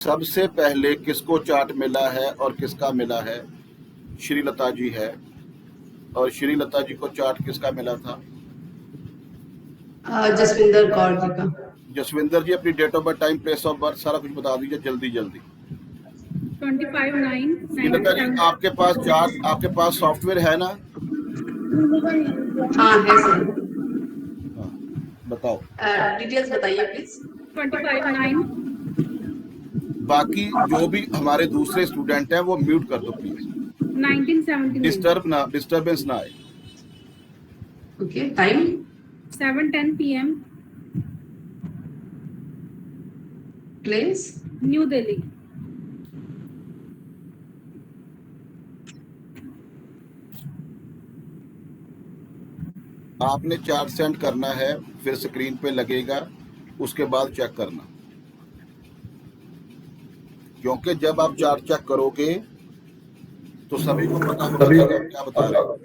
सबसे पहले किसको चार्ट मिला है और किसका मिला है? श्रीलता जी है। और श्रीलता जी को चार्ट किसका मिला था? जसविंदर कौर जी का। जसविंदर जी, अपनी date of birth, time, place of birth सारा कुछ बता दीजिए जल्दी जल्दी। 25/9 श्रीलता जी, आपके पास चार्ट, आपके पास सॉफ्टवेयर है ना? हाँ है सर। हाँ, बताओ। डिटेल्स बताइए प्लीज। 25/9 बाकी जो भी हमारे दूसरे स्टूडेंट हैं वो म्यूट कर दो प्लीज। 1979 डिस्टर्बेंस ना आए। Okay, time 7:10 PM, place new Delhi. आपने चार्ट सेंड करना है, फिर स्क्रीन पे लगेगा, उसके बाद चेक करना, क्योंकि जब आप चार्ट चेक करोगे तो सभी को पता होगा कि आप क्या बता रहे हो।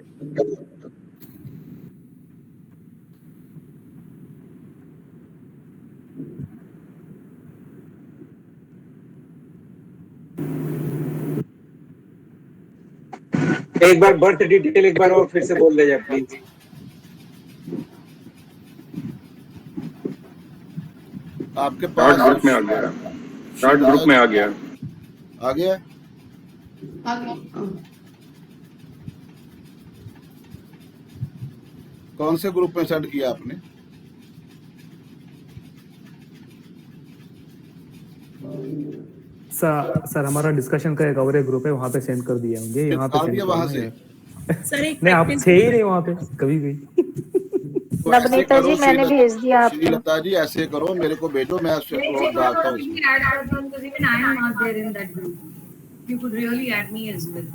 एक बार बर्थ डिटेल एक बार और फिर से बोल दीजिए प्लीज। आपके पास ग्रुप में आ गया, चार्ट ग्रुप में आ गया। आ गया। कौन से ग्रुप में सेंड किया आपने? सर हमारा डिस्कशन का एक और एक ग्रुप है, वहाँ पे सेंड कर दिया मुझे। यहाँ पे सेंड वहां से सर एक नहीं, आप थे ही नहीं वहाँ पे कभी भी। तो नवनीता जी मैंने भेज दिया आपको। श्रीलता जी ऐसे करो, मेरे को भेजो, मैं और डालता हूँ इसमें। You could really add me as well.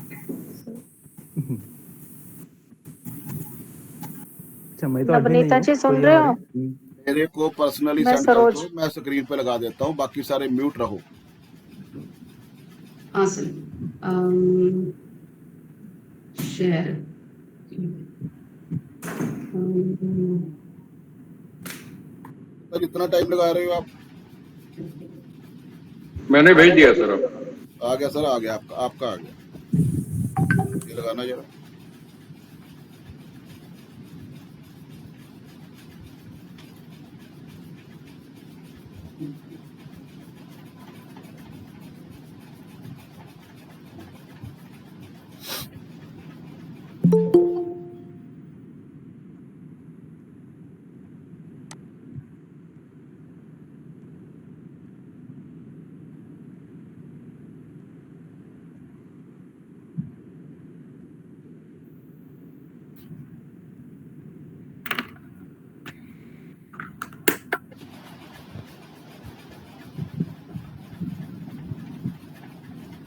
अच्छा, मैं तो नवनीता जी सुन रहे हो? मेरे को पर्सनली मैं सेंड कर सरोज। दो, मैं स्क्रीन पे लगा देता हूँ, बाकी सारे म्यूट रहो। हाँ सर। शेयर सर इतना टाइम लगा रहे हो आप? मैंने भेज दिया सर। आ गया सर, आ गया, आपका आ गया। ये लगाना जरा।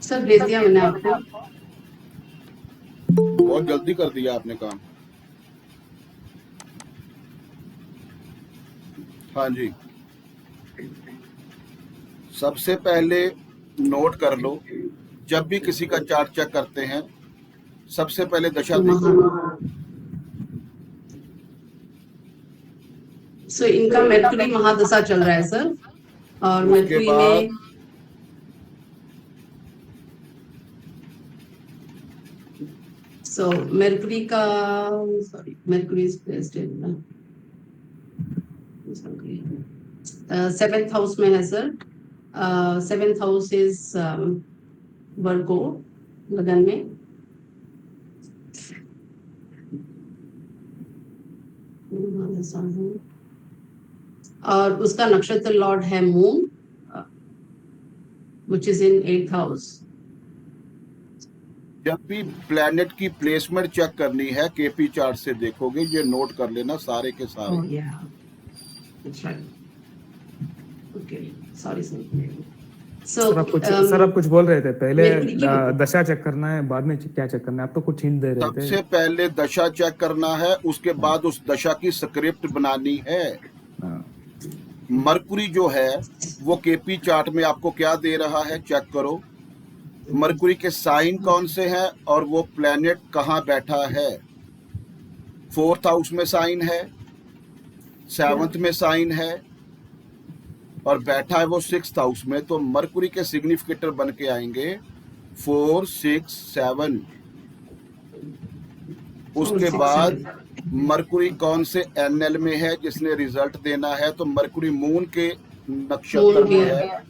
सर भेज दिया मैंने आपको। बहुत जल्दी कर दिया आपने काम। हाँ जी, सबसे पहले नोट कर लो, जब भी किसी का चार्ट चेक करते हैं सबसे पहले दशा देखो। सो इनका मेर्कुरी महादशा चल रहा है सर, और मेर्कुरी में सो मेर्कुरी का Mercury is placed in 7th house में है सर। 7th हाउस इज वर्गो, लगन में। और उसका नक्षत्र लॉर्ड है moon, which is in 8th house. जब भी प्लैनेट की प्लेसमेंट चेक करनी है केपी चार्ट से देखोगे, ये नोट कर लेना सारे के सारे। Oh yeah, that's right. Okay, sorry sir. So sir आप कुछ बोल रहे थे पहले, दशा चेक करना है, बाद में क्या चेक करना है? आप तो कुछ हिंट दे रहे थे। सबसे पहले दशा चेक करना है, उसके बाद उस दशा की स्क्रिप्ट बनानी है। मरकुरी जो है वो केपी चार्ट में आपको क्या दे रहा है, चेक करो। मरकुरी के साइन कौन से हैं और वो प्लैनेट कहाँ बैठा है। 4th हाउस में साइन है, 7th में साइन है, और बैठा है वो 6th हाउस में, तो मरकुरी के सिग्निफिकेटर बन के आएंगे 4, 6, 7। उसके बाद मरकुरी कौन से एनएल में है जिसने रिजल्ट देना है, तो मरकुरी मून के नक्षत्र में है।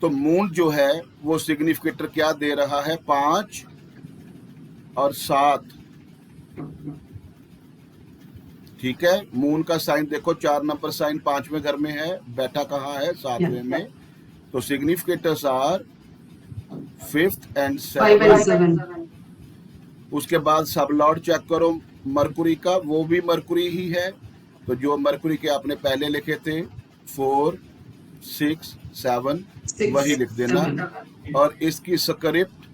तो मून जो है वो सिग्निफिकेटर क्या दे रहा है, 5 और 7। ठीक है, मून का साइन देखो, 4 नंबर साइन 5वें घर में है, बैठा कहाँ है, 7वें में। तो सिग्निफिकेटर्स आर 5th and 7th। उसके बाद सब लॉर्ड चेक करो मरकुरी का, वो भी मरकुरी ही है। तो जो मरकुरी के आपने पहले लिखे थे 4, 6, 7 वही लिख देना। और इसकी स्क्रिप्ट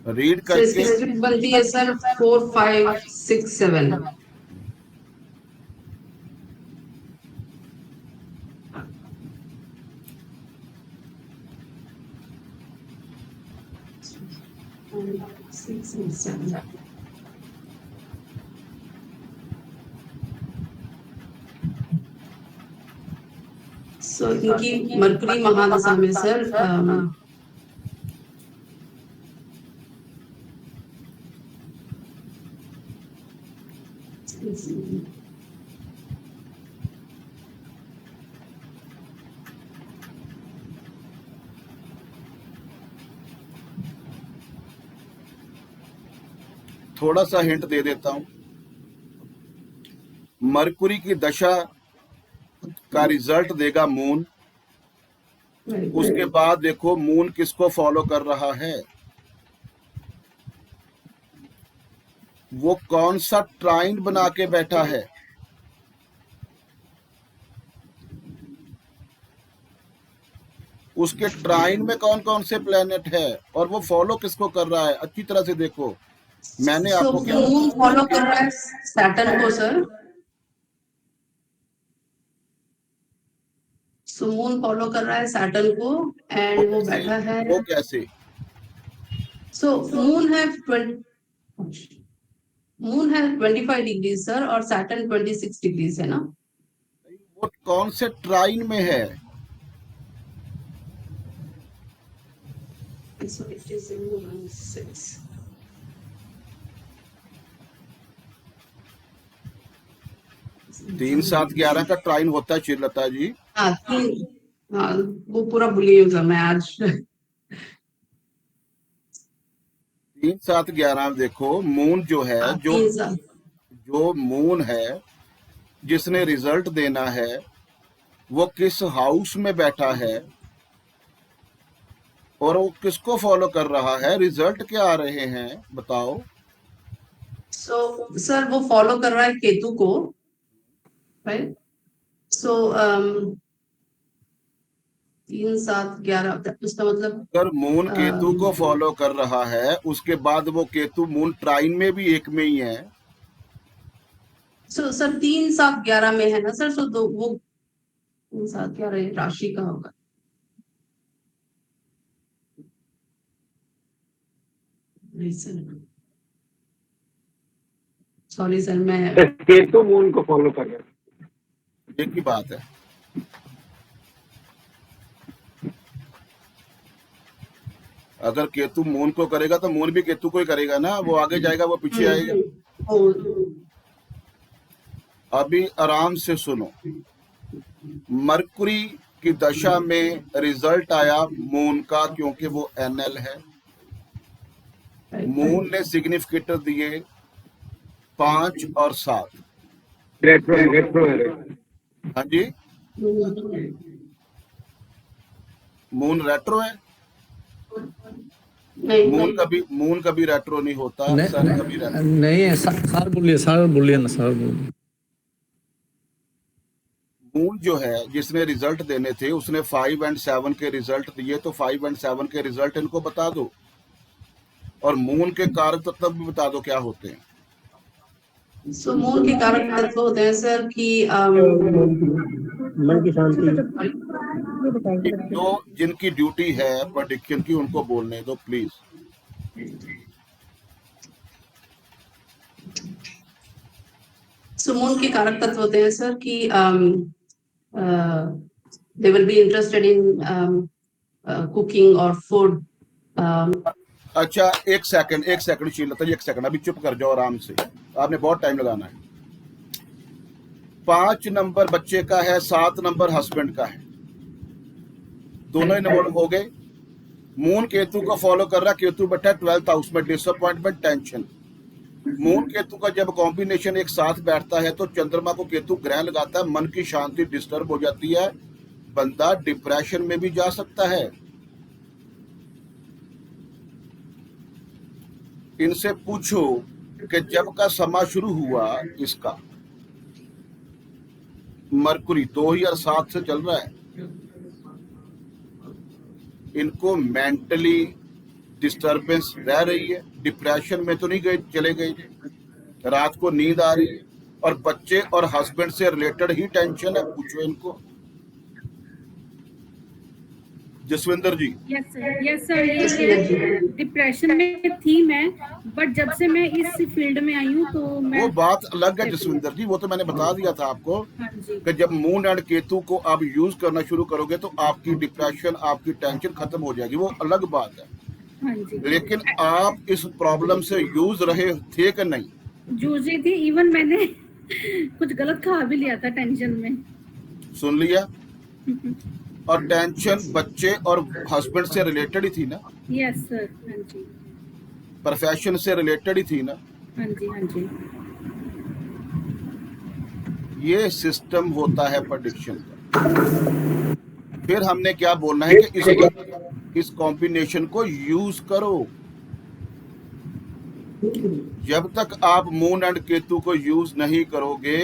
रीड करके बनती है सर 4, 5, 6, 7। सो इनकी मरकरी महादशा में सर थोड़ा सा हिंट दे देता हूं। मरकुरी की दशा का रिजल्ट देगा मून। उसके बाद देखो मून किसको फॉलो कर रहा है, वो कौन सा ट्राइन बना के बैठा है। उसके ट्राइन में कौन कौन से प्लेनेट है और वो फॉलो किसको कर रहा है, अच्छी तरह से देखो। मैंने आपको क्या मून फॉलो कर रहा है सैटर्न को सर। सो मून फॉलो कर रहा है सैटर्न को एंड वो बैठा है। वो कैसे? सो मून है 25 डिग्री सर और सैटर्न 26 डिग्री है ना। वो कौन से ट्राइन में है? So it is in 6. तीन 7 11 का ट्राइन होता है चिरलता जी। हाँ वो पूरा भूली हूँ सर मैं आज। 3, 7, 11 देखो मून जो है, जो मून है जिसने रिजल्ट देना है वो किस हाउस में बैठा है और वो किसको फॉलो कर रहा है, रिजल्ट क्या आ रहे हैं बताओ। सो सर वो फॉलो कर रहा है केतु को, राइट। सो 3, 7, 11 उसका मतलब अगर मून केतु को फॉलो कर रहा है, उसके बाद वो केतु मून ट्राइन में भी एक में ही है। सो सर 3, 7, 11 में है ना सर। सो तो वो 3, 7, 11 राशि का होगा। सॉरी सर मैं केतु मून को फॉलो कर रहा है। एक ही बात है। अगर केतु मून को करेगा तो मून भी केतु को ही करेगा ना, वो आगे जाएगा वो पीछे आएगा। अभी आराम से सुनो, मरकुरी की दशा में रिजल्ट आया मून का, क्योंकि वो एनएल है। मून ने सिग्निफिकेटर दिए 5 और 7। रेट्रो है। हाँ जी, मून रेट्रो है। मून कभी रेट्रो नहीं होता, सन कभी रेट्रो नहीं है। सर बोलिए ना सर बोलिए। मून जो है जिसने रिजल्ट देने थे उसने 5 और 7 के रिजल्ट दिए, तो 5 और 7 के रिजल्ट इनको बता दो और मून के कारक तत्व भी बता दो क्या होते हैं। सो मून के कारक तत्व होते हैं सर कि मन की शांति। जो जिनकी ड्यूटी है प्रेडिक्शन की उनको बोलने दो प्लीज। सो मून के कारक तत्व होते हैं सर कि they will be interested in cooking or food. अच्छा एक सेकंड शीलता जी, एक सेकंड, अभी चुप कर जाओ आराम से, आपने बहुत टाइम लगाना है। 5 नंबर बच्चे का है, 7 नंबर हस्बैंड का है, दोनों इन्वॉल्व हो गए। मून केतु को फॉलो कर रहा, केतु बैठा 12th हाउस में, डिसअपॉइंटमेंट, टेंशन। मून केतु का जब कॉम्बिनेशन एक साथ बैठता है तो चंद्रमा को केतु ग्रह लगाता है, मन की शांति डिस्टर्ब हो जाती है, बंदा डिप्रेशन में भी जा सकता है। इनसे पूछो कि जब का समा शुरू हुआ इसका, मरकुरी 2007 से चल रहा है, इनको मेंटली डिस्टरबेंस रह रही है, डिप्रेशन में तो नहीं गए, चले गए, रात को नींद आ रही है, और बच्चे और हस्बैंड से रिलेटेड ही टेंशन है। पूछो इनको। जसविंदर जी। यस सर, ये डिप्रेशन में थी मैं, बट जब से मैं इस फील्ड में आई हूँ तो मैं, वो बात अलग है जसविंदर जी, वो तो मैंने बता दिया था आपको हाँ जी, कि जब मून एंड केतु को आप यूज करना शुरू करोगे तो आपकी डिप्रेशन, आपकी टेंशन खत्म हो जाएगी, वो अलग बात है। हाँ जी। लेकिन आप इस प्रॉब्लम से यूज रहे थे कि नहीं? जूझ रही थी, इवन मैंने कुछ गलत खा भी लिया था टेंशन में। सुन लिया? और टेंशन बच्चे और हस्बैंड से रिलेटेड ही थी ना? यस सर, हाँ जी, प्रोफेशन से रिलेटेड ही थी ना? हाँ जी, हाँ जी। ये सिस्टम होता है प्रेडिक्शन का। फिर हमने क्या बोलना है कि इस कॉम्बिनेशन को यूज करो। जब तक आप मून एंड केतु को यूज नहीं करोगे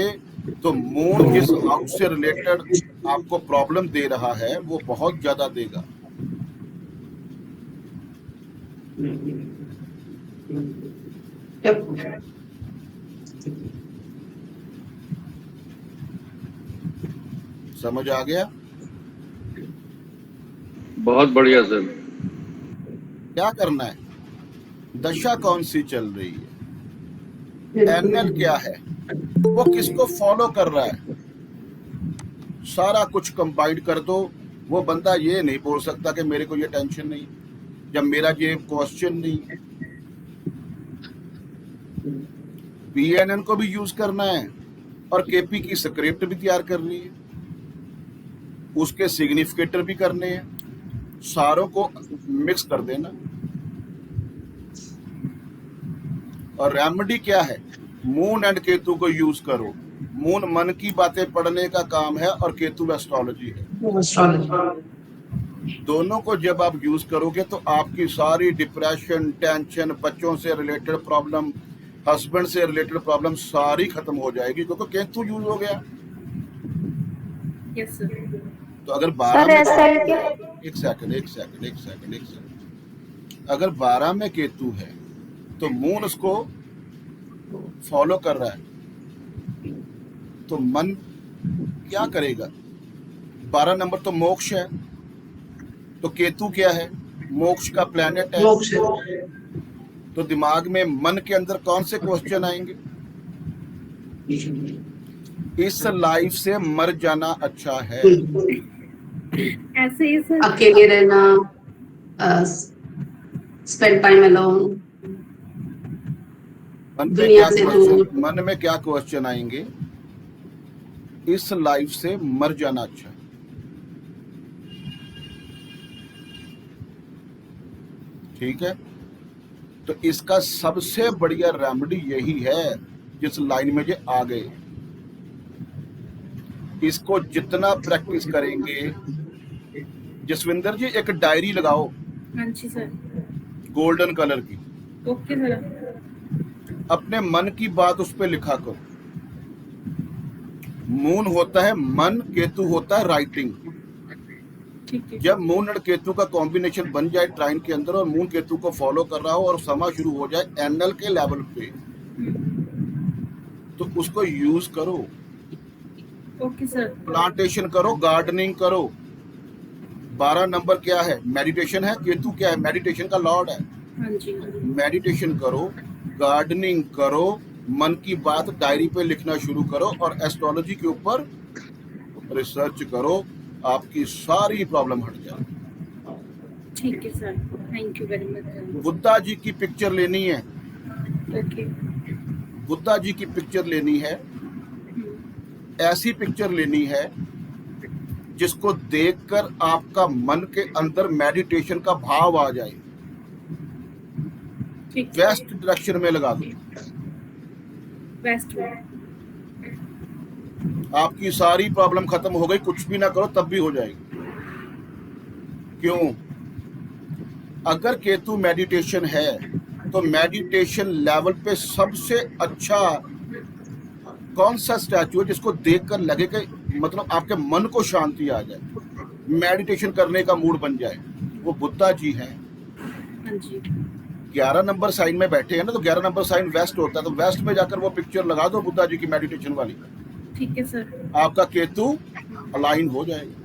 तो मून जिस हाउस से रिलेटेड आपको प्रॉब्लम दे रहा है वो बहुत ज्यादा देगा। समझ आ गया? बहुत बढ़िया सर। क्या करना है? दशा कौन सी चल रही है, एनएल क्या है, वो किसको फॉलो कर रहा है, सारा कुछ कंबाइंड कर दो। वो बंदा ये नहीं बोल सकता कि मेरे को ये टेंशन नहीं, जब मेरा ये क्वेश्चन नहीं है। बीएनएन को भी यूज करना है और केपी की स्क्रिप्ट भी तैयार करनी है, उसके सिग्निफिकेटर भी करने हैं, सारों को मिक्स कर देना। और रेमेडी क्या है? मून एंड केतु को यूज करो। मून मन की बातें पढ़ने का काम है और केतु एस्ट्रोलॉजी है। दोनों को जब आप यूज करोगे तो आपकी सारी डिप्रेशन, टेंशन, बच्चों से रिलेटेड प्रॉब्लम, हस्बैंड से रिलेटेड प्रॉब्लम सारी खत्म हो जाएगी, क्योंकि केतु यूज हो गया। Yes sir. तो अगर सर 12 में, ऐसा है कि एक सेकंड, अगर 12 में केतु है तो मून उसको फॉलो कर रहा है, तो मन क्या करेगा? 12 नंबर तो मोक्ष है, तो केतु क्या है? मोक्ष का प्लैनेट है। मोक्ष। तो दिमाग में, मन के अंदर कौन से क्वेश्चन आएंगे? इस लाइफ से मर जाना अच्छा है। ऐसे ही सर, अकेले रहना, स्पेंड टाइम अलोन, मन में क्या क्वेश्चन आएंगे? इस लाइफ से मर जाना अच्छा है। ठीक है? तो इसका सबसे बढ़िया रेमेडी यही है, जिस लाइन में ये आ गए। इसको जितना प्रैक्टिस करेंगे, जसविंदर जी एक डायरी लगाओ हाँ जी सर, गोल्डन कलर की, ओके सर। अपने मन की बात उस पर लिखा करो। मून होता है मन, केतु होता है राइटिंग। ठीक है। जब मून और केतु का कॉम्बिनेशन बन जाए ट्राइन के अंदर और मून केतु को फॉलो कर रहा हो और समा शुरू हो जाए एनएल के लेवल पे, तो उसको यूज करो। Okay sir. प्लांटेशन करो, गार्डनिंग करो। 12 नंबर क्या है? मेडिटेशन है। केतु क्या है? मेडिटेशन का लॉर्ड है। हाँ जी। मेडिटेशन करो, गार्डनिंग करो, मन की बात डायरी पे लिखना शुरू करो और एस्ट्रोलॉजी के ऊपर रिसर्च करो, आपकी सारी प्रॉब्लम हट जाए। ठीक है sir, thank you very much. Buddha ji की पिक्चर लेनी है, ओके। बुद्धा जी की पिक्चर लेनी है, ऐसी पिक्चर लेनी है जिसको देखकर आपका मन के अंदर मेडिटेशन का भाव आ जाए। ठीक, वेस्ट डायरेक्शन में लगा दो, बेस्ट में। आपकी सारी प्रॉब्लम खत्म हो गई, कुछ भी ना करो तब भी हो जाएगी। क्यों? अगर केतु मेडिटेशन है तो मेडिटेशन लेवल पे सबसे अच्छा कौन सा स्टैचू है जिसको देखकर लगे कि मतलब आपके मन को शांति आ जाए, मेडिटेशन करने का मूड बन जाए? वो बुद्धा जी हैं। हाँ जी, 11 नंबर साइन में बैठे हैं ना, तो 11 नंबर साइन वेस्ट होता है, तो वेस्ट में जाकर वो पिक्चर लगा दो बुद्धा जी की मेडिटेशन वाली, ठीक है सर। आपका केतु अलाइन हो जाएगा।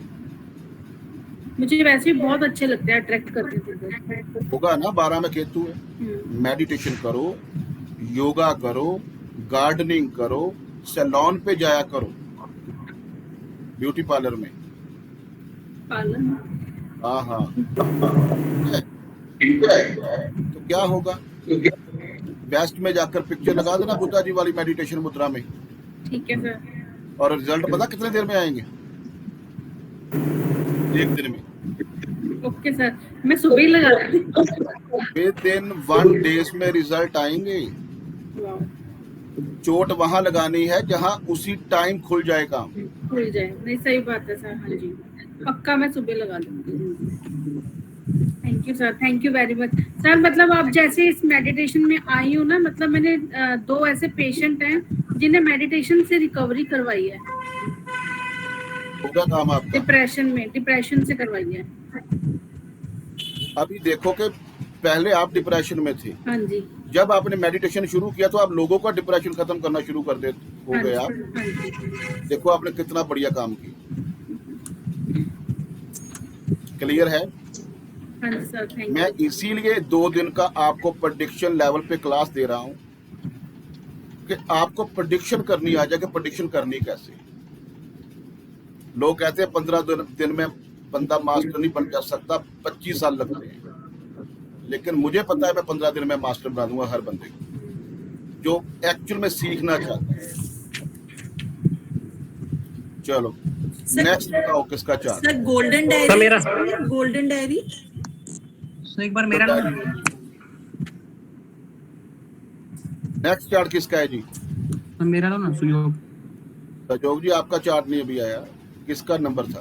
मुझे वैसे भी बहुत अच्छे लगते हैं, अट्रैक्ट करते थे। होगा ना, 12 में केतु है। मेडिटेशन करो, योगा करो, गार्डनिंग करो, सैलून पे जाया करो, ब्यूटी पार्लर में। पालन। हाँ हाँ, तो क्या होगा, वेस्ट में जाकर पिक्चर लगा देना बुद्धा जी वाली मेडिटेशन मुद्रा में, ठीक है सर। और रिजल्ट पता कितने देर में आएंगे? 1 दिन में। ओके सर, मैं सुबह ही लगा रही हूँ। विदिन 1 डेज में रिजल्ट आएंगे। चोट वहां लगानी है जहां उसी टाइम खुल जाए काम। खुल जाए, नहीं सही बात है सर। हाँ जी, पक्का मैं सुबह लगा लूंगी। Thank you sir, thank you very much sir. मतलब आप जैसे इस मेडिटेशन में आई हूँ ना, मतलब मैंने 2 ऐसे पेशेंट हैं जिन्हें मेडिटेशन से रिकवरी करवाई है, होगा काम आपका। डिप्रेशन से करवाई है। अभी देखो कि पहले आप डिप्रेशन में थे, हाँ जी, जब आपने मेडिटेशन शुरू किया तो आप लोगों का डिप्रेशन खत्म करना शुरू कर दे हो हाँ गए जी, आप। हाँ जी। देखो आपने कितना बढ़िया काम किया। क्लियर है? हाँ जी सर, थैंक मैं यू। इसीलिए 2 दिन का आपको प्रेडिक्शन लेवल पे क्लास दे रहा हूं कि आपको प्रेडिक्शन करनी आ जाए कि प्रेडिक्शन करनी कैसे। लोग कहते हैं 15 दिन में बंदा मास्टर नहीं बन जा सकता, 25 साल लगते हैं, लेकिन मुझे पता है मैं 15 दिन में मास्टर बना दूंगा हर बंदे को जो एक्चुअल में सीखना चाहता है। चलो नेक्स्ट बताओ किसका चार्ट? सर गोल्डन डायरी, मेरा गोल्डन डायरी। एक बार मेरा नेक्स्ट चार्ट किसका है जी? मेरा ना सुयोग। सजोग जी आपका चार्ट नहीं अभी आया, किसका नंबर था?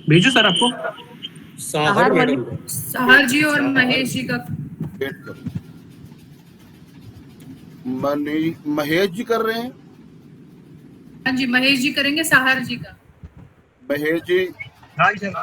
भेजो सर आपको। साहर मैडम, सहर जी और महेश जी का। वेट करो, महेश जी कर रहे हैं। हाँ जी, महेश जी करेंगे सहर जी का। महेश जी हाँ सर।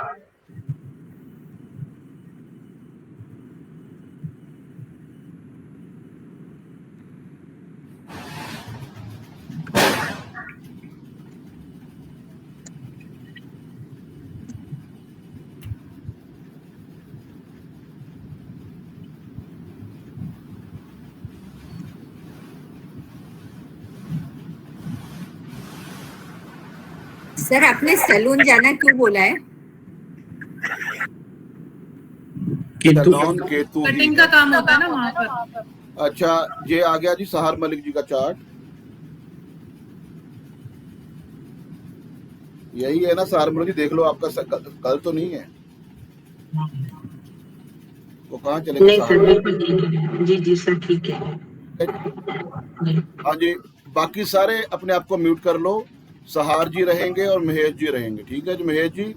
सर आपने सैलून जाना क्यों बोला है? सैलून केतु ही कटिंग है। का काम होता है ना वहाँ पर। अच्छा ये आ गया जी सहार मलिक जी का चार्ट। यही है ना सहार मलिक जी, देख लो आपका कल तो नहीं है, तो कहाँ चले गए? नहीं सर, बिल्कुल ठीक है। जी जी सर, ठीक है। हाँ जी, बाकी सारे अपने आप को म्यूट कर लो। सहार जी रहेंगे और महेश जी रहेंगे, ठीक है जी। महेश जी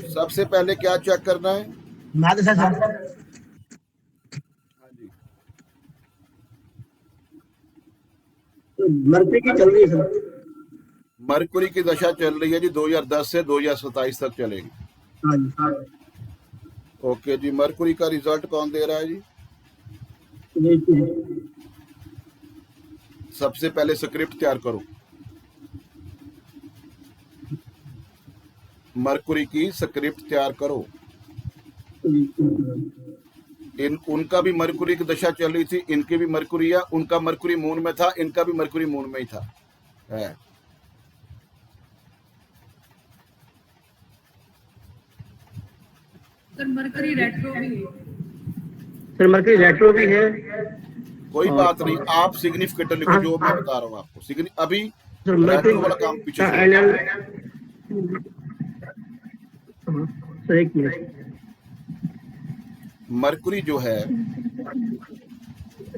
सबसे पहले क्या चेक करना है? हाँ जी, मरते की चल रही है सर। मरकुरी की दशा चल रही है जी, 2010 से 2027 तक चलेगी। हाँ जी। ओके जी, मरकुरी का रिजल्ट कौन दे रहा है जी? सबसे पहले स्क्रिप्ट तैयार करो, मरकुरी की स्क्रिप्ट तैयार करो। उनका भी मरकुरी की दशा चल रही थी, इनकी भी मरकुरी है, उनका मरकुरी मून में था, इनका भी मरकुरी मून में ही था है। सर मरकरी रेट्रो भी है। सर मरकरी रेट्रो भी है। कोई बात नहीं, आप सिग्निफिकेटर लिखो जो मैं बता रहा हूँ आपको। अभी सर रेट्रो वाला काम पीछे छोड़ो। सर एक मिनट। मरकुरी जो है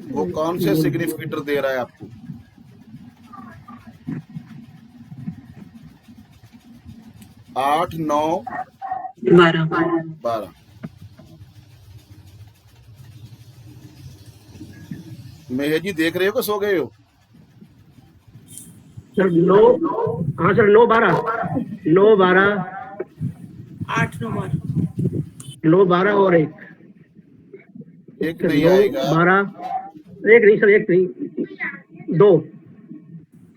वो कौन से सिग्निफिकेटर दे रहा है आपको? आठ, 9, 12। मेहर जी देख रहे हो कि सो गए हो? सर 9, हाँ सर 9, 12, 9, 12, 8, 9, 12। 9, 12 और एक नहीं आएगा। 12, एक नहीं सर, एक नहीं, 2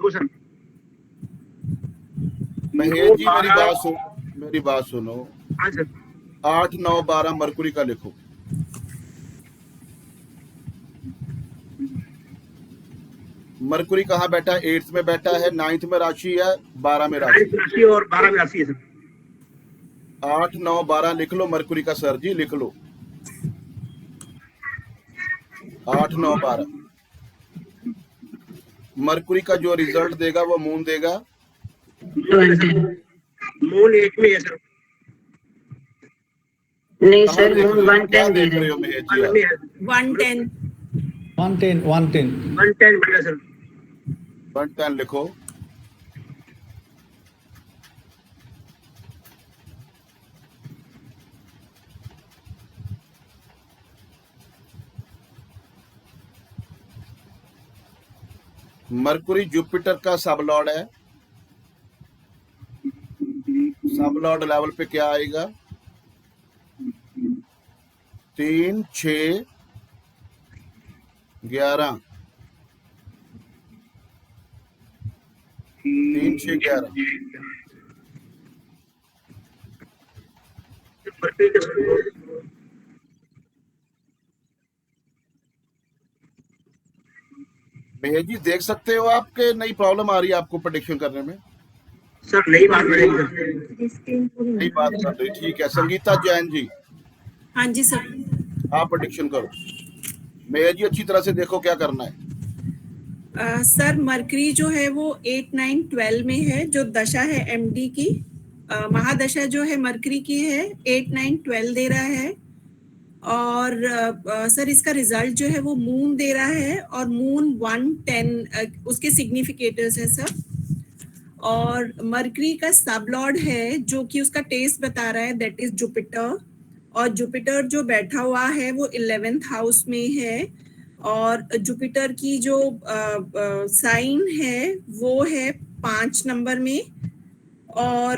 सर। महेश जी मेरी बात सुनो। हाँ सर। 8, 9, 12 मरकुरी का लिखो। मरकुरी कहाँ बैठा है? 8th में बैठा है, 9th में राशि है, 12 में राशि और 12 में राशि है सर। 8, 9, 12 लिख लो मरकुरी का सर जी, लिख लो 8, 9, 12। मरकुरी का जो रिजल्ट देगा वो मून देगा। मून 8 में है सर। नहीं सर, मून 110 दे रहे हो महेश जी आप? 110 बढ़िया सर। 110 लिखो। मरकुरी जुपिटर का सब लॉर्ड है। सब लॉर्ड लेवल पे क्या आएगा? 3, 6, 11। 3, 6, 11। भैया जी देख सकते हो आपके नई प्रॉब्लम आ रही है आपको प्रेडिक्शन करने में? सर नई बात कर रही नई बात कर रही, ठीक है। संगीता जैन जी, हाँ जी सर। आप प्रेडिक्शन करो। भैया जी अच्छी तरह से देखो क्या करना है। सर मरकरी जो है वो 8, 9, 12 में है, जो दशा है एमडी की। महादशा जो है मरकरी की है 8, 9, 12 दे रहा है। और सर इसका रिजल्ट जो है वो मून दे रहा है, और मून 110 उसके सिग्निफिकेटर्स है सर। और मरकरी का सब लॉर्ड है जो कि उसका टेस्ट बता रहा है, दैट इज जुपिटर। और जुपिटर जो बैठा हुआ है वो 11th हाउस में है। और जुपिटर की जो साइन है वो है 5 नंबर में, और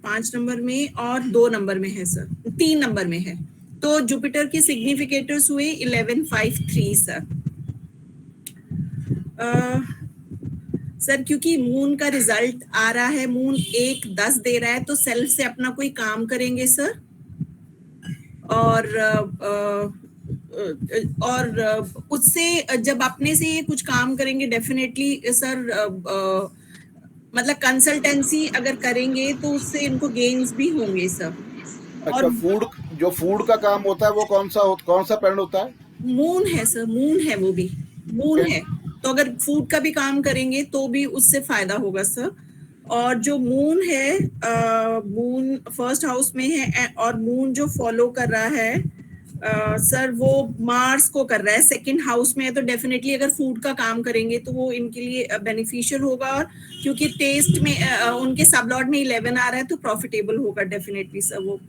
5 नंबर में और 2 नंबर में है सर, 3 नंबर में है। तो जुपिटर के सिग्निफिकेटर्स हुए 11, 5, 3 सर। सर क्योंकि मून का रिजल्ट आ रहा है, मून 1, 10 दे रहा है, तो सेल्फ से अपना कोई काम करेंगे सर। और उससे जब अपने से ये कुछ काम करेंगे डेफिनेटली सर, मतलब कंसल्टेंसी अगर करेंगे तो उससे इनको गेन्स भी होंगे सर। अच्छा, फूड का काम होता है वो कौन सा प्लैनेट होता है? मून है सर, मून है, वो भी मून है। तो अगर फूड का भी काम करेंगे तो भी उससे फायदा होगा सर। और जो मून है, मून 1st हाउस में है, और मून जो फॉलो कर रहा है सर वो मार्स को कर रहा है 2nd हाउस में है। तो डेफिनेटली अगर फूड का काम करेंगे तो वो इनके लिए बेनिफिशियल होगा। और क्योंकि टेस्ट में उनके सब लॉर्ड में 11 आ रहा है तो प्रॉफिटेबल होगा डेफिनेटली सर वो।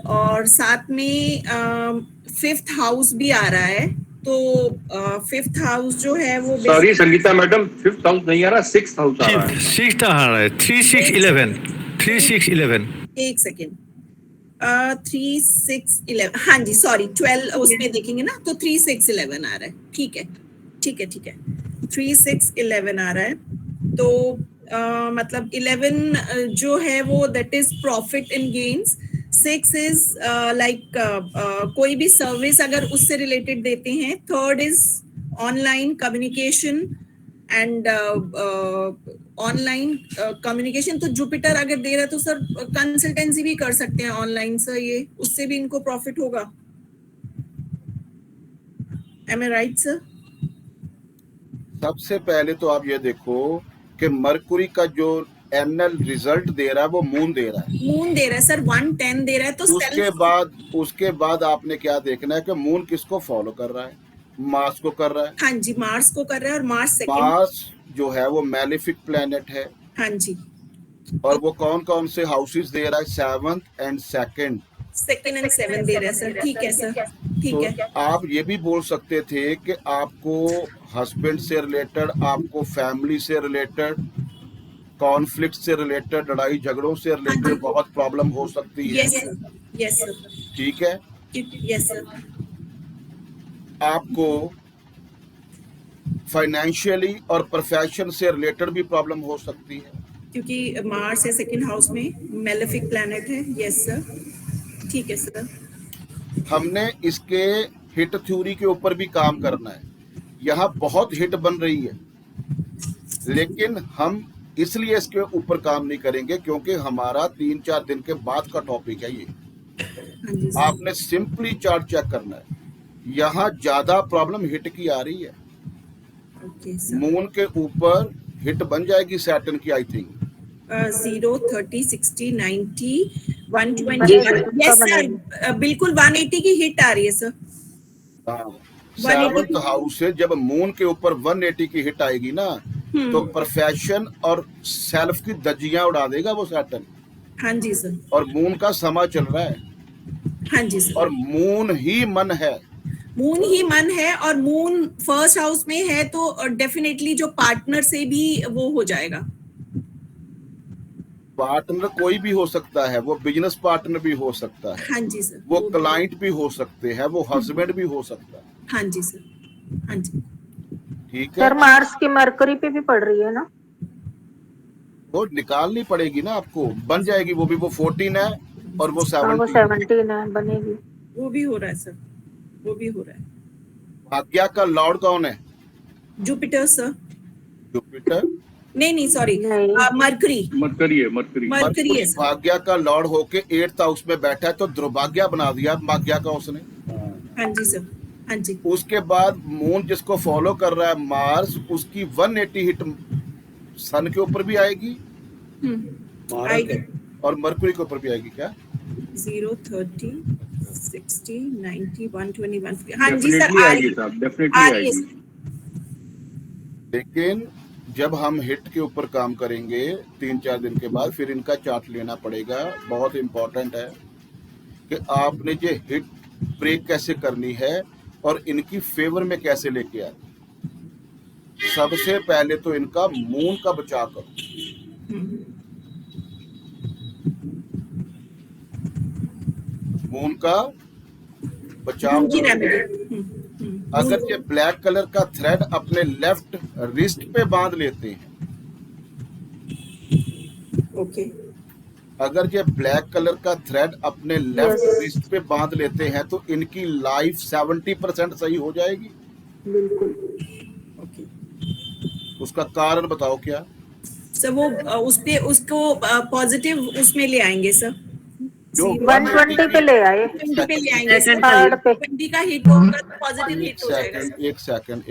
और साथ में 5th हाउस भी आ रहा है, तो 5th हाउस जो है वो sorry Sangeeta madam, 5th house नहीं आ रहा, 6th हाउस आ रहा है। 6th आ रहा है, 3, 6, 11, 3, 6, 11। एक सेकेंड, 3, 6, 11, हाँ जी सॉरी 12 उसमें देखेंगे ना, तो 3, 6, 11 आ रहा है। ठीक है 3, 6, 11 आ रहा है। तो मतलब 11 जो है वो that is profit in gains. 6 is like कोई भी सर्विस अगर उससे रिलेटेड देते हैं। 3rd is online communication and online communication तो जुपिटर अगर दे रहा है तो सर कंसल्टेंसी भी कर सकते हैं ऑनलाइन सर, ये उससे भी इनको प्रॉफिट होगा। एम आई राइट सर? सबसे पहले तो आप ये देखो कि मरकुरी का जो एनएल रिजल्ट दे रहा है वो मून दे रहा है। मून दे रहा है सर, 110 दे रहा है, तो उसके बाद आपने क्या देखना है कि मून किसको फॉलो कर रहा है, मार्स को कर रहा है। हाँ जी, मार्स को कर रहा है, और मार्स जो है वो मैलेफिक प्लेनेट है। हाँ जी। और वो कौन कौन से हाउसेस दे रहा है, 7th and 2nd। 2nd and 7th दे रहा है सर, ठीक है सर, ठीक तो है। आप ये भी बोल सकते थे कि आपको हस्बैंड से रिलेटेड, आपको फैमिली से रिलेटेड, कॉन्फ्लिक्ट से रिलेटेड, लड़ाई झगड़ों से रिलेटेड बहुत प्रॉब्लम हो सकती है। यस सर, ठीक है। Yes sir. आपको फाइनेंशियली और प्रोफेशन से रिलेटेड भी प्रॉब्लम हो सकती है, क्योंकि मार्स है 2nd हाउस में, मेलेफिक प्लैनेट है। यस सर, ठीक है सर। हमने इसके हिट थ्योरी के ऊपर भी काम करना है। यहाँ बहुत हिट बन रही है, लेकिन हम इसलिए इसके ऊपर काम नहीं करेंगे क्योंकि हमारा 3-4 दिन के बाद का टॉपिक है ये। आपने सिंपली चार्ट चेक करना है। यहाँ ज्यादा प्रॉब्लम हिट की आ रही है। मून के ऊपर हिट बन जाएगी सैटर्न की, आई थिंक 0, 30, 60, 90, 120। यस सर, बिल्कुल 180 की हिट आ रही है सर। 7th हाउस से जब मून के ऊपर 180 की हिट आएगी ना, तो प्रोफेशन और सेल्फ की धज्जियां उड़ा देगा वो सैटर्न। हाँ जी सर। और मून का समय चल रहा है। हाँ जी सर। और मून ही मन है। मून ही मन है, और मून 1st हाउस में है, तो डेफिनेटली जो पार्टनर से भी वो हो जाएगा। पार्टनर कोई भी हो सकता है, वो बिजनेस पार्टनर भी हो सकता है। हाँ जी सर। वो क्लाइंट भी हो सकते हैं, वो हस्बैंड भी हो सकता है। हाँ जी सर। हाँ जी, ठीक है। सर मार्स की मरकरी पे भी पड़ रही है ना, वो निकालनी पड़ेगी ना आपको, बन जाएगी वो भी। वो 14 है और वो 17 है, बनेगी। वो भी हो रहा है सर, वो भी हो रहा है। भाग्य का लॉर्ड कौन है? Jupiter sir. जुपिटर नहीं सॉरी, मरकरी। मरकरी है। मरकरी है सर। भाग्य का लॉर्ड होके 8th हाउस में बैठा है, तो दुर्भाग्य बना दिया भाग्य का उसने। हाँ जी सर। हाँ जी। उसके बाद मून जिसको फॉलो कर रहा है मार्स, उसकी 180 हिट सन के ऊपर भी आएगी और मरकुरी के ऊपर भी आएगी। क्या 0, 30, 60, 90, 120, हाँ जी सर, डेफिनेटली आएगी। लेकिन जब हम हिट के ऊपर काम करेंगे 3-4 दिन के बाद, फिर इनका चार्ट लेना पड़ेगा। बहुत इंपॉर्टेंट है कि आपने ये हिट ब्रेक कैसे करनी है और इनकी फेवर में कैसे लेके आए। सबसे पहले तो इनका मून का बचाव करो। मून का बचाव करो। अगर ये ब्लैक कलर का थ्रेड अपने लेफ्ट रिस्ट पे बांध लेते हैं, ओके, अगर ये ब्लैक कलर का थ्रेड अपने लेफ्ट रिस्ट पे बांध लेते हैं तो इनकी लाइफ 70% सही हो जाएगी। बिल्कुल। ओके, उसका कारण बताओ क्या सर? वो उसको पॉजिटिव उसमें ले आएंगे सर। 120 पे ले आए, 20 पे ले आएंगे सर। 20 का हिट होगा तो पॉजिटिव हिट हो जाएगा। एक सेकंड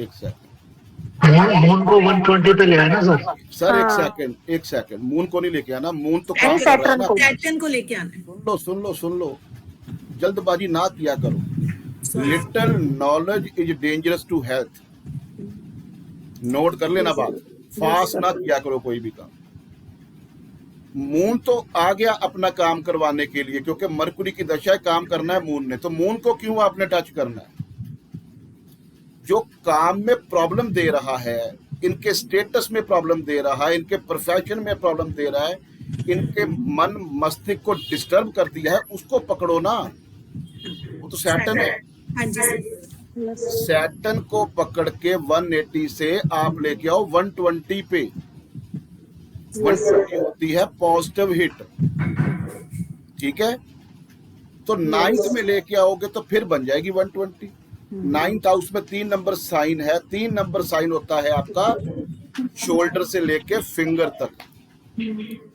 मून को 120 पे ले आए ना सर। एक सेकंड मून को नहीं लेके आना। मून तो सैटर्न को लेके आना है। सुन लो, जल्दबाजी ना किया करो। Little knowledge is dangerous to health. Note कर लेना बात। फास्ट ना किया करो कोई भी काम। मून तो आ गया अपना काम करवाने के लिए, क्योंकि मरकुरी की दशा है, काम करना है मून ने। तो मून को क्यों आपने टच करना है? जो काम में प्रॉब्लम दे रहा है, इनके स्टेटस में प्रॉब्लम दे रहा है, इनके प्रोफेशन में प्रॉब्लम दे रहा है, इनके मन मस्तिष्क को डिस्टर्ब कर दिया है, उसको पकड़ो ना। वो तो सैटर्न है। हाँ जी, सैटर्न को पकड़ के 180 से आप लेके आओ 120 पे। 120 होती है पॉजिटिव हिट। ठीक है, तो 9th में लेके आओगे तो फिर बन जाएगी 120। 9th हाउस में 3 नंबर साइन है। 3 नंबर साइन होता है आपका शोल्डर से लेके फिंगर तक।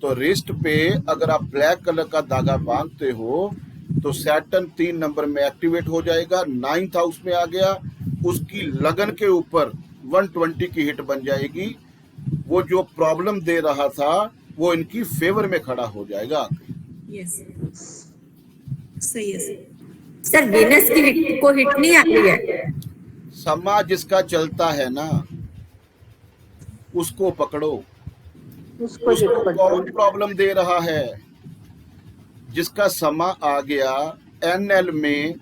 तो रिस्ट पे अगर आप ब्लैक कलर का धागा बांधते हो तो सैटर्न 3 नंबर में एक्टिवेट हो जाएगा, 9th हाउस में आ गया, उसकी लगन के ऊपर 120 की हिट बन जाएगी। वो जो प्रॉब्लम दे रहा था वो इनकी फेवर में खड़ा हो जाएगा। यस, सही है सर। सर वीनस की हिट को हिट नहीं आ रही है। समा जिसका चलता है ना उसको पकड़ो, उसको हिट उसको पड़ती कौन है। प्रॉब्लम दे रहा है? जिसका समा आ गया एनएल में,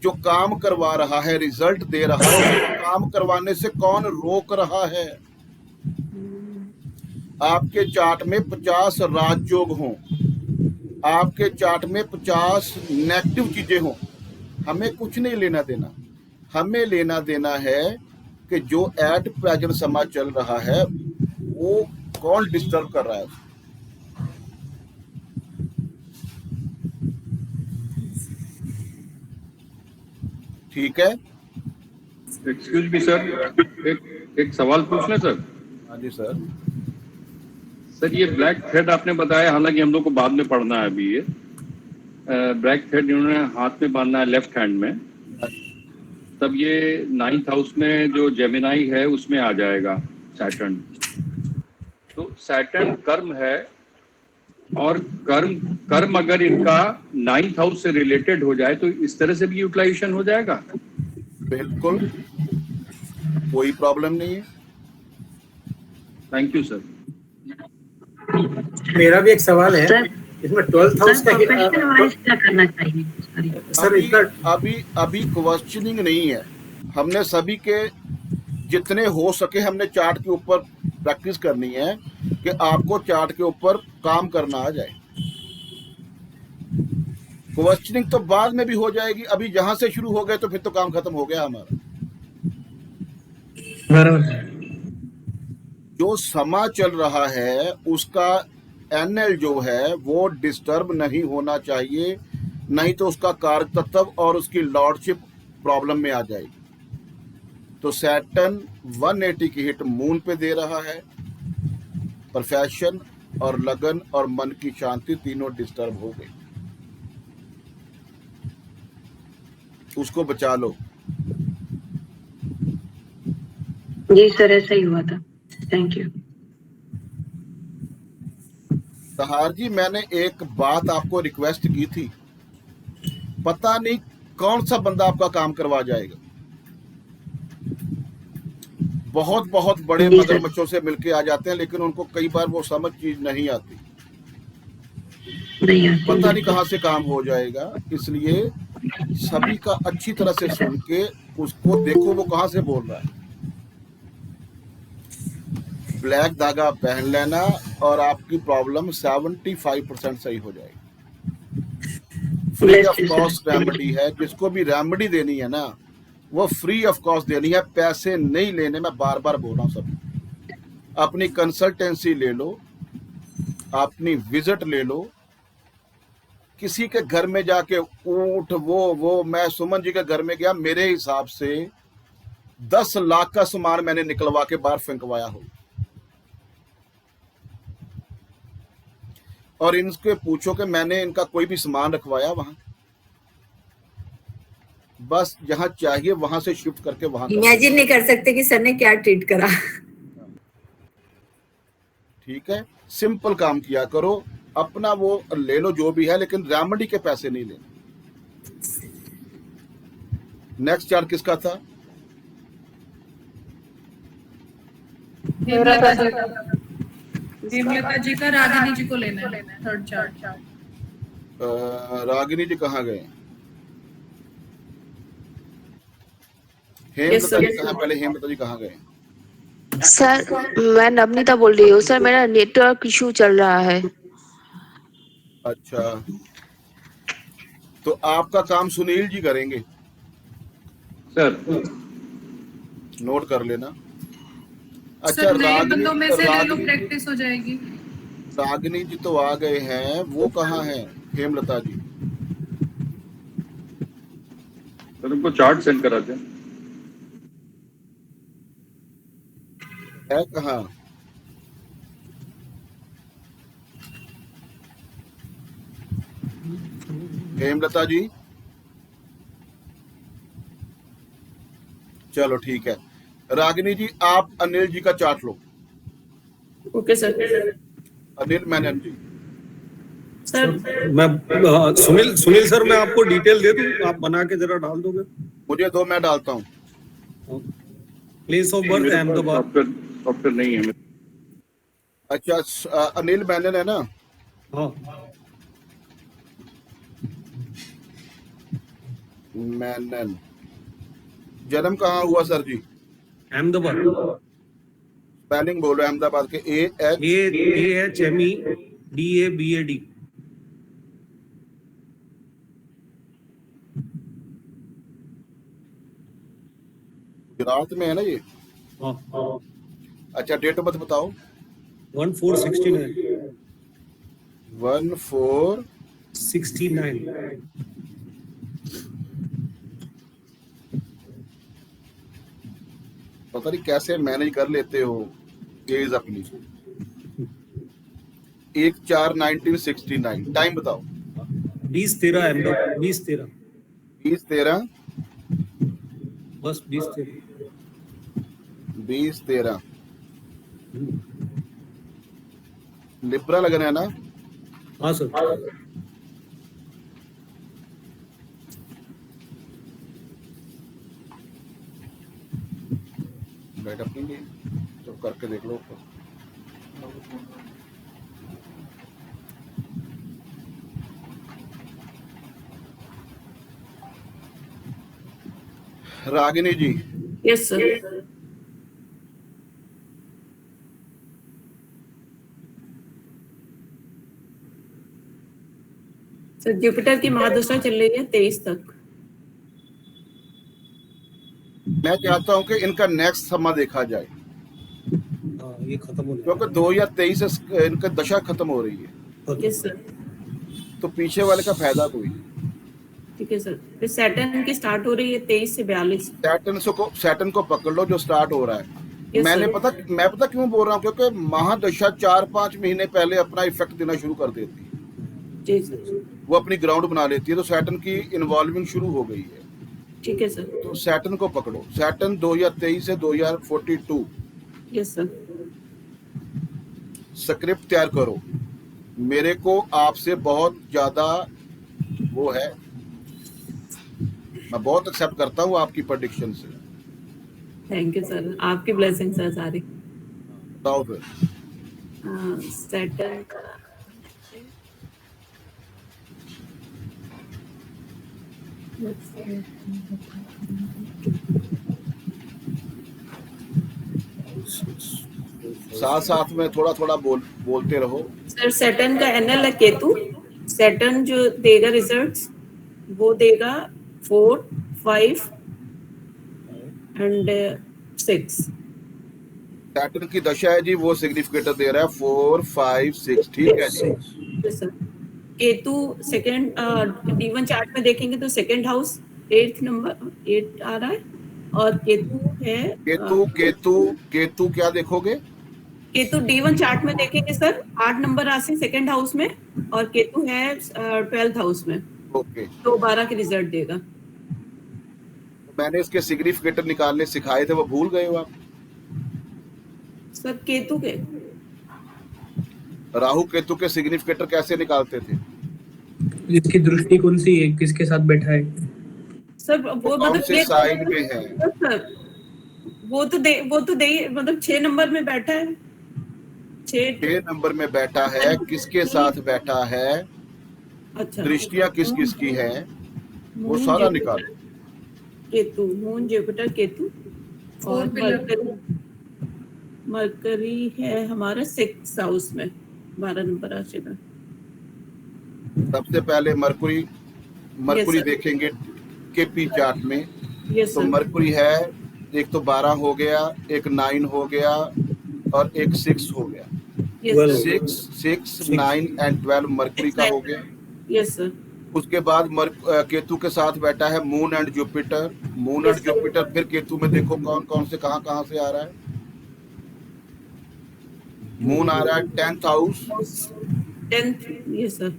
जो काम करवा रहा है, रिजल्ट दे रहा है, उसको काम करवाने से कौन रोक रहा है? आपके चार्ट में 50 राजयोग हों, आपके चार्ट में 50 नेगेटिव चीजें हों, हमें कुछ नहीं लेना देना। हमें लेना देना है कि जो एट प्रेजेंट समा चल रहा है वो कौन डिस्टर्ब कर रहा है। ठीक है, एक्सक्यूज मी सर, एक सवाल पूछ लें सर। हाँ जी सर। सर ये ब्लैक थ्रेड आपने बताया, हालांकि हम लोग को बाद में पढ़ना है अभी। ये ब्लैक थ्रेड इन्होंने हाथ में बांधना है लेफ्ट हैंड में, तब ये 9th हाउस में जो जेमिनाई है उसमें आ जाएगा सैटर्न। तो सैटर्न कर्म है, और कर्म अगर इनका 9th हाउस से रिलेटेड हो जाए तो इस तरह से भी यूटिलाइजेशन हो जाएगा। बिल्कुल, कोई प्रॉब्लम नहीं है। Thank you sir. मेरा भी एक सवाल है, इसमें 12th हाउस का क्या करना चाहिए सर इनका अभी क्वेश्चनिंग नहीं है। हमने सभी के जितने हो सके हमने चार्ट के ऊपर प्रैक्टिस करनी है कि आपको चार्ट के ऊपर काम करना आ जाए। क्वेश्चनिंग तो बाद में भी हो जाएगी, अभी जहां से शुरू हो गए तो फिर तो काम खत्म हो गया हमारा। जो समा चल रहा है उसका एनएल जो है वो डिस्टर्ब नहीं होना चाहिए, नहीं तो उसका कारक तत्व और उसकी लॉर्डशिप प्रॉब्लम में आ जाएगी। तो सैटर्न 180 की हिट मून पे दे रहा है, प्रोफेशन और लगन और मन की शांति तीनों डिस्टर्ब हो गई। उसको बचा लो। जी सर, ऐसा ही हुआ था। Thank you. सहार जी, मैंने एक बात आपको रिक्वेस्ट की थी, पता नहीं कौन सा बंदा आपका काम करवा जाएगा। बहुत बहुत बड़े मगरमच्छों से मिलके आ जाते हैं, लेकिन उनको कई बार वो समझ चीज नहीं आती, पता नहीं कहाँ से काम हो जाएगा। इसलिए सभी का अच्छी तरह से सुन के उसको देखो वो कहाँ से बोल रहा है। ब्लैक धागा पहन लेना और आपकी प्रॉब्लम 75% सही हो जाएगी। फ्री ऑफ कॉस्ट रेमेडी है, जिसको भी रेमेडी देनी है ना वो फ्री ऑफ कॉस्ट देनी है, पैसे नहीं लेने। मैं बार बार बोल रहा हूँ सभी, अपनी कंसल्टेंसी ले लो, अपनी विजिट ले लो, किसी के घर में जाके ऊँट वो मैं सुमन जी के घर में गया, मेरे हिसाब से 10 लाख का सामान मैंने निकलवा के बाहर फेंकवाया हो। और इनसे पूछो कि मैंने इनका कोई भी सामान रखवाया वहां, बस जहां चाहिए वहां से शिफ्ट करके वहां। इमेजिन नहीं कर सकते कि सर ने क्या ट्रीट करा। ठीक है, सिंपल काम किया करो, अपना वो ले लो जो भी है, लेकिन रेमेडी के पैसे नहीं लेने। नेक्स्ट चार्ट किसका था? हेमलता जी का रागिनी जी को लेना है, थर्ड चार्ट। रागिनी जी कहाँ गए? हेमलता जी कहाँ? पहले हेमलता जी कहाँ गए? सर मैं नवनीता बोल रही हूँ सर, मेरा नेटवर्क इशू चल रहा है। अच्छा, तो आपका काम सुनील जी करेंगे, सर नोट कर लेना। अच्छा, सर नए बंदों में से ले लो, प्रैक्टिस हो जाएगी। रागिनी जी तो आ गए हैं, वो कहाँ हैं? हेमलता जी सर उनको चार्ट सेंड करा दें। है कहाँ? हेमलता जी, चलो ठीक है। रागिनी जी, आप अनिल जी का चार्ट लो। Okay sir. Anil Menon ji. Sir मैं सुनील सर, मैं आपको डिटेल दे दूं, आप बना के जरा डाल दोगे? मुझे दो, मैं डालता हूँ। Place of birth Ahmedabad. Software नहीं है मेरे। अच्छा, अनिल मैनन है ना? हाँ, मैनन। जन्म कहाँ हुआ सर जी? अहमदाबाद। स्पेलिंग बोलो अहमदाबाद के। AHMEDABAD। गुजरात में है ना ये? हाँ, अच्छा, डेट ऑफ बर्थ बताओ। 1469। 1469। पता नहीं कैसे मैनेज कर लेते हो एज अपनी। 1/4/1969। टाइम बताओ। 2013 अहमदाबाद। 2013 2013। बस 2013। 2013 लिब्रा लगना है ना? हाँ सर। बैठ अपनी तो करके देख लो। Ragini ji. Yes sir. Sir Jupiter की महादशा चल रही है 23 तक। हाँ, मैं चाहता हूं कि इनका नेक्स्ट समा देखा जाए, ये खत्म हो गया। क्योंकि 2023 से इनका दशा खत्म हो रही है, यस सर। तो पीछे वाले का फायदा कोई नहीं। ठीक है सर। फिर सैटर्न की स्टार्ट हो रही है 23 से 42। सैटर्न को पकड़ लो जो स्टार्ट हो रहा है। Yes, मैं sir. पता क्यों बोल रहा हूँ, क्योंकि महादशा 4-5 महीने पहले अपना इफेक्ट देना शुरू कर देती है। जी सर। वो अपनी ग्राउंड बना लेती है, तो सैटर्न की इन्वॉल्विंग शुरू हो गई है। ठीक है सर। तो सैटर्न को पकड़ो। सैटर्न 2023 से 2042। Yes sir. स्क्रिप्ट तैयार करो। मेरे को आपसे बहुत ज्यादा वो है, मैं बहुत एक्सेप्ट करता हूँ आपकी प्रेडिक्शन से। थैंक यू सर, आपकी ब्लेसिंग्स है सारी। बताओ फिर। सैटर्न का साथ साथ में थोड़ा थोड़ा बोलते रहो। सर सैटर्न का एनएल है केतु। सैटर्न जो देगा रिजल्ट्स वो देगा 4, 5 एंड 6। सैटर्न की दशा है जी, वो सिग्निफिकेटर दे रहा है 4, 5, 6। ठीक है जी। Sir Ketu second D1 chart में देखेंगे तो सेकंड हाउस 8th नंबर 8 आ रहा है, और केतु है केतु क्या देखोगे? केतु D1 चार्ट में देखेंगे सर 8 नंबर राशि सेकंड हाउस में, और केतु है 12th हाउस में। ओके, तो 12 के रिजल्ट देगा। मैंने इसके सिग्निफिकेटर निकालने सिखाए थे, वो भूल गए हो आप? सर केतु के राहु केतु के सिग्निफिकेटर कैसे निकालते थे? इसकी दृष्टि कौन सी है, किसके साथ बैठा है? सर वो कौन से साइन में है? सर वो तो मतलब 6 नंबर में बैठा है। 6 नंबर में बैठा है। किसके साथ बैठा है? अच्छा, दृष्टियां किस किस की है, वो सारा निकालो। केतु, मून, जुपिटर, केतु और मरकरी है हमारा 6th हाउस में 12 नंबर राशि में। सबसे पहले मरकुरी देखेंगे केपी चार्ट में। तो मरकुरी है, एक तो 12 हो गया, एक 9 हो गया और एक 6 हो गया। 6, 9 एंड 12 मरकुरी का हो गया। Yes sir. उसके बाद केतु के साथ बैठा है moon and Jupiter. Moon and Jupiter फिर केतु में देखो कौन कौन से कहाँ से आ रहा है। मून आ रहा है 10th हाउस, 10th, ये सर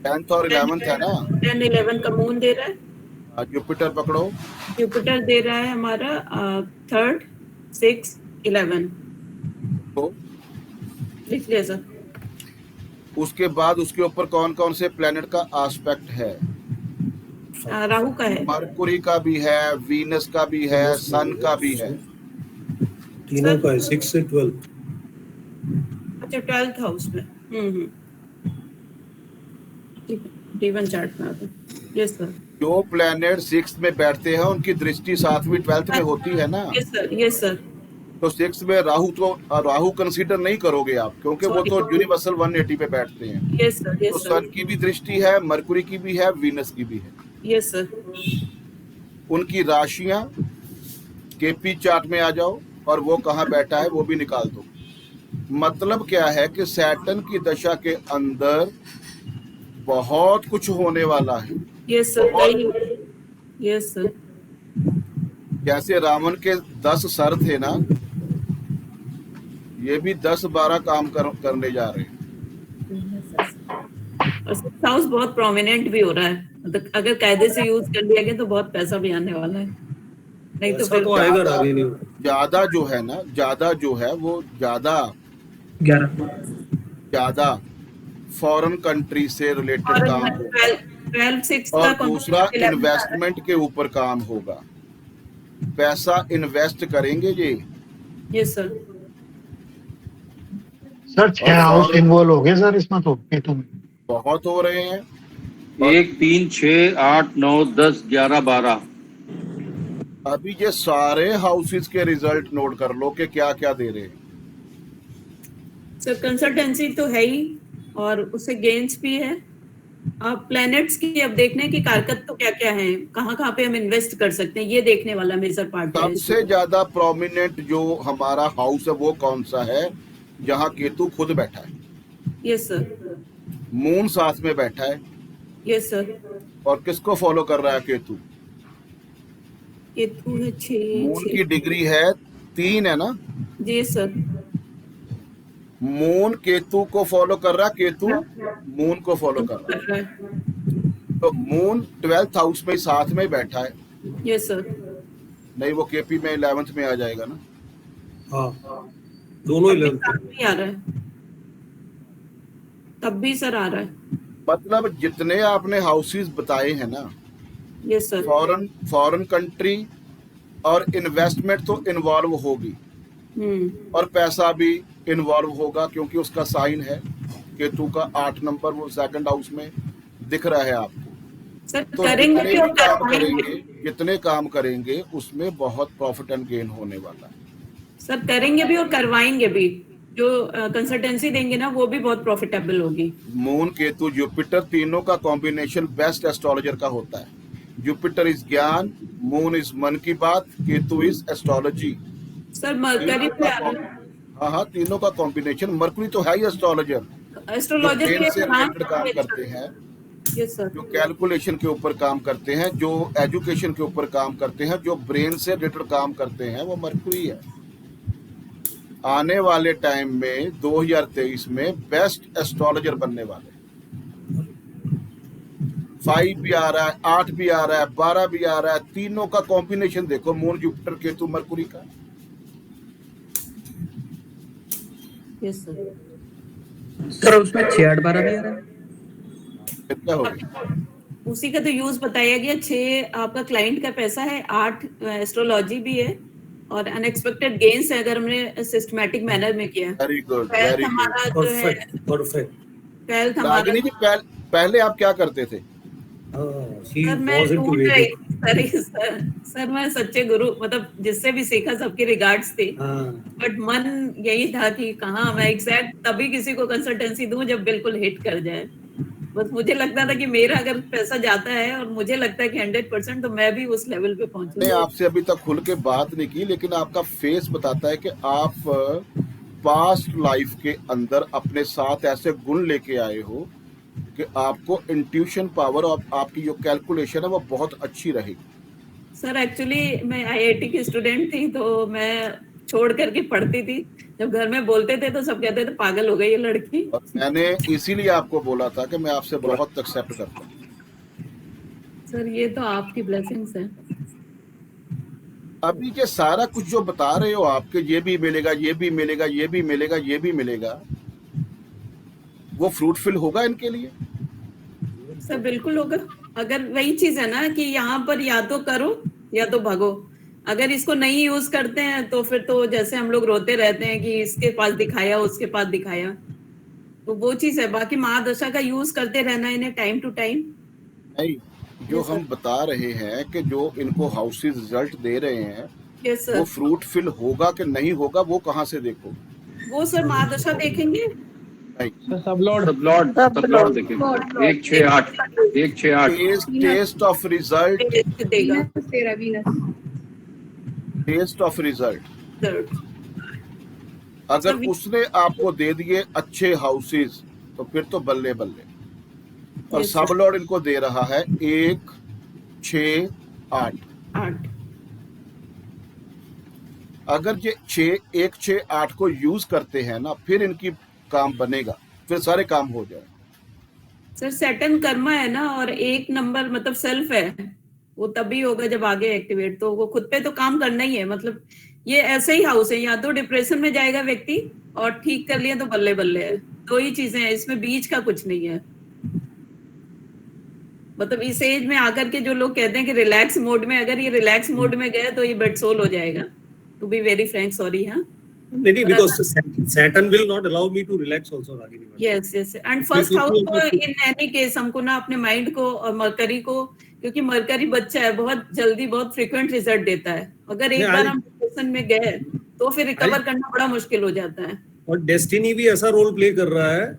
10th और 11th है ना। 10 11 का मून दे रहा है, जुपिटर पकड़ो, जुपिटर दे रहा है हमारा 3rd 6 11, तो लिख लिया सर। उसके बाद उसके ऊपर कौन कौन से प्लेनेट का एस्पेक्ट है? राहु का है, मरकुरी का भी है, वीनस का भी है, सन का भी है। तीनों का है 6 से 12। अच्छा 12th हाउस में। D1 चार्ट में आता है। यस सर, जो प्लेनेट 6th में बैठते हैं उनकी दृष्टि 7वीं 12th में होती है ना। Yes sir, yes sir. तो 6th में राहु कंसीडर नहीं करोगे आप, क्योंकि वो तो यूनिवर्सल 180 पे बैठते हैं। यस सर, तो यस सर, सन की भी दृष्टि है, मरकुरी की भी है, वीनस की भी है। Yes sir. उनकी राशियां केपी चार्ट में आ जाओ और वो कहाँ बैठा है वो भी निकाल दो। मतलब क्या है कि सैटर्न की दशा के अंदर बहुत कुछ होने वाला है। Yes sir, yes sir. जैसे रावण के 10 सर थे ना, ये भी 10-12 काम करने जा रहे हैं। और 6th हाउस बहुत प्रोमिनेंट भी हो रहा है, मतलब अगर कायदे से यूज कर लिया गया तो बहुत पैसा भी आने वाला है, नहीं तो फिर तो आएगा आगे नहीं। ज्यादा जो है ना, ज्यादा जो है वो ज्यादा फॉरेन कंट्री से रिलेटेड काम होगा 12-6 और का दूसरा इन्वेस्टमेंट के ऊपर काम होगा। पैसा इन्वेस्ट करेंगे जी। Yes sir. Sir 6 house involve हो गए सर इसमें, तो केतु में बहुत हो रहे हैं। 1 3 6 8 9 10 11 12। अभी ये सारे हाउसेस के रिजल्ट नोट कर लो कि क्या क्या दे रहे हैं। सर कंसल्टेंसी तो है ही और उससे गेन्स भी है। अब प्लैनेट्स की अब देखने की कारकत तो क्या क्या है, कहाँ पे हम इन्वेस्ट कर सकते हैं, ये देखने वाला मेजर पार्ट है। सबसे ज्यादा प्रोमिनेंट जो हमारा हाउस है वो कौन सा है? जहाँ केतु खुद बैठा है। Yes sir. मून साथ में बैठा है। Yes sir. और किसको फॉलो कर रहा है केतु? केतु है 6। मून की डिग्री है 3 है ना। जी सर। मून केतु को फॉलो कर रहा है, केतु मून को फॉलो कर रहा है। तो मून 12th हाउस में साथ में बैठा है। Yes sir. नहीं वो केपी में 11th में आ जाएगा ना। हाँ दोनों 11th आ रहा है, तब भी सर आ रहा है। मतलब जितने आपने हाउसेस बताए हैं ना, यस सर। फॉरेन कंट्री और इन्वेस्टमेंट तो इन्वॉल्व होगी और पैसा भी इन्वॉल्व होगा, क्योंकि उसका साइन है केतु का 8 नंबर, वो 2nd हाउस में दिख रहा है आपको। सर तो जितने काम करेंगे उसमें बहुत प्रॉफिट एंड गेन होने वाला है। सर करेंगे भी और करवाएंगे भी, जो कंसल्टेंसी देंगे ना वो भी बहुत प्रॉफिटेबल होगी। मून केतु जुपिटर तीनों का कॉम्बिनेशन बेस्ट एस्ट्रोलॉजर का होता है। जुपिटर इज ज्ञान, मून इज मन की बात, Ketu is astrology. Sir mercury पे आ रहा है। हाँ तीनों का कॉम्बिनेशन। मरकरी तो है ही एस्ट्रोलॉजर, एस्ट्रोलॉजर से के रिलेटेड काम करते हैं, यस सर, जो कैलकुलेशन के ऊपर काम करते हैं, जो एजुकेशन के ऊपर काम करते हैं, जो ब्रेन से रिलेटेड काम करते हैं, वो मरकरी है। आने वाले टाइम में 2023 में बेस्ट एस्ट्रोलॉजर बनने वाले। 5 भी आ रहा है, 8 भी आ रहा है, 12 भी आ रहा है। तीनों का कॉम्बिनेशन देखो, मून जुपिटर केतु मरकुरी का। Yes sir. सर उसमें 6-8-12 भी आ रहा है। कितना हो गया? उसी का तो यूज बताया गया। 6 आपका क्लाइंट का पैसा है, 8 एस्ट्रोलॉजी भी है और अनएक्सपेक्टेड गेन्स है अगर हमने सिस्टमैटिक मैनर में किया। वेरी गुड, वेल्थ हमारा जो है, परफेक्ट। वेल्थ हमारा। रागिनी जी पहले आप क्या करते थे? सर मैं ढूंढ रही सर मैं सच्चे गुरु, मतलब जिससे भी सीखा सबके रिगार्ड्स थे, बट मन यही था कि कहाँ मैं एग्जैक्ट तभी किसी को कंसल्टेंसी दूं जब बिल्कुल हिट कर जाए। बस मुझे लगता था कि मेरा अगर पैसा जाता है और मुझे लगता है कि 100%, तो मैं भी उस लेवल पे पहुंचूं। मैंने आपसे अभी तक खुल के बात नहीं की, लेकिन आपका फेस बताता है कि आप पास्ट लाइफ के अंदर अपने साथ ऐसे गुण लेके आए हो कि आपको इंट्यूशन पावर और आपकी जो कैलकुलेशन है वो बहुत अच्छी रहेगी। सर एक्चुअली मैं IIT की स्टूडेंट थी, तो मैं छोड़ करके पढ़ती थी, जब घर में बोलते थे तो सब कहते थे पागल हो गई ये लड़की। और मैंने इसीलिए आपको बोला था कि मैं आपसे बहुत एक्सेप्ट करता हूँ। सर ये तो आपकी ब्लेसिंग्स है। अभी ये सारा कुछ जो बता रहे हो आपके, ये भी मिलेगा, ये भी मिलेगा, ये भी मिलेगा, ये भी मिलेगा, वो फ्रूटफुल होगा इनके लिए? सर बिल्कुल होगा। अगर वही चीज है ना कि यहाँ पर या तो करो या तो भागो। अगर इसको नहीं यूज करते हैं तो फिर तो जैसे हम लोग रोते रहते हैं कि इसके पास दिखाया, उसके पास दिखाया, तो वो चीज है। बाकी महादशा का यूज करते रहना इन्हें टाइम टू टाइम। नहीं, जो हम बता रहे हैं कि जो इनको हाउसेस रिजल्ट दे रहे हैं, यस वो सर। फ्रूटफुल होगा कि नहीं होगा, वो कहाँ से देखो? वो सर महादशा देखेंगे। नहीं, सब लॉर्ड देखेंगे। 168 टेस्ट ऑफ रिजल्ट, देगा तेरा Venus. Test of result. Sir अगर उसने आपको दे दिए अच्छे हाउसेस तो फिर तो बल्ले बल्ले। और Yes, सब sir. लॉर्ड इनको दे रहा है 1, 6, 8। 8। अगर ये 1, 6, 8 को यूज करते हैं ना, फिर इनकी काम बनेगा, फिर सारे काम हो जाए। सर सैटर्न कर्मा है ना, और 1 नंबर मतलब सेल्फ है, वो तभी होगा जब आगे एक्टिवेट। तो वो खुद पे तो काम करना ही है। मतलब ये ऐसे ही हाउस है, या तो डिप्रेशन में जाएगा व्यक्ति और ठीक कर लिया तो बल्ले बल्ले है। दो ही चीजें हैं, इसमें बीच का कुछ नहीं है। मतलब इस एज में आकर के जो लोग कहते हैं कि रिलैक्स मोड में, अगर ये रिलैक्स मोड में गए तो ये बेड सोल हो जाएगा। To be very frank, sorry. हाँ, नहीं, because Saturn will not allow me to relax also, Ragini. Yes yes. And first house को इन एनी केस हमको ना अपने माइंड को और मरकरी को, क्योंकि मरकरी बच्चा है, बहुत जल्दी बहुत फ्रीक्वेंट रिजल्ट देता है। अगर एक बार हम डिप्रेशन में गए तो फिर रिकवर करना बड़ा मुश्किल हो जाता है। और डेस्टिनी भी ऐसा रोल प्ले कर रहा है।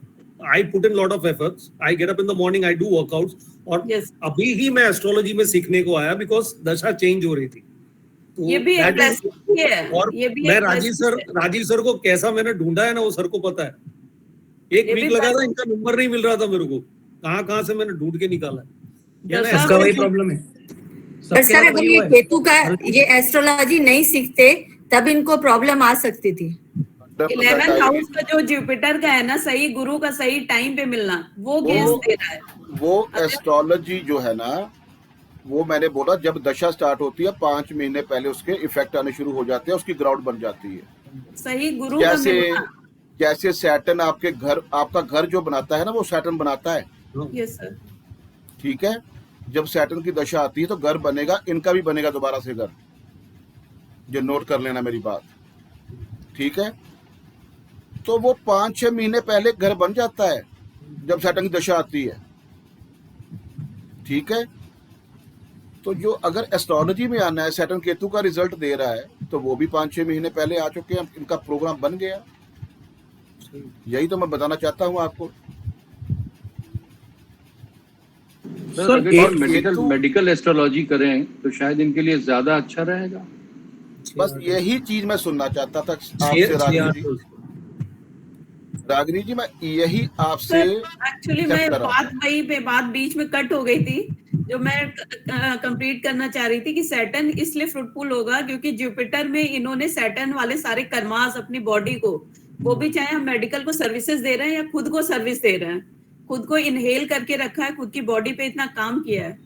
I put in lot of efforts. I get up in the morning, I do workouts. और Yes. अभी ही मैं एस्ट्रोलॉजी में सीखने को आया बिकॉज दशा चेंज हो रही थी। तो ये भी एक that is- blessing है। और ये भी मैं एक राजीव blessing सर को कैसा मैंने ढूंढा है ना, वो सर को पता है। एक ये वीक भी लगा था, blessing- इनका नंबर नहीं मिल रहा था मेरे को। कहाँ से मैंने ढूंढ के निकाला है। या ना दशा इसका वही में- प्रॉब्लम है। पर सर अगर ये केतु का ये एस्ट्रोलॉजी नहीं सीखते तब इनको प्रॉब्लम आ सकती थी। 11th हाउस का जो जुपिटर का है ना, सही गुरु का सही टाइम पे मिलना, वो गेस दे रहा है। वो एस्ट्रोलॉजी जो है ना, वो मैंने बोला जब दशा स्टार्ट होती है 5 महीने पहले उसके इफेक्ट आने शुरू हो जाते हैं, उसकी ग्राउंड बन जाती है। सही गुरु का मिलना। जैसे सैटर्न आपका घर जो बनाता है ना, वो सैटर्न बनाता है। Yes sir. ठीक है, जब सैटर्न की दशा आती है तो घर बनेगा, इनका भी बनेगा दोबारा से घर। जो नोट कर लेना मेरी बात, ठीक है। तो वो 5-6 महीने पहले घर बन जाता है जब सैटर्न की दशा आती है। ठीक है, तो जो अगर एस्ट्रोलॉजी में आना है, सैटर्न केतु का रिजल्ट दे रहा है, तो वो भी 5-6 महीने पहले आ चुके हैं, इनका प्रोग्राम बन गया। यही तो मैं बताना चाहता हूँ आपको। सर अगर मेडिकल एस्ट्रोलॉजी करें तो शायद इनके लिए ज्यादा अच्छा रहेगा। बस यही चीज मैं सुनना चाहता था आपसे रागिनी जी, मैं यही आपसे एक्चुअली मैं बात बीच में कट हो गई थी, जो मैं कंप्लीट करना चाह रही थी कि सैटर्न इसलिए फ्रूटफुल होगा क्योंकि जुपिटर में इन्होंने सैटर्न वाले सारे कर्मास अपनी बॉडी को, वो भी चाहे हम मेडिकल को सर्विसेज दे रहे हैं या खुद को सर्विस दे रहे हैं, खुद को इनहेल करके रखा है, खुद की बॉडी पे इतना काम किया है।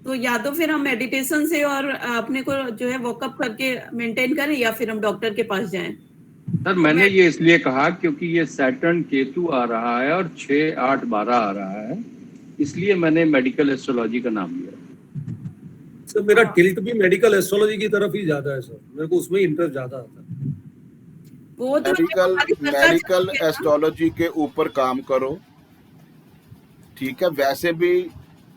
तो या तो फिर हम मेडिटेशन से और अपने को जो है वॉकअप करके मेंटेन करें, या फिर हम डॉक्टर के पास जाएं। सर मैंने ये इसलिए कहा क्योंकि ये सैटर्न केतु आ रहा है और 6, 8, 12 आ रहा है, इसलिए मैंने मेडिकल एस्ट्रोलॉजी का नाम लिया। सर मेरा टिल्ट भी मेडिकल एस्ट्रोलॉजी की तरफ ही ज्यादा है सर, मेरे को उसमें इंटरेस्ट ज्यादा आता है। वो तो मेडिकल एस्ट्रोलॉजी के ऊपर काम करो, ठीक है। वैसे भी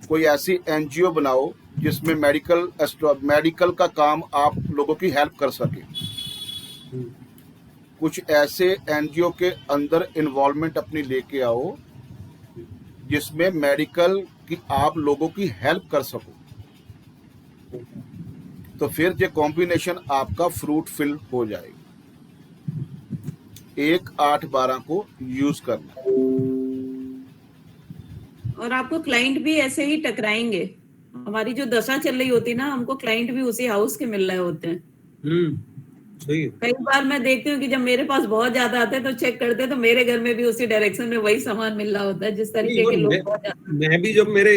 कोई ऐसी एनजीओ बनाओ जिसमें मेडिकल का काम आप लोगों की हेल्प कर सके। कुछ ऐसे एनजीओ के अंदर इन्वॉल्वमेंट अपनी लेके आओ जिसमें मेडिकल की आप लोगों की हेल्प कर सको, तो फिर ये कॉम्बिनेशन आपका फ्रूटफुल हो जाएगा। 1, 8, 12 को यूज करना, और आपको क्लाइंट भी ऐसे ही टकराएंगे। हमारी जो दशा चल रही होती है ना, हमको क्लाइंट भी उसी हाउस के मिल रहे होते हैं। सही है। कई बार मैं देखती हूँ कि जब मेरे पास बहुत ज्यादा आते हैं तो चेक करते हैं तो मेरे घर में भी उसी डायरेक्शन में वही सामान मिल रहा होता है जिस तरीके के लोग बहुत ज्यादा। मैं भी जब मेरे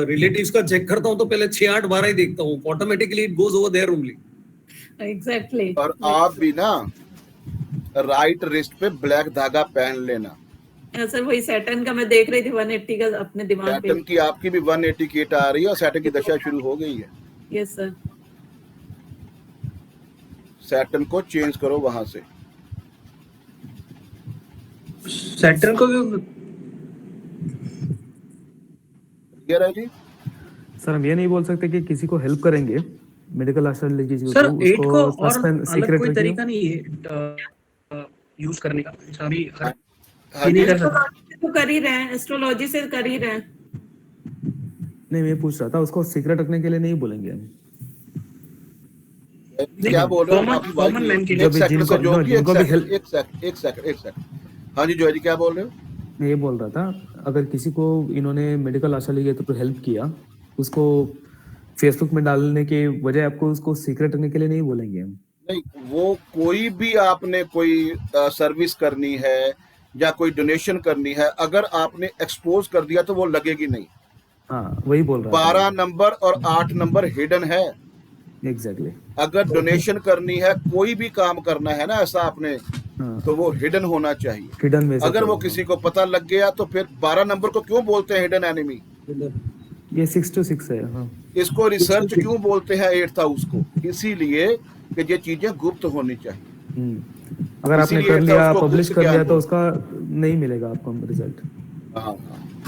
रिलेटिव्स का चेक करता हूँ तो पहले 6-8 बार ही देखता हूँ, automatically it goes over there only. Exactly. और आप भी ना राइट रिस्ट पे ब्लैक धागा पहन लेना। सर वही सैटर्न का मैं देख रही थी 180 का अपने दिमाग पे। सैटर्न की आपकी भी 180 की आ रही है और सैटर्न की दशा शुरू हो गई है। Yes sir. सैटर्न को चेंज करो वहां से। सैटर्न को भी क्लियर है जी? सर हम ये नहीं बोल सकते कि किसी को हेल्प करेंगे मेडिकल एस्ट्रोलॉजी को, सर 8 को और सस्पेंस अलग सीक्रेट कोई रखिए। तरीका नहीं है यूज करने का। अभी हर हाँ नहीं जी। कर सकता। तो कर ही रहे हैं, एस्ट्रोलॉजी से कर ही रहे हैं। नहीं मैं पूछ रहा था, उसको सीक्रेट रखने के लिए नहीं बोलेंगे हम। क्या बोल रहे हो आप? कॉमन मैन के लिए एक सेकंड से जो भी जिनको भी हेल्प। एक सेकंड। हाँ जी जॉय जी क्या बोल रहे हो? मैं ये बोल रहा था, अगर किसी को इन्होंने मेडिकल एस्ट्रोलॉजी के थ्रू हेल्प किया, उसको फेसबुक में डालने के बजाय आपको उसको सीक्रेट रखने के लिए नहीं बोलेंगे हम। नहीं, वो कोई भी आपने कोई सर्विस करनी है या कोई डोनेशन करनी है, अगर आपने एक्सपोज कर दिया तो वो लगेगी नहीं। हाँ वही बोल रहा 12 नंबर और 8 नंबर हिडन है। एग्जैक्टली। अगर डोनेशन करनी है, कोई भी काम करना है ना ऐसा आपने, हाँ तो वो हिडन होना चाहिए। हिडन में से अगर वो करो। किसी को पता लग गया तो फिर 12 नंबर को क्यों बोलते हैं हिडन एनिमी? ये 6 to 6 है। हाँ इसको रिसर्च क्यों बोलते हैं 8th हाउस को? इसीलिए कि ये चीजें गुप्त होनी चाहिए। अगर आपने इसीलिए कर लिया, उसको पब्लिश गुप्त कर ज्ञान लिया तो बोलते उसका नहीं मिलेगा आपको रिजल्ट। हाँ।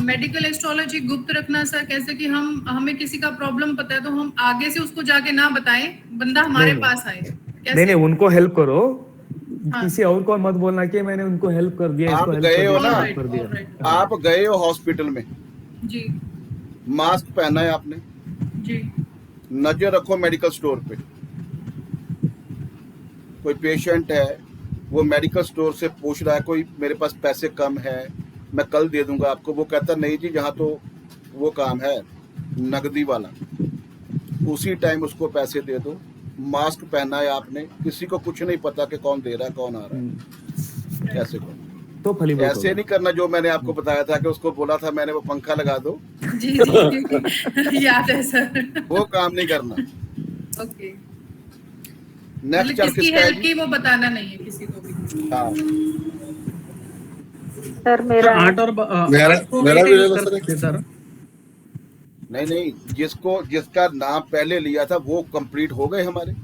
मेडिकल एस्ट्रोलॉजी गुप्त रखना सर कैसे कि हमें किसी का प्रॉब्लम पता है तो हम आगे से उसको जाके ना बताएं, बंदा हमारे नहीं, पास आए। नहीं उनको हेल्प करो। हाँ। किसी और को मत बोलना कि मैंने उनको हेल्प कर दिया, आप इसको हेल्प गए हो कर ना, दिया, कर दिया। आप गए हो हॉस्पिटल में, जी मास्क पहना है आपने, जी नजर रखो मेडिकल स्टोर पे। कोई पेशेंट है, वो मेडिकल स्टोर से पूछ रहा है कोई मेरे पास पैसे कम है, मैं कल दे दूंगा आपको। वो कहता नहीं जी, जहाँ तो वो काम है नगदी वाला, उसी टाइम उसको पैसे दे दो। मास्क पहना है आपने, किसी को कुछ नहीं पता कि कौन दे रहा है कौन आ रहा है, कैसे करो। तो फलीभूत ऐसे नहीं करना जो मैंने आपको बताया था कि उसको बोला था मैंने वो पंखा लगा दो, जी जी याद है सर। वो काम नहीं करना। ओके, नेक्स्ट चार्ट किसकी किसका है हेल्प जी? की वो बताना नहीं है किसी को भी। हाँ, सर मेरा 8 और मेरा भी ले लो सर। नहीं, जिसका नाम पहले लिया था वो कंप्लीट हो गए हमारे।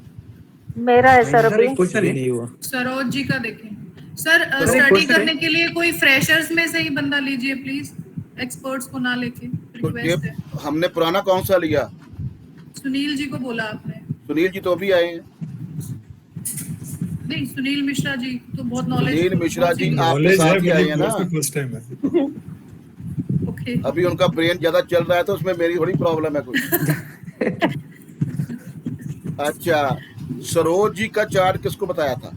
मेरा है सर अभी। क्वेश्चन नहीं हुआ। सरोज जी का देखें सर। एक स्टडी question है। करने के लिए कोई फ्रेशर्स में से ही बंदा लीजिए प्लीज, एक्सपर्ट्स को ना लेके, तो ये रिक्वेस्ट है। हमने पुराना कौन सा लिया? सुनील जी को बोला आपने। सुनील जी तो भी आए हैं। नहीं, सुनील मिश्रा जी तो बहुत नॉलेज। सुनील मिश्रा जी आपके साथ ही आए हैं ना। फर्स्ट टाइम है। ओके, अभी उनका ब्रेन ज्यादा चल रहा है तो उसमें मेरी थोड़ी प्रॉब्लम है कुछ। अच्छा, सरोज जी का चार्ट किसको बताया था?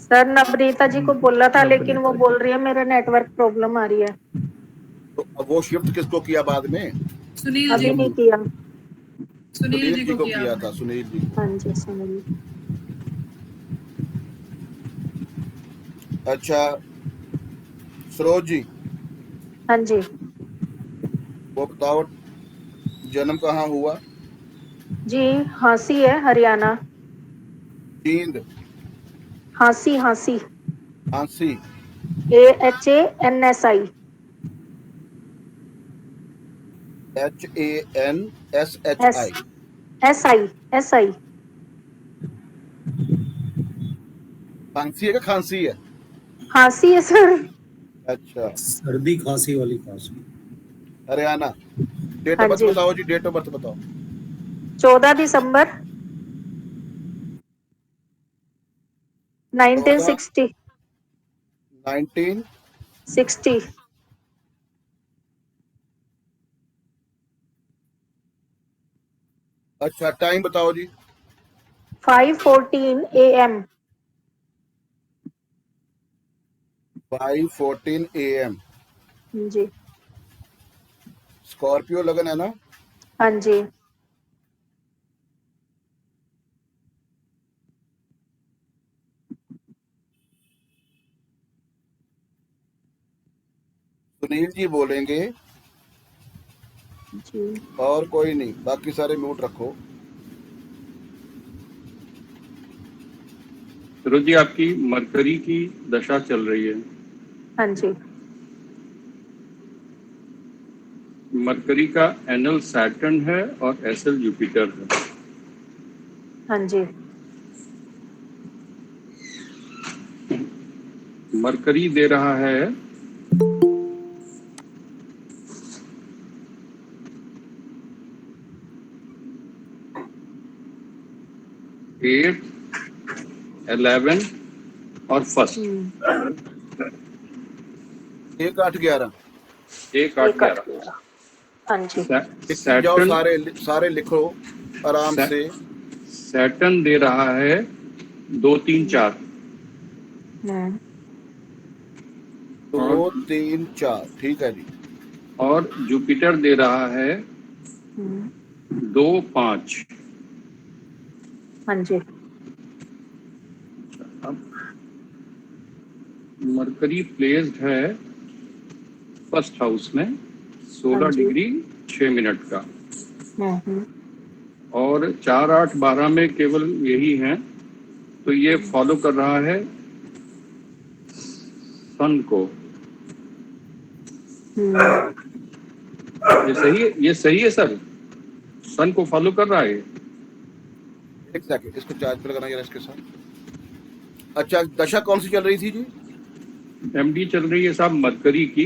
सर नवनीता जी को बोला था, लेकिन वो बोल रही है मेरा नेटवर्क प्रॉब्लम आ रही है। तो अब वो शिफ्ट किसको किया बाद में? सुनील अभी जी नहीं किया। सुनील जी को किया था, आपने। सुनील जी। हाँ जी सुनील। अच्छा सरोज जी, हाँ जी। वो बताओ जन्म कहाँ हुआ? जी हाँसी है, हरियाणा। जींद, हाँसी हाँसी। हाँसी, AHANSI। HANSHI। SI। खांसी है कि खांसी है? हाँसी है सर। अच्छा, सर्दी खांसी वाली खांसी। हरियाणा। डेट हाँ ऑफ बर्थ जी। बताओ जी, डेट ऑफ बर्थ बताओ। 14 दिसंबर 1960। 1960। अच्छा, टाइम बताओ जी। 5:14 AM। 5:14 AM। जी स्कॉर्पियो लगन है ना? हाँ जी। सुनील जी बोलेंगे जी और कोई नहीं, बाकी सारे म्यूट रखो। फिरोज जी, आपकी मरकरी की दशा चल रही है। हाँ जी मरकरी का एनल सैटर्न है और एसएल जुपिटर है। हाँ जी मरकरी दे रहा है 8, 11 और फर्स्ट। 1, 8, 11। 1, 8, 11। हाँ जी जाओ सारे लिखो आराम से। सैटर्न दे रहा है 2, 3, 4। 2, 3, 4 ठीक है जी। और जुपिटर दे रहा है 2, 5। हाँ जी अब मरकरी प्लेस्ड है फर्स्ट हाउस में 16 डिग्री 6 मिनट का, और 4, 8, 12 में केवल यही है। तो ये फॉलो कर रहा है सन को। ये सही है सर, सन को फॉलो कर रहा है। एक सेकंड, इसको चार्ज पे लगाना जरा इसके साथ। अच्छा, दशा कौन सी चल रही थी जी? एमडी चल रही है साहब मरकरी की।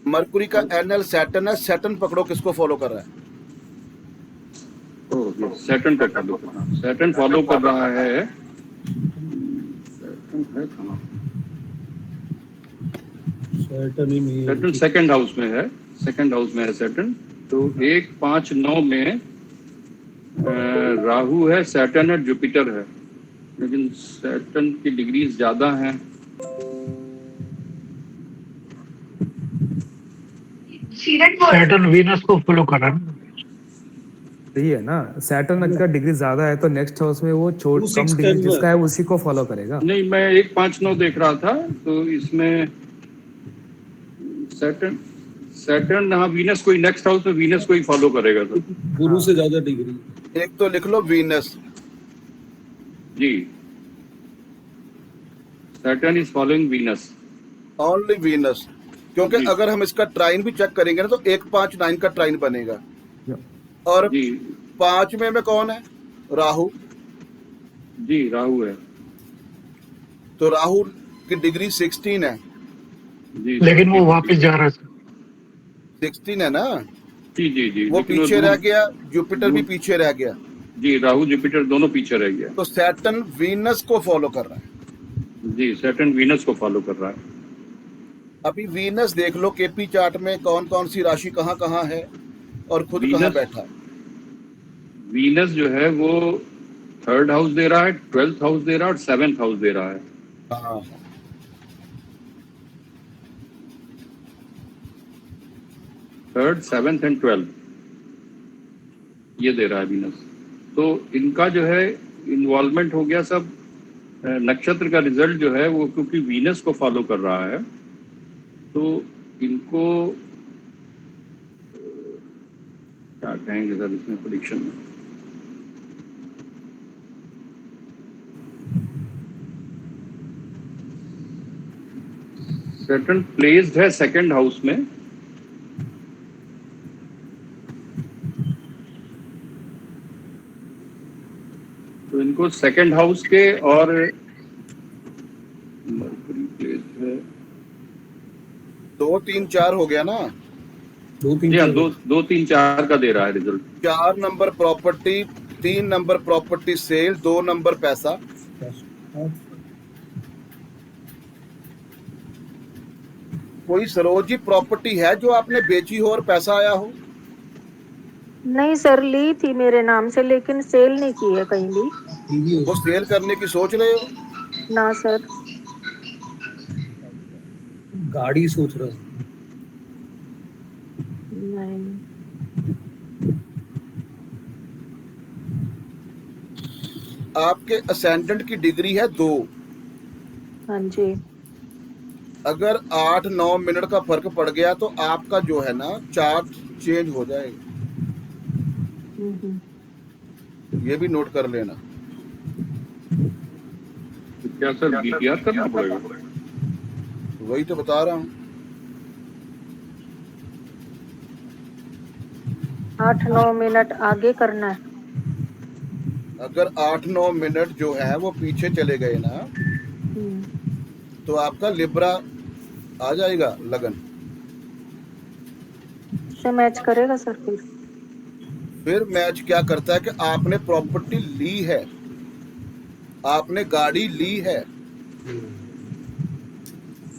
मरकुरी का एनल सैटर्न है। सैटर्न पकड़ो, किसको फॉलो कर रहा है? सैटर्न को फॉलो कर रहा है। सैटर्न फॉलो कर रहा है। सैटर्न सेकंड हाउस में है। सेकंड हाउस में है सैटर्न। तो 1, 5, 9 में राहु है, सैटर्न है, जुपिटर है, लेकिन सैटर्न की डिग्रीज ज्यादा हैं। सैटर्न वीनस को फॉलो कर रहा है। सही है ना, सैटर्न का डिग्री ज्यादा है तो नेक्स्ट हाउस में वो छोट कम डिग्री जिसका है उसी को फॉलो करेगा। नहीं, मैं 1, 5, 9 देख रहा था, तो इसमें सैटर्न हाँ वीनस को ही नेक्स्ट हाउस में वीनस को ही फॉलो करेगा सर। गुरु से ज्यादा डिग्री। एक तो लिख लो Venus ji, Saturn is following Venus, only Venus. क्योंकि अगर हम इसका ट्राइन भी चेक करेंगे ना तो 1, 5, 9 का ट्राइन बनेगा। और 5 में कौन है? राहु। जी, राहु है। तो राहु की डिग्री 16 है जी, लेकिन वो वापस जा रहा है। 16 है ना? जी जी जी, वो पीछे रह गया, जुपिटर भी पीछे रह गया। जी, राहु जुपिटर दोनों पीछे रह गया। तो सैटर्न वीनस को फॉलो कर रहा है। जी, सैटर्न वीनस को फॉलो कर रहा है। अभी वीनस देख लो केपी चार्ट में कौन कौन सी राशि कहाँ कहाँ है और खुद कहाँ बैठा है। वीनस जो है वो 3rd हाउस दे रहा है, 12th हाउस दे रहा है और 7th हाउस दे रहा है। हाँ, 3rd, 7th एंड 12th ये दे रहा है वीनस। तो इनका जो है इन्वॉल्वमेंट हो गया सब। नक्षत्र का रिजल्ट जो है वो क्योंकि वीनस को फॉलो कर रहा है, तो इनको क्या कहेंगे सर इसमें प्रेडिक्शन में? सैटर्न प्लेस्ड है 2nd हाउस में। तो इनको 2nd हाउस के और मरकरी प्लेस्ड है 2, 3, 4 हो गया ना? 2, 3, 4 का दे रहा है result. 4 number property, 3 number property sale, 2 number पैसा। कोई सरोजी प्रॉपर्टी है जो आपने बेची हो और पैसा आया हो? नहीं सर, ली थी मेरे नाम से लेकिन सेल नहीं की है कहीं भी। वो सेल करने की सोच रहे हो? ना सर। गाड़ी सोच रहा हूँ। नहीं। आपके असेंडेंट की डिग्री है 2। हाँ जी। अगर 8-9 मिनट का फर्क पड़ गया तो आपका जो है ना चार्ट चेंज हो जाएगा, ये भी नोट कर लेना। तो क्या सर बीटीआर करना पड़ेगा? वही तो बता रहा हूँ। 8-9 मिनट आगे करना है। अगर 8-9 मिनट जो है वो पीछे चले गए ना तो आपका लिब्रा आ जाएगा लगन से मैच करेगा सर। फिर मैच क्या करता है कि आपने प्रॉपर्टी ली है, आपने गाड़ी ली है,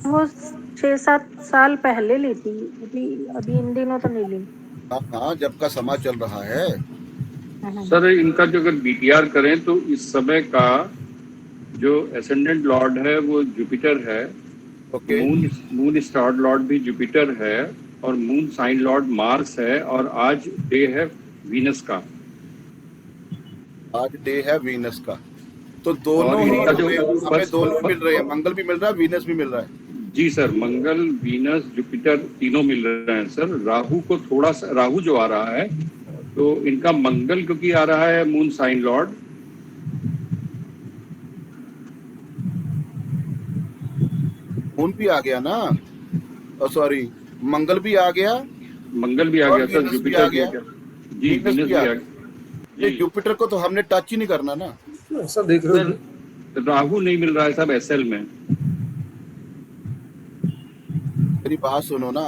वो 6-7 साल पहले ली थी, अभी इन दिनों तो नहीं ली। हाँ, जब का समा चल रहा है। सर इनका जो अगर बीटीआर करें तो इस समय का जो एसेंडेंट लॉर्ड है वो जुपिटर है, मून स्टार लॉर्ड भी जुपिटर है, और मून साइन लॉर्ड मार्स है, और आज डे है वीनस का। आज डे है वीनस का, तो दोनों ही हमें दोनों मिल रहे हैं, मंगल भी मिल रहा है, वीनस भी मिल रहा है। जी सर, मंगल, वीनस, जुपिटर तीनों मिल रहे हैं सर। राहु को थोड़ा सा, राहु जो आ रहा है तो इनका मंगल क्योंकि आ रहा है मून साइन लॉर्ड, मून भी आ गया ना, सॉरी मंगल भी आ गया, मंगल भी आ गया सर, जुपिटर भी आ गया, जी वीनस भी आ गया। ये जुपिटर को तो हमने टच ही नहीं करना ना। ऐसा देख रहे हो, राहु नहीं मिल रहा है साहब एसएल में। मेरी बात सुनो ना,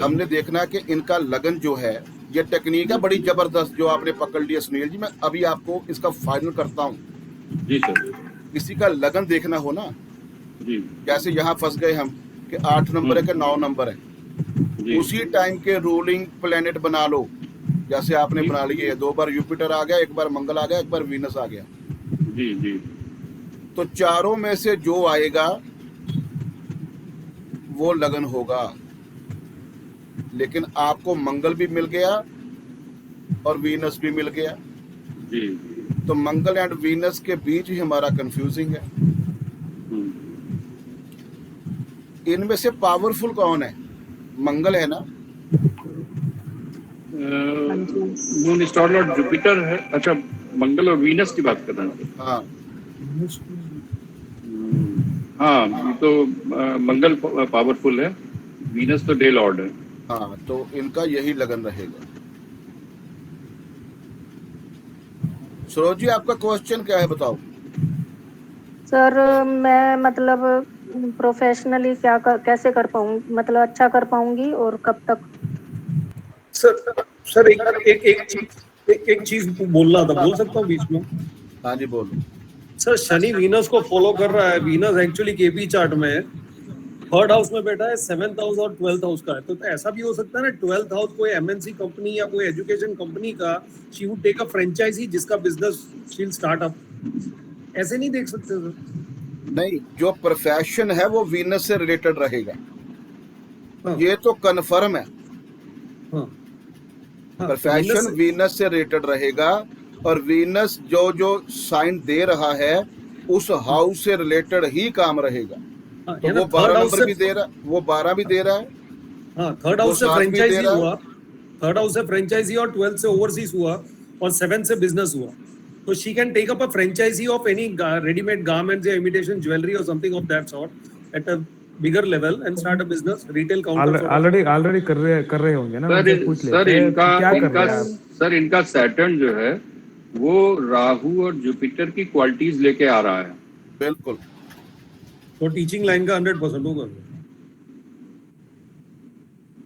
हमने देखना कि इनका लगन जो है, ये टेक्निक है बड़ी जबरदस्त जो आपने पकड़ लिया सुनील जी। मैं अभी आपको इसका फाइनल करता हूँ। जी सर, किसी का लगन देखना हो ना जी, जैसे यहाँ फंस गए हम कि 8 नंबर है कि 9 नंबर है, उसी टाइम के रूलिंग प्लेनेट बना लो। जैसे आपने बना लिए, 2 बार जुपिटर आ गया, 1 बार मंगल आ गया, 1 बार वीनस आ गया। जी जी, तो चारों में से जो आएगा वो लगन होगा। लेकिन आपको मंगल भी मिल गया और वीनस भी मिल गया जी, तो मंगल एंड वीनस के बीच ही हमारा कंफ्यूजिंग है। इनमें से पावरफुल कौन है? मंगल है ना, मून स्टार लॉर्ड जुपिटर है। अच्छा, मंगल और वीनस की बात कर रहे हैं। हाँ हाँ, तो मंगल पावरफुल है, वीनस तो डे लॉर्ड है। हाँ, तो इनका यही लगन रहेगा। सरोज जी, आपका क्वेश्चन क्या है बताओ। सर मैं मतलब प्रोफेशनली कैसे कर पाऊँ, मतलब अच्छा कर पाऊंगी और कब तक? सर एक चीज बोल रहा था, बोल सकता हूँ बीच में? हाँ जी बोलो। सर शनि वीनस को फॉलो कर रहा है। वीनस एक्चुअली केपी चार्ट में 3rd हाउस में बैठा है, 7th हाउस और 12th हाउस का है। तो ऐसा भी हो सकता है ना, 12th हाउस कोई एमएनसी कंपनी या कोई एजुकेशन कंपनी का, she would take a franchise जिसका business she will start up. ऐसे नहीं देख सकते सर? नहीं, जो प्रोफेशन है वो वीनस से रिलेटेड रहेगा। ये तो कन्फर्म है। प्रोफेशन वीनस से रिलेटेड रहेगा, और वीनस जो जो साइन दे रहा है उस हाउस से रिलेटेड ही काम रहेगा। तो वो 12 नंबर भी दे रहा, वो 12 भी दे रहा है। हाँ, 3rd हाउस से फ्रेंचाइजी हुआ, 3rd हाउस से फ्रेंचाइजी और 12th से ओवरसीज हुआ और 7th से बिजनेस हुआ। तो she can take up a franchisee of any readymade garments या इमिटेशन ज्वेलरी और something of that sort at a bigger level and start a business retail counter. Already कर रहे होंगे ना। सर इनका सैटर्न जो है वो राहु और जुपिटर की क्वालिटीज लेके आ रहा है। बिल्कुल, तो टीचिंग लाइन का 100% होगा।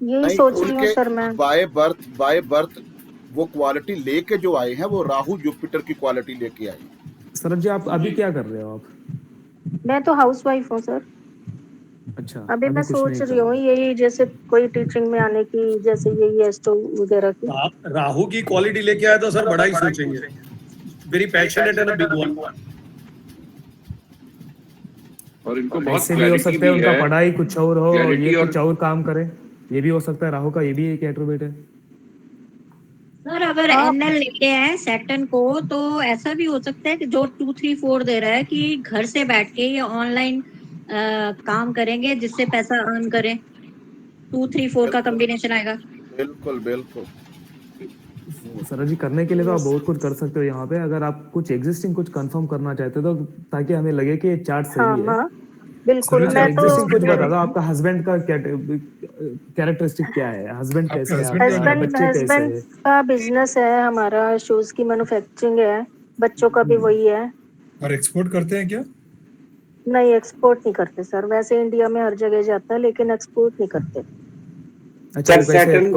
यही सोच रही हूँ सर मैं। बाय बर्थ वो क्वालिटी लेके जो आए हैं वो राहु जुपिटर की क्वालिटी लेके आए। सरज जी, आप अभी क्या कर रहे हो? आप? मैं तो हाउसवाइफ हूँ सर। अच्छा, अभी मैं सोच रही हूँ यही, जैसे कोई टीचिंग में आने की, जैसे यही एस्ट्रो वगैरह की। आप राहु की क्वालिटी लेके आए तो सर बड़ा ही सोचेंगे। Very passionate and a big one. और इनको बहुत ऐसे भी हो सकता है उनका पढ़ाई कुछ और हो, ये कुछ और काम करे, ये भी हो सकता है। राहु का ये भी एक एट्रिब्यूट है। सर अगर एनएल लेके आए सैटर्न को, तो ऐसा भी हो सकता है कि जो 2, 3, 4 दे रहा है कि घर से बैठ के या ऑनलाइन काम करेंगे जिससे पैसा अर्न करें? 2 3 4 का कॉम्बिनेशन आएगा। बिल्कुल बिल्कुल। सर जी करने के लिए तो आप बहुत कुछ कर सकते हो यहाँ पे, अगर आप कुछ एग्जिस्टिंग कुछ कंफर्म करना चाहते हो तो, ताकि हमें लगे कि चार्ट सही है। बिल्कुल। सर, मैं एग्जिस्टिंग कुछ तो बता दो, आपका हस्बैंड का कैरेक्टरिस्टिक क्या है, हस्बैंड कैसे है आपका, हस्बैंड बच्चे कैसे हस्बैंड है? का बिजनेस है, हमारा शूज की मैन्युफैक्चरिंग है, बच्चों का भी वही है। और एक्सपोर्ट करते हैं क्या? नहीं, एक्सपोर्ट नहीं करते सर, वैसे इंडिया में हर जगह जाता है लेकिन एक्सपोर्ट नहीं करते। अच्छा, वो कैसे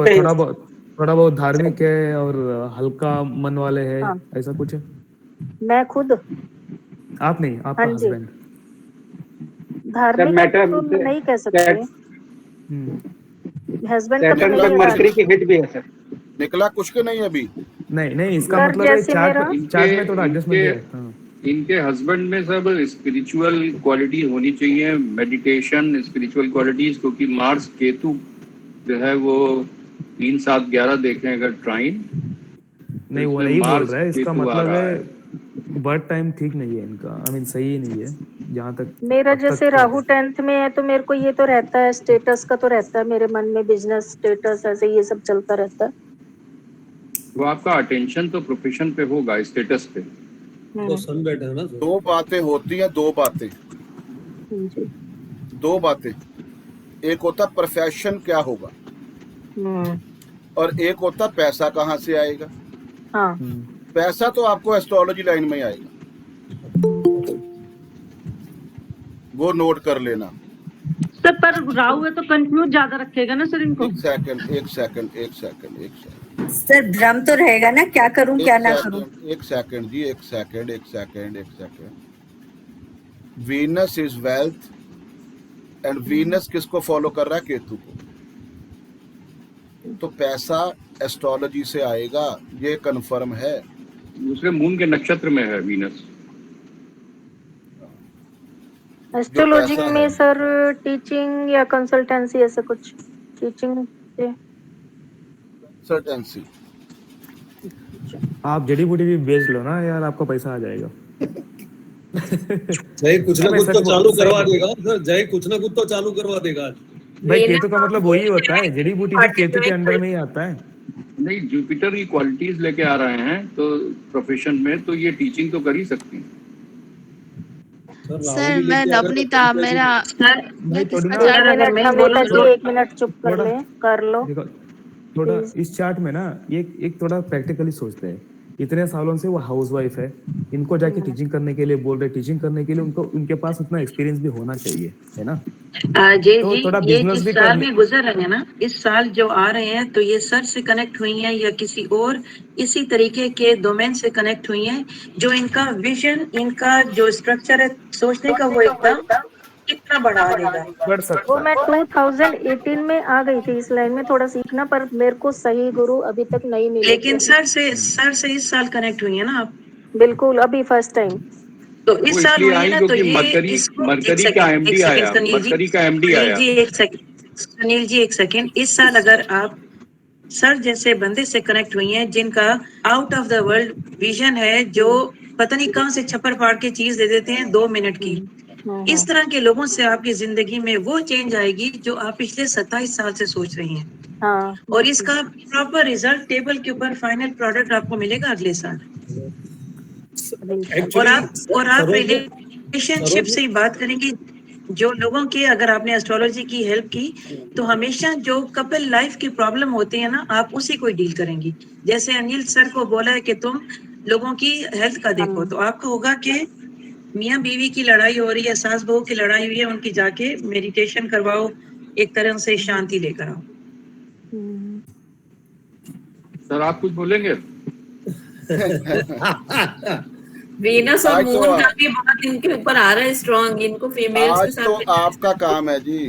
थोड़ा बहुत धार्मिक है और हल्का मन वाले है, हाँ। ऐसा कुछ है? मैं खुद आप नहीं, आपका हाँ जी। हस्बैंड? धार्मिक तो नहीं कह सकते, हस्बैंड का सैटर्न पर मरकरी की हिट भी है सर। निकला कुछ के नहीं अभी? नहीं, इसका मतलब है चार्ट में थोड़ा एडजस्टमेंट है। हाँ। इनके हस्बैंड में सब स्पिरिचुअल क्वालिटी होनी चाहिए, मेडिटेशन, स्पिरिचुअल क्वालिटीज, क्योंकि मार्स केतु जो है वो 3 7 11 देखें अगर ट्राइन, नहीं वो नहीं बोल रहा है, इसका मतलब है बर्थ टाइम ठीक नहीं है इनका, आई मीन सही नहीं है जहाँ तक मेरा जैसे राहु 10th में है तो मेरे को ये तो रहता है, स्टेटस का तो रहता है मेरे मन में, बिजनेस स्टेटस ऐसे ये सब चलता रहता है। वो आपका अटेंशन तो प्रोफेशन पे होगा, स्टेटस पे। तो सन बैठा है ना। दो बातें होती हैं, दो बातें। एक होता प्रोफेशन क्या होगा और एक होता पैसा कहाँ से आएगा। हाँ। पैसा तो आपको एस्ट्रोलॉजी लाइन में ही आएगा, वो नोट कर लेना। सर पर राहु है तो कंफ्यूज ज्यादा रखेगा ना सर इनको। एक सेकंड सर भ्रम तो रहेगा ना, क्या करूं क्या ना करूं। एक सेकंड जी, एक second. Venus is wealth and Venus किसको फॉलो कर रहा है? केतु को। तो पैसा एस्ट्रोलॉजी से आएगा, ये कंफर्म है। दूसरे मून के नक्षत्र में है वीनस। एस्ट्रोलॉजी में सर टीचिंग या कंसल्टेंसी ऐसा कुछ? टीचिंग से कंसल्टेंसी। आप जड़ी बूटी भी बेच लो ना यार, आपका पैसा आ जाएगा। जय कुछ ना कुछ तो चालू करवा देगा सर, जय कुछ ना कुछ तो चालू करवा देगा। भाई केतु का मतलब वही होता है, जड़ी बूटी भी केतु के अंडर में ही आता है। नहीं, जुपिटर की क्वालिटीज लेके आ रहे हैं तो प्रोफेशन में, तो ये टीचिंग तो कर ही सकती हैं। सर मैं नवनीता, मेरा एक मिनट चुप कर लो। थोड़ा इस चार्ट में ना एक थोड़ा प्रैक्टिकली सोचते हैं। इतने सालों से वो हाउसवाइफ है, इनको जाके टीचिंग करने के लिए बोल रहे, टीचिंग करने के लिए उनको उनके पास उतना एक्सपीरियंस भी होना चाहिए, है ना? तो थोड़ा बिजनेस भी साल में गुजर रहे हैं ना, इस साल जो आ रहे हैं तो ये सर से कनेक्ट हुई हैं या किसी और इसी तरीके के डोमेन से कनेक्ट हुई हैं, जो इनका विजन, इनका जो स्ट्रक्चर है सोचने का, वो एकदम कितना बढ़ा देगा। वो मैं 2018 में आ गई थी इस लाइन में, थोड़ा सीखना, पर मेरे को सही गुरु अभी तक नहीं मिले। लेकिन सर से इस साल कनेक्ट हुई है ना आप? बिल्कुल, अभी फर्स्ट टाइम। तो इस साल हुई है ना, तो ये मरकरी का एमडी आया। सुनील जी एक सेकंड, इस साल अगर आप सर जैसे बंदे से कनेक्ट हुई हैं जिनका out of the world vision है, जो पता नहीं कहां से छप्पर फाड़ के चीज दे देते हैं 2 मिनट की, इस तरह के लोगों से आपकी जिंदगी में वो चेंज आएगी जो आप पिछले 27 साल से सोच रही हैं। और इसका प्रॉपर रिजल्ट टेबल के ऊपर फाइनल प्रोडक्ट आपको मिलेगा अगले साल। और आप रिलेशनशिप से ही बात करेंगे, जो लोगों के, अगर आपने एस्ट्रोलॉजी की हेल्प की तो हमेशा जो कपल लाइफ की प्रॉब्लम होती है ना, आप उसी को डील करेंगी। जैसे अनिल सर को बोला है कि तुम लोगों की हेल्थ का देखो, तो आपका होगा कि मियाँ बीवी की लड़ाई हो रही है, सास बहू की लड़ाई हुई है, उनकी जाके मेडिटेशन करवाओ, एक तरह से शांति लेकर आओ। सर आप कुछ बोलेंगे? वीनस और मून का भी बहुत इनके ऊपर आ रहा है स्ट्रॉन्ग, इनको फीमेल्स के साथ। तो आपका काम है जी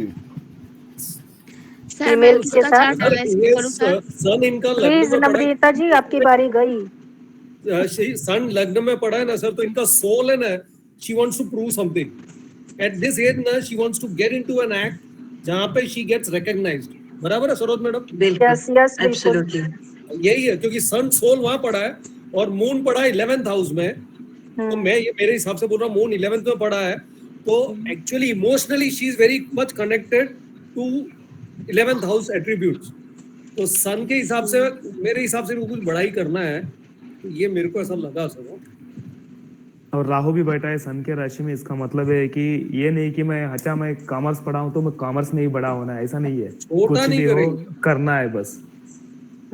फीमेल्स के साथ। सन इनका प्लीज नम्रता जी, आपकी बारी गई। सन लग्न में पड़ा है ना सर, तो इनका सोल है ना, she wants to prove something at this age ना, she wants to get into an act जहाँ पे she gets recognized। बराबर है सरोज मैडम? यस एब्सोल्युटली यही है, क्योंकि सन सोल वहां पड़ा है और मून पड़ा है 11th हाउस में। तो मैं ये मेरे हिसाब से बोल रहा हूँ, मून 11th में पड़ा है तो actually emotionally she is very much connected to 11th house attributes. तो सन के हिसाब से मेरे हिसाब से कुछ बड़ा ही करना है, तो ये मेरे को ऐसा लगा सर। और राहु भी बैठा है सन के राशि में, इसका मतलब है कि ये नहीं कि मैं कॉमर्स पढ़ा हूँ तो मैं कॉमर्स में ही बड़ा होना है, ऐसा नहीं है। कुछ नहीं भी हो करना है बस।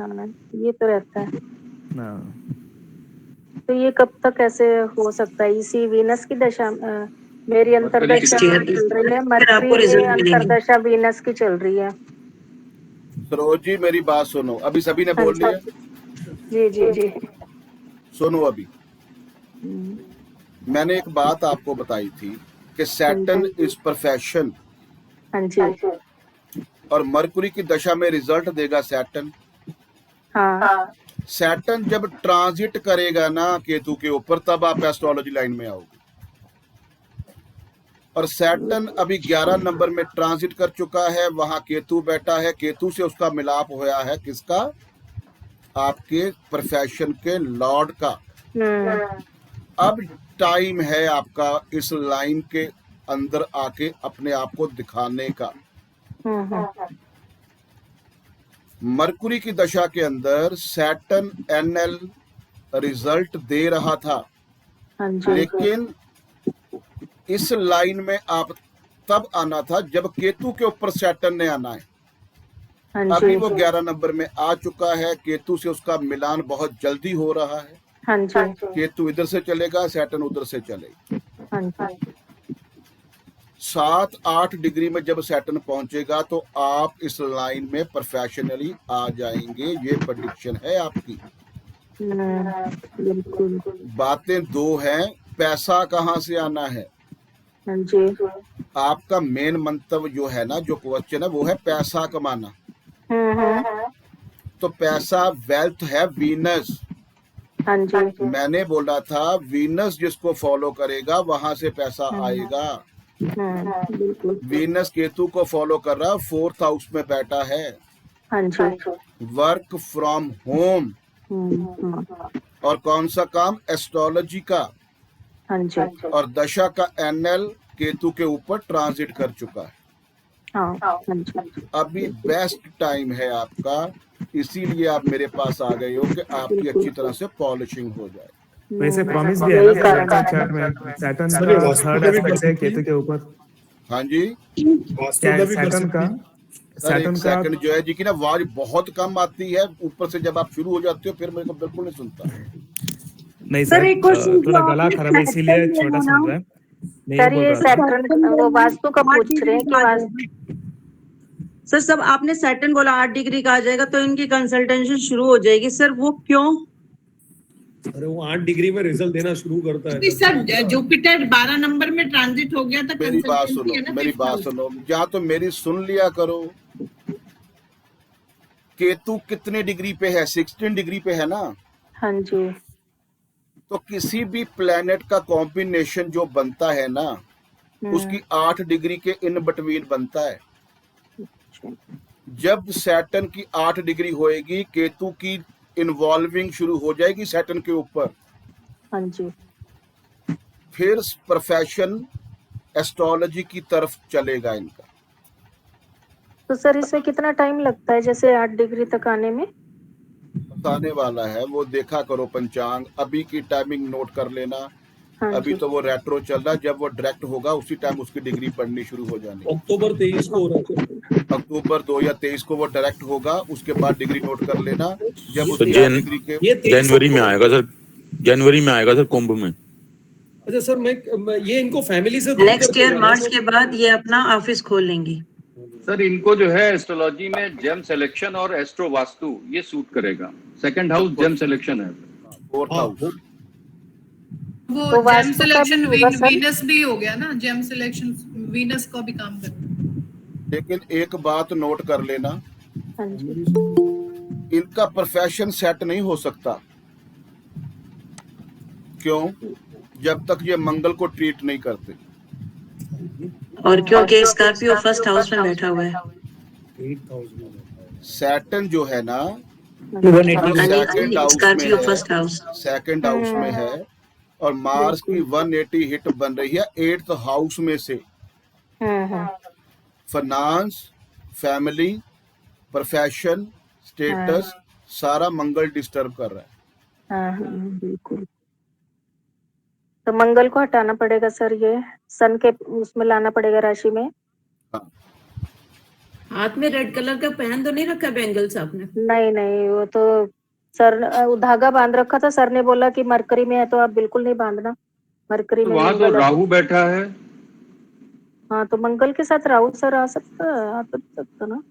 हाँ, ये तो रहता है। हाँ। तो ये कब तक ऐसे हो सकता है? इसी वीनस की दशा मेरी अंतरदशा चल रही है, मरकरी की अंतरदशा वीनस की चल रही है। सरोज जी मेरी बात सुनो, अभी सभी ने बोल लिया। जी जी जी सुनो, अभी मैंने एक बात आपको बताई थी कि सैटर्न इज परफेक्शन। हाँ जी। और मरकुरी की दशा में रिजल्ट देगा सैटर्न। हाँ। सैटर्न जब ट्रांजिट करेगा ना केतु के ऊपर, तब आप एस्ट्रोलॉजी लाइन में आओगे। और सैटर्न अभी 11 नंबर में ट्रांजिट कर चुका है, वहां केतु बैठा है। केतु से उसका मिलाप होया है, किसका? आपके प्रोफेशन के लॉर्ड का। अब टाइम है आपका इस लाइन के अंदर आके अपने आप को दिखाने का। मरकुरी की दशा के अंदर सैटर्न एनएल रिजल्ट दे रहा था, लेकिन इस लाइन में आप तब आना था जब केतु के ऊपर सैटर्न ने आना है। अभी वो 11 नंबर में आ चुका है, केतु से उसका मिलान बहुत जल्दी हो रहा है। केतु इधर से चलेगा, सैटर्न उधर से चलेगा। 7-8 डिग्री में जब सैटर्न पहुंचेगा तो आप इस लाइन में प्रोफेशनली आ जाएंगे। ये प्रेडिक्शन है आपकी। बातें दो हैं, पैसा कहाँ से आना है? आपका मेन मंतव्य जो है ना, जो क्वेश्चन है वो है पैसा कमाना। तो पैसा वेल्थ है वीनस। मैंने बोला था वीनस जिसको फॉलो करेगा वहां से पैसा आएगा। वीनस केतु को फॉलो कर रहा, 4th हाउस में बैठा है। Work from home. और कौन सा काम? एस्ट्रोलॉजी का। और दशा का एनएल केतु के ऊपर ट्रांजिट कर चुका है। अभी बेस्ट टाइम है आपका, इसीलिए आप मेरे पास आ गए हो कि आपकी अच्छी तरह से पॉलिशिंग हो जाए। वैसे प्रॉमिस भी है ना चार्ट में, सैटर्न का थर्ड एस्पेक्ट है केतु के ऊपर। हाँ जी, सैटर्न का सेकंड जो है जी की ना आवाज बहुत कम आती है, ऊपर से जब आप शुरू हो जाते हो फिर मेरे को बिल्कुल नहीं सुनता। नहीं सर, थोड़ा गला खराब है इसीलिए छोटा सुन रहा है। सर ये सैटर्न वो वास्तु का पूछ रहे हैं कि वास्तु। सर सब आपने सैटर्न बोला 8 डिग्री का आ जाएगा तो इनकी कंसल्टेशन शुरू हो जाएगी। सर वो क्यों? अरे वो 8 डिग्री में रिजल्ट देना शुरू करता है। सर जुपिटर 12 नंबर में ट्रांजिट हो गया था। मेरी बात सुनो, या तो मेरी सुन लिया करो। केतु कितने डिग्री पे है? 16 डिग्री पे है ना। हाँ जी। तो किसी भी प्लेनेट का कॉम्बिनेशन जो बनता है ना, उसकी 8 डिग्री के इन बिटवीन बनता है। जब सैटर्न की 8 डिग्री होएगी, केतु की इन्वॉल्विंग शुरू हो जाएगी सैटर्न के ऊपर। हाँ जी। फिर प्रोफेशन एस्ट्रोलॉजी की तरफ चलेगा इनका। तो सर इसमें कितना टाइम लगता है जैसे 8 डिग्री तक आने में? बताने वाला है, वो देखा करो पंचांग। अभी की टाइमिंग नोट कर लेना। हाँ अभी तो वो रेट्रो चल रहा है, जब वो डायरेक्ट होगा उसी टाइम उसकी डिग्री पढ़नी शुरू हो जानी। अक्टूबर 23 को हो रहा है। अक्टूबर 2 या 23 को वो डायरेक्ट होगा, उसके बाद डिग्री नोट कर लेना। जब तो डिग्री के जनवरी में आएगा सर, जनवरी में आएगा सर कुंभ में। अच्छा सर, मैं ये इनको फैमिली से नेक्स्ट ईयर मार्च के बाद ये अपना ऑफिस खोल लेंगी। सर इनको जो है एस्ट्रोलॉजी में जेम सिलेक्शन और एस्ट्रो वास्तु ये सूट करेगा। 2nd हाउस जेम सिलेक्शन है। 4th हाउस वो जेम सिलेक्शन वीनस भी हो गया ना। जेम सिलेक्शन वीनस को भी काम करता। लेकिन एक बात नोट कर लेना, हाँ जी। इनका प्रोफेशन सेट नहीं हो सकता। क्यों? जब तक ये मंगल को ट्रीट नहीं करते। और क्योंकि स्कॉर्पियो 1st हाउस में बैठा हुआ है। सैटर्न जो है ना, Scorpio 1st house. 2nd house में है। और मार्स की 180 हिट बन रही है 8th हाउस में से। फाइनेंस, फैमिली, प्रोफेशन, स्टेटस, सारा मंगल डिस्टर्ब कर रहा है। बिल्कुल। तो मंगल को हटाना पड़ेगा सर, ये सन के उसमें लाना पड़ेगा राशि में। हाथ में रेड कलर का पहन तो नहीं रखा बैंगल्स आपने? नहीं, वो तो सर धागा बांध रखा था, सर ने बोला कि मरकरी में है तो आप बिल्कुल नहीं बांधना। मरकरी में वहां तो राहु बैठा है। हाँ, तो मंगल के साथ राहु सर आ सकता ना?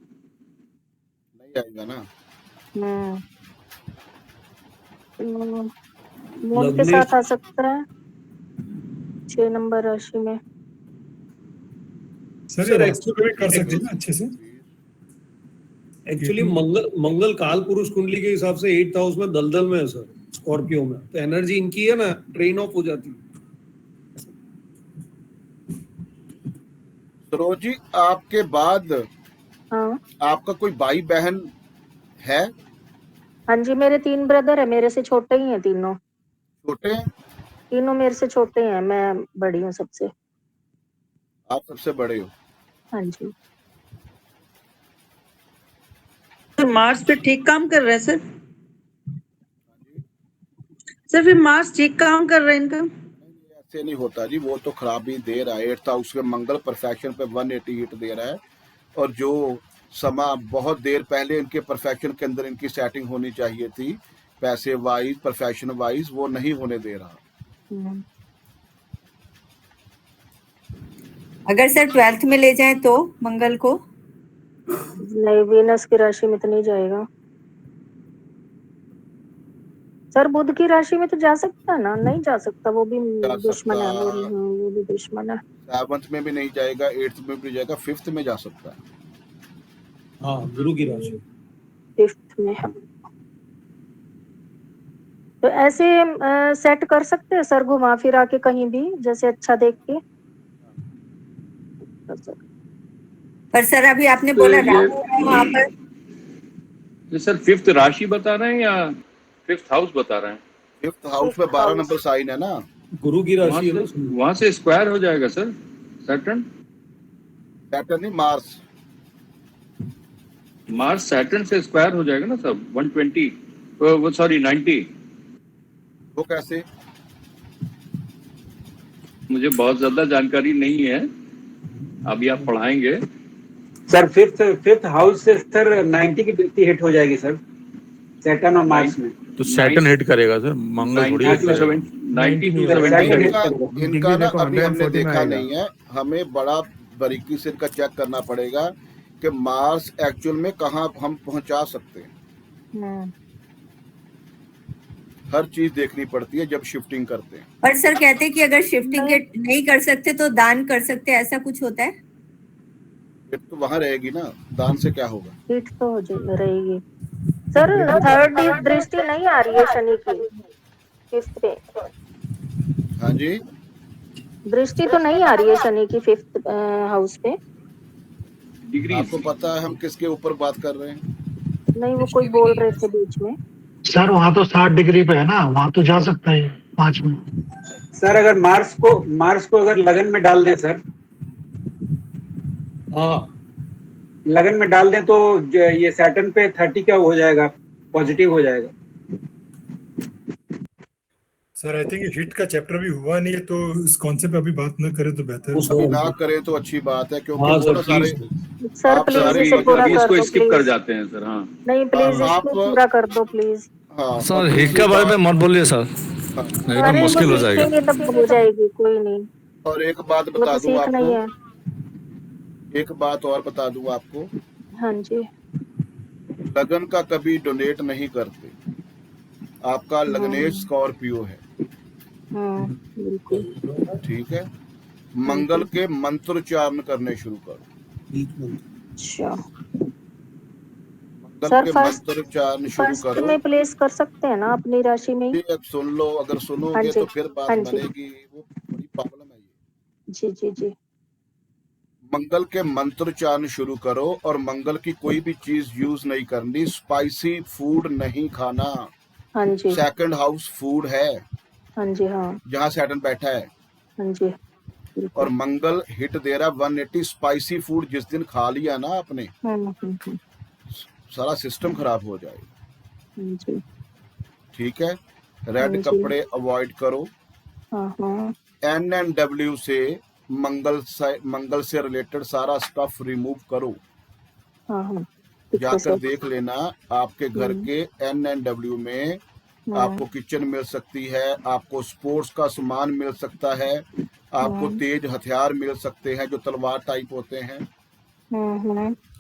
नहीं आएगा ना। मून के साथ आ सकता है 6 नंबर राशि में। सर एक्चुअली कर सकते हैं ना अच्छे से। एक्चुअली मंगल काल पुरुष कुंडली के हिसाब से 8th हाउस में दलदल में है सर, स्कॉर्पियो में, तो एनर्जी इनकी है ना, ट्रेन ऑफ हो जाती है। सरोज जी, आपके बाद आपका कोई भाई बहन है? हाँ जी, मेरे 3 ब्रदर है, मेरे से छोटे ही हैं तीनों। छोटे हैं? तीनों मेरे से छोटे हैं, मैं बड़ी हूँ सबसे। आप सबसे बड़े हो? हाँ जी। तो मार्स पे ठीक काम कर रहा है सर? सर फिर मार्स ठीक काम कर रहा है इनका? ऐसे नहीं होता जी, वो तो खराबी दे रहा है। 8th हाउस के मंगल परफेक्शन पे 180 हिट दे रहा है, और जो समा बहुत देर पहले इनके परफेक्शन के अंदर इनकी सेटिंग होनी चाहिए थी, पैसे वाइज, प्रोफेशन वाइज, वो नहीं होने दे रहा। अगर सर 12th में ले जाए तो मंगल को? नहीं, वीनस की राशि में तो नहीं जाएगा सर। बुध की राशि में तो जा सकता है ना? नहीं जा सकता, वो भी दुश्मन है मेरी। वो भी दुश्मन है। 7th में भी नहीं जाएगा, 8th में भी जाएगा, 5th में जा सकता है। हाँ, गुरु की राशि 5th में है। तो ऐसे सेट कर सकते हैं सर, घुमा फिरा के कहीं भी, जैसे अच्छा देख के। पर सर अभी आपने बोला वहाँ पर। ये सर 5th राशि बता रहे हैं या 5th हाउस बता रहे हैं? 5th हाउस में 12 नंबर साइन है ना, गुरु की राशि है ना। वहां से स्क्वायर हो जाएगा सर सैटर्न नहीं, मार्स सैटर्न से स्क्वायर हो जाएगा ना सब 120 वो सॉरी 90। वो कैसे? मुझे बहुत ज्यादा जानकारी नहीं है, अभी आप पढ़ाएंगे। सर 5th हाउस से सर 90 की दृष्टि हिट हो जाएगी सर, सैटर्न और मार्स में। तो सैटर्न हिट करेगा सर, मंगल थोड़ी हिट करेगा। 90 to 70 इनका ना अभी हमने देखा नहीं है, हमें बड़ा बारीकी से इनका चेक करना पड़ेगा कि मार्स एक्चुअल में कहाँ हम पहुंचा सकते हैं। हर चीज देखनी पड़ती है जब शिफ्टिंग करते हैं। पर सर कहते हैं कि अगर शिफ्टिंग नहीं कर सकते तो दान कर सकते, ऐसा कुछ होता है? हिट तो वहां रहेगी ना, दान से क्या होगा? हिट तो रहेगी सर। 3rd दृष्टि नहीं आ रही है शनि की 5th पे। हाँ जी, दृष्टि तो नहीं आ रही है शनि की 5th हाउस पे। आपको पता है हम किसके ऊपर बात कर रहे हैं? नहीं, वो कोई बोल रहे थे बीच में। सर वहाँ तो 60 डिग्री पे है ना, वहाँ तो जा सकता है 5 में। सर अगर मार्स को अगर लगन में डाल दें सर, हाँ लगन में डाल दें तो ये सैटर्न पे 30 क्या हो जाएगा, पॉजिटिव हो जाएगा। सर आई थिंक हिट का चैप्टर भी हुआ नहीं है, तो इस कॉन्सेप्ट पे अभी बात न करें तो बेहतर अभी ना करें तो अच्छी बात है, क्योंकि हाँ, वो ना सारे सर प्लीज इसे पूरा कर दो, स्किप कर जाते हैं सर। हाँ नहीं प्लीज इसको पूरा कर दो प्लीज। हाँ, सर हिट के बारे में मत बोलिए सर, नहीं तो मुश्किल हो जाएगा। तब हो जाएगी, कोई नहीं। और एक बात वो बता तो दूं सीख नहीं है। आपको, एक बात और बता दूं आपको, हाँ जी। लगन का कभी डोनेट नहीं करते। आपका लगनेश स्कॉर्पियो है, बिल्कुल ठीक है। मंगल के मंत्रोच्चारण करने शुरू करो। अच्छा मंगल सर, के मंत्रोच्चारण शुरू करो। में प्लेस कर सकते हैं ना अपनी राशि में? अब सुन लो, अगर सुनोगे तो फिर बात बनेगी, वो बड़ी प्रॉब्लम है ये। जी जी जी। मंगल के मंत्रोच्चारण शुरू करो, और मंगल की कोई भी चीज यूज नहीं करनी। स्पाइसी फूड नहीं खाना। हाँ जी। 2nd हाउस फूड है। हाँ जी, हाँ जहाँ सैटर्न बैठा है, हाँ जी, बिल्कुल। और मंगल हिट दे रहा 180 स्पाइसी फूड। जिस दिन खा लिया ना आपने, सारा सिस्टम खराब हो जाएगा। हाँ जी, ठीक है, हाँ रेड जी, कपड़े अवॉइड करो। हाँ NNW से मंगल से रिलेटेड सारा स्टफ रिमूव करो। हाँ ठीक है जाकर सर। देख लेना आपके घर के NNW में आपको किचन मिल सकती है, आपको स्पोर्ट्स का सामान मिल सकता है, आपको तेज हथियार मिल सकते हैं जो तलवार टाइप होते हैं,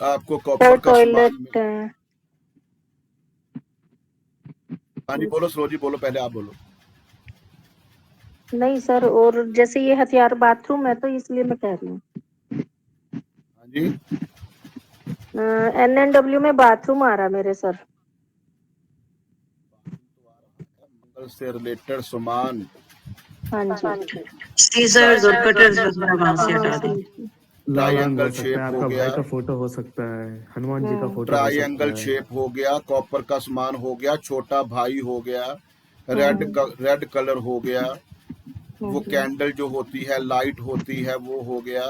आपको सर कॉपर का सामान टॉयलेट मिल। हाँ जी बोलो सरोजी, बोलो, पहले आप बोलो। नहीं सर, और जैसे ये हथियार बाथरूम है तो इसलिए मैं कह रही हूँ। हाँ जी, NNW में बाथरूम आ रहा मेरे सर। मंगल से रिलेटेड सामान, हाँ जी, सीजर्स और कटर्स वगैरह वहां से हटा दें। ट्रायंगल हो सकता है, शेप हो आपका भाई गया, का फोटो हो सकता है, हनुमान जी का फोटो हो ट्रायंगल सकता है। शेप हो गया, कॉपर का सामान हो गया, छोटा भाई हो गया, रेड कलर हो गया, वो कैंडल जो होती है, लाइट होती है, वो हो गया,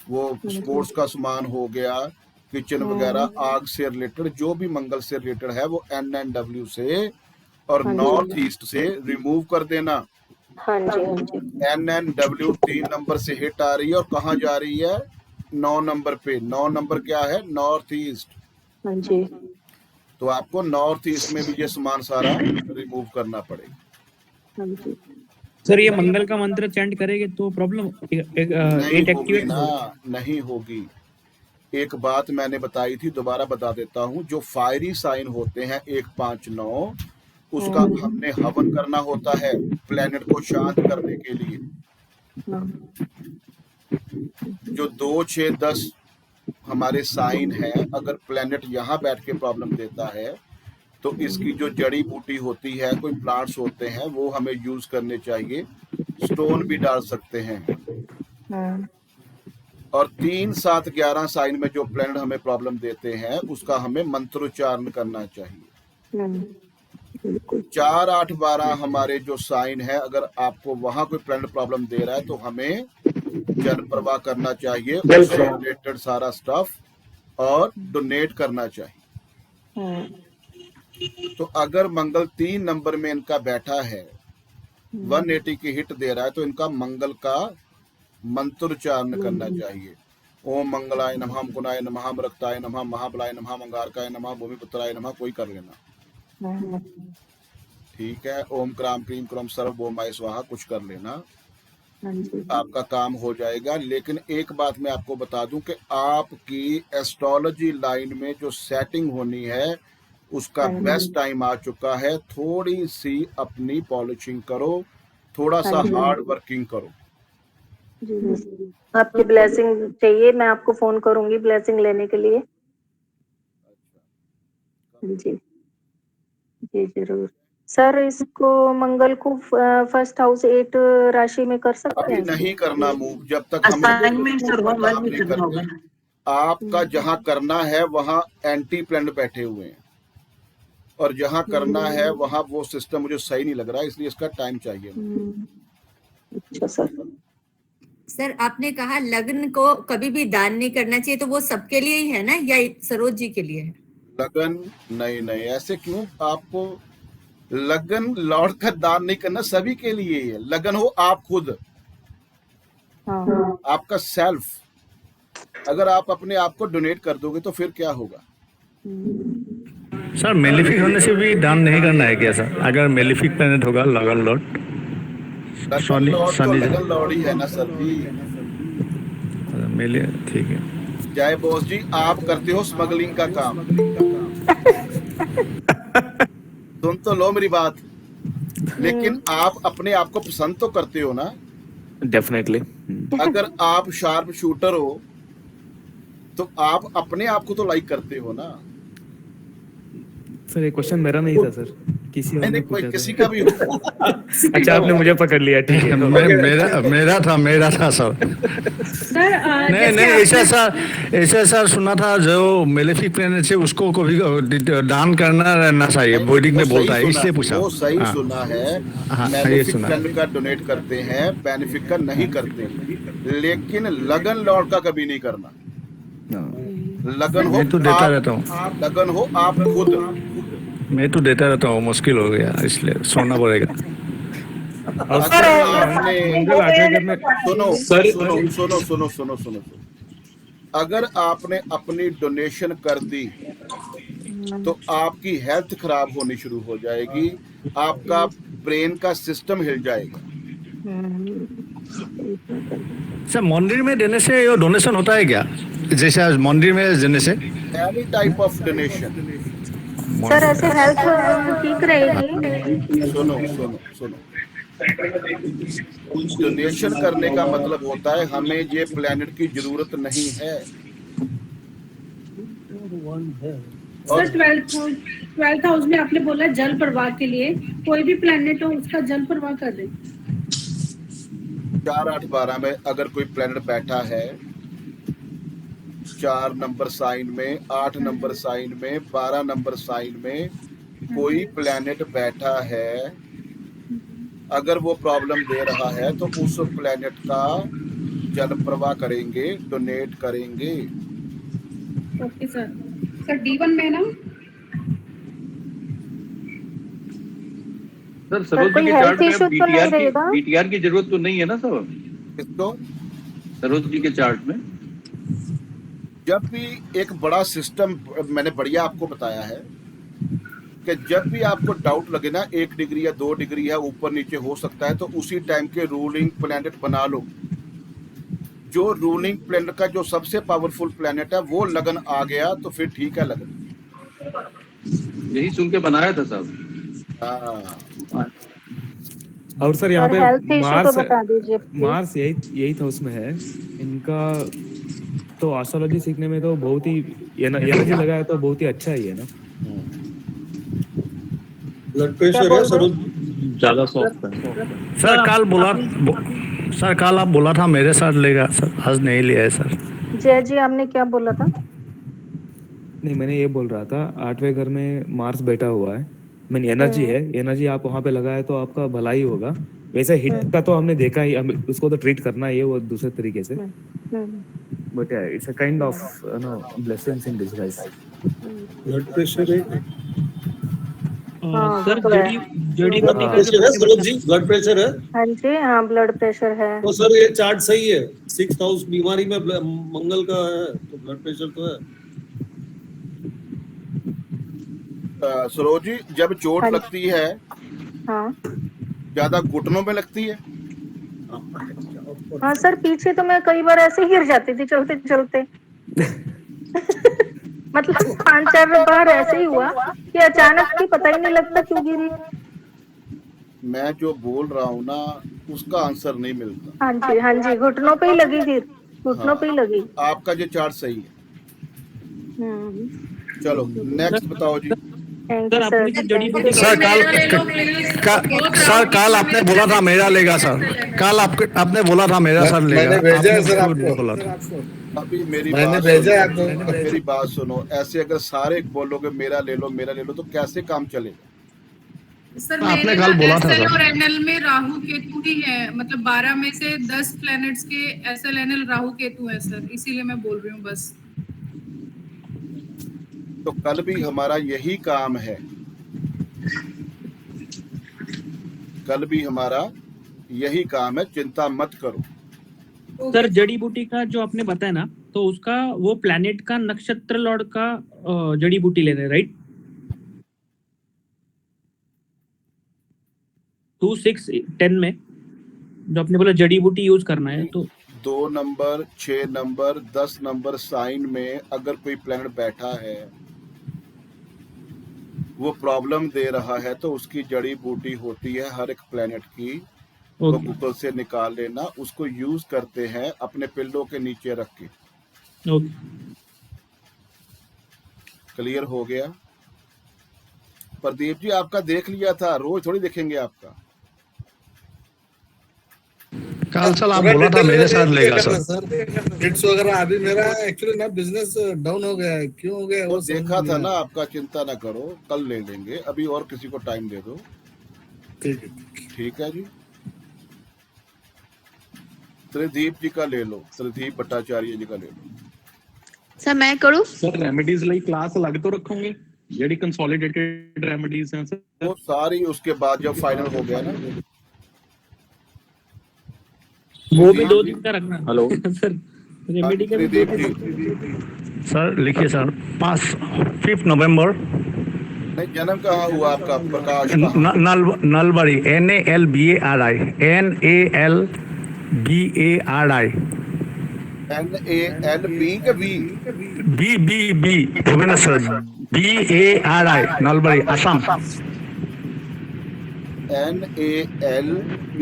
वो स्पोर्ट्स का सामान हो गया, किचन वगैरह, आग से रिलेटेड जो भी मंगल से रिलेटेड है वो NNW से और नॉर्थ ईस्ट से रिमूव कर देना। हाँ जी, हाँ जी, NNW 3 नंबर से हिट आ रही है और कहाँ जा रही है? 9 नंबर पे। 9 नंबर क्या है? North east. हाँ जी, तो आपको नॉर्थ ईस्ट में भी ये सामान सारा रिमूव करना पड़ेगा। हाँ जी। सर ये मंगल का मंत्र चैंट करेंगे तो प्रॉब्लम नहीं होगी ना, नहीं होगी। एक बात मैंने बताई थी, दोबारा बता देता हूँ। जो फायरी साइन होते हैं 1, 5, 9, उसका हमने हवन करना होता है प्लेनेट को शांत करने के लिए। जो 2, 6, 10 हमारे साइन है, अगर प्लेनेट यहाँ बैठ के प्रॉब्लम देता है तो इसकी जो जड़ी बूटी होती है, कोई प्लांट्स होते हैं, वो हमें यूज करने चाहिए। स्टोन भी डाल सकते हैं। और 3, 7, 11 साइन में जो प्लेनेट हमें प्रॉब्लम देते हैं उसका हमें मंत्रोच्चारण करना चाहिए। 4, 8, 12 हमारे जो साइन है, अगर आपको वहां कोई प्लेनेट प्रॉब्लम दे रहा है तो हमें जन प्रवाह करना चाहिए, उससे रिलेटेड सारा स्टफ, और डोनेट करना चाहिए। तो अगर मंगल 3 नंबर में इनका बैठा है, 180 की हिट दे रहा है, तो इनका मंगल का मंत्रोच्चारण करना चाहिए। ओम मंगलाय नमः, मुकुंदाय नमः, मरक्ताय नमः, महाबलाय नमः, मंगारकाय नमः, भूमिपुत्राय नमः, कोई कर लेना। ठीक है, ओम क्राम क्रीम क्रम सर्वभौमाय स्वाहा, कुछ कर लेना, आपका काम हो जाएगा। लेकिन एक बात मैं आपको बता दूं कि आपकी एस्ट्रोलॉजी लाइन में जो सेटिंग होनी है उसका बेस्ट टाइम आ चुका है। थोड़ी सी अपनी पॉलिशिंग करो, थोड़ा सा हार्ड वर्किंग करो। आपकी ब्लेसिंग चाहिए, मैं आपको फोन करूंगी ब्लेसिंग लेने के लिए। जी जी जरूर सर। इसको मंगल को 1st हाउस 8 राशि में कर सकते हैं? अभी नहीं करना मूव, जब तक हम काम नहीं करते। आपका जहां करना है वहां एंटी प्लेनेट बैठे हुए हैं, और जहां करना है वहां वो सिस्टम मुझे सही नहीं लग रहा, इसलिए इसका टाइम चाहिए। अच्छा सर। सर आपने कहा लग्न को कभी भी दान नहीं करना चाहिए, तो वो सबके लिए ही है ना, या सरोज जी के लिए है? लगन नहीं, ऐसे क्यों? आपको लगन लॉर्ड का दान नहीं करना, सभी के लिए है। लगन हो आप खुद, आपका सेल्फ। अगर आप अपने आप को डोनेट कर दोगे तो फिर क्या होगा? सर मेलिफिक होने से भी दान नहीं करना है क्या सर? अगर मेलिफिक प्लेनेट होगा लगन लॉर्ड, लगन लॉर्ड ही है ना सर जी। मेले ठीक है। जय बोस जी, आप करते हो स्मगलिंग का काम। सुन तो लो मेरी बात, लेकिन आप अपने आप को पसंद तो करते हो ना? डेफिनेटली। अगर आप शार्प शूटर हो तो आप अपने आप को तो लाइक करते हो ना? सर ये क्वेश्चन मेरा नहीं था सर, किसी और ने नहीं, कोई पूछा किसी था। का भी हो। अच्छा आपने मुझे पकड़ लिया, ठीक है। मेरा था सर। सर नहीं ऐसा सर सुना था जो मेलेफिक प्लैनेट है उसको कभी दान करना रहना चाहिए, वैदिक में बोलता है, इसलिए पूछा। वो सही हाँ। सुना है। हाँ, ये मेलेफिक सुना है। प्लैनेट का डोनेट करते हैं, बेनिफिक का नहीं करते, लेकिन लगन लॉर्ड का कभी नहीं करना। लगन हो मैं तो देता रहता हूँ। लगन हो आप खुद। मैं तो देता रहता हूँ, मुश्किल हो गया इसलिए सोना पड़ेगा। अगर आपने सुनो, अगर आपने अपनी डोनेशन कर दी तो आपकी हेल्थ खराब होनी शुरू हो जाएगी, आपका ब्रेन का सिस्टम हिल जाएगा। सर मंदिर में देने से ये डोनेशन होता है क्या, जैसे मंदिर में देने से? Any type of donation. Sir ऐसे हेल्थ ठीक रहेगी। सुनो, डोनेशन करने का मतलब होता है हमें ये प्लेनेट की जरूरत नहीं है। सर 12th हाउस में आपने बोला जल प्रवाह के लिए, कोई भी प्लेनेट हो उसका जल प्रवाह कर दे। 4, 8, 12 में अगर कोई प्लेनेट बैठा है 4 नंबर साइन में, 8 नंबर साइन में, 12 नंबर साइन में कोई प्लेनेट बैठा है, अगर वो प्रॉब्लम दे रहा है तो उस प्लेनेट का जल प्रवाह करेंगे, डोनेट करेंगे। Okay sir. सर D1 में ना सर सरोज जी के चार्ट में बीटीआर की जरूरत तो नहीं है ना सर? किसको? सरोज जी के चार्ट में जब भी एक बड़ा सिस्टम, मैंने बढ़िया आपको बताया है कि जब भी आपको डाउट लगे ना 1 डिग्री या 2 डिग्री है ऊपर नीचे हो सकता है, तो उसी टाइम के रूलिंग प्लैनेट बना लो। जो रूलिंग प्लैनेट का जो सबसे पावरफुल प्लैनेट है वो लगन आ गया तो फिर ठीक है लगन। यही सुन के बनाया था साहब। और सर यहाँ पे मार्स यही यही था उसमें है इनका, तो एस्ट्रोलॉजी सीखने में तो बहुत ही एनर्जी लगा है, तो बहुत ही अच्छा ही है ना। ब्लड प्रेशर है सर ज्यादा सॉफ्ट है। सर कल आप बोला था मेरे साथ लेगा सर, आज नहीं लिया है सर। जय जी आपने क्या बोला था? नहीं मैंने ये बोल रहा था 8वें घर में मार्स बैठा हुआ है, मैंने एनर्जी है, एनर्जी आप वहाँ पे लगाए तो आपका भला ही होगा। वैसे हिट का तो हमने देखा ही, हमें उसको तो ट्रीट करना ही है वो दूसरे तरीके से, but it's a kind of blessings in disguise. Blood pressure है सर जड़ी बूटी का प्रेशर है सरोज जी, ब्लड प्रेशर है? हाँ जी हाँ ब्लड प्रेशर है। तो सर ये चार्ट सही है, 6th हाउस बीमारी में मंगल का है तो ब्लड प्रेशर तो है। सरोज जी जब चोट लगती है हाँ ज्यादा घुटनों में लगती है? हाँ सर पीछे तो मैं कई बार ऐसे गिर जाती थी चलते चलते। मतलब 5-4 बार ऐसे ही हुआ कि अचानक ही पता ही नहीं लगता क्यों गिरी। मैं जो बोल रहा हूँ ना उसका आंसर नहीं मिलता। हाँ जी घुटनों पे ही लगी, फिर घुटनों पे ही लगी। आपका जो चार्ट सही है। चलो नेक्स्ट बताओ जी। सर कल आपने बोला था मेरा लेगा सर, कल आपने बोला था मेरा सर लेगा। मैंने भेजा है सर आपको। अभी मेरी बात सुनो, ऐसे अगर सारे बोलोगे मेरा ले लो तो कैसे काम चलेगा? सर आपने कल बोला था SL और NL में राहु केतु ही है, मतलब 12 में से 10 प्लैनेट्स के SL NL राहु केतु है सर, इसीलिए मैं बोल रही हूँ बस। तो कल भी हमारा यही काम है, कल भी हमारा यही काम है, चिंता मत करो। सर जड़ी बूटी का जो आपने बताया ना, तो उसका वो प्लैनेट का नक्षत्र लॉर्ड का जड़ी बूटी लेने, राइट? 2, 6, 10 में जो आपने बोला जड़ी बूटी यूज करना है, तो 2 नंबर, 6 नंबर, 10 नंबर साइन में अगर कोई प्लैनेट बैठा है वो प्रॉब्लम दे रहा है तो उसकी जड़ी बूटी होती है हर एक प्लैनेट की, वो गूगल से निकाल लेना, उसको यूज करते हैं अपने पिल्लों के नीचे रख के। क्लियर हो गया? प्रदीप जी आपका देख लिया था, रोज थोड़ी देखेंगे आपका। कल साल आप बोला था मेरे साथ लेगा सर। हिट्स वगैरह अभी मेरा एक्चुअली ना बिजनेस डाउन हो गया है, क्यों हो गया वो वो समझ देखा नहीं था आ ना रहा। आपका, चिंता ना करो, कल ले लेंगे, अभी और किसी को टाइम दे दो। ठीक है। ठीक है जी। त्रिदीप जी का ले लो, त्रिदीप भट्टाचार्य जी का ले लो। सर मैं करूँ? सर रेमेडीज ਲਈ क्लास अलग तो रखोगे ਜਿਹੜੀ कंसोलिडेटेड रेमेडीज हैं सर? वो सारी उसके बाद जब फाइनल हो गया ना, वो भी 2 दिन का रखना। हेलो सर रेमेडी का भी 2 त्रिदीप दिन। जी सर लिखिए सर 5 नवंबर नहीं, जन्म कहाँ हुआ आपका, प्रकाश कहाँ? नलबरी NALBARI NALB के B? Bhubaneswar BARI Nalbari Assam. NALB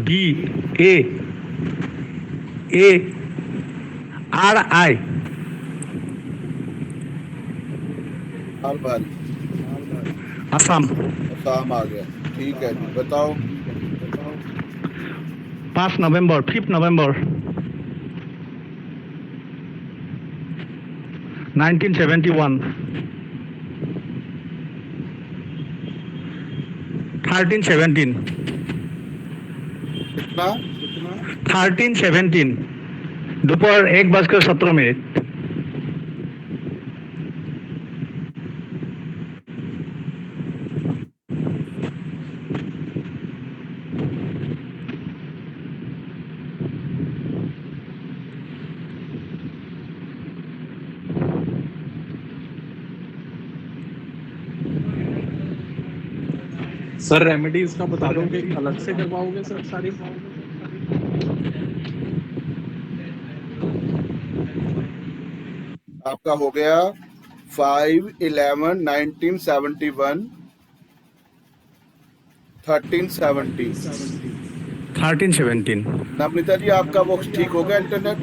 BAARI अलबारी असम। शाम आ गया। ठीक है जी, बताओ। 5 नवंबर 5 नवंबर 1971 1317 कितना? 1317 दोपहर 1:17। सर रेमेडीज का बता दोगे कि अलग से करवाओगे सर सारी? आपका हो गया 5/11/1971 1317। नवनीता जी आपका वो ठीक हो गया इंटरनेट?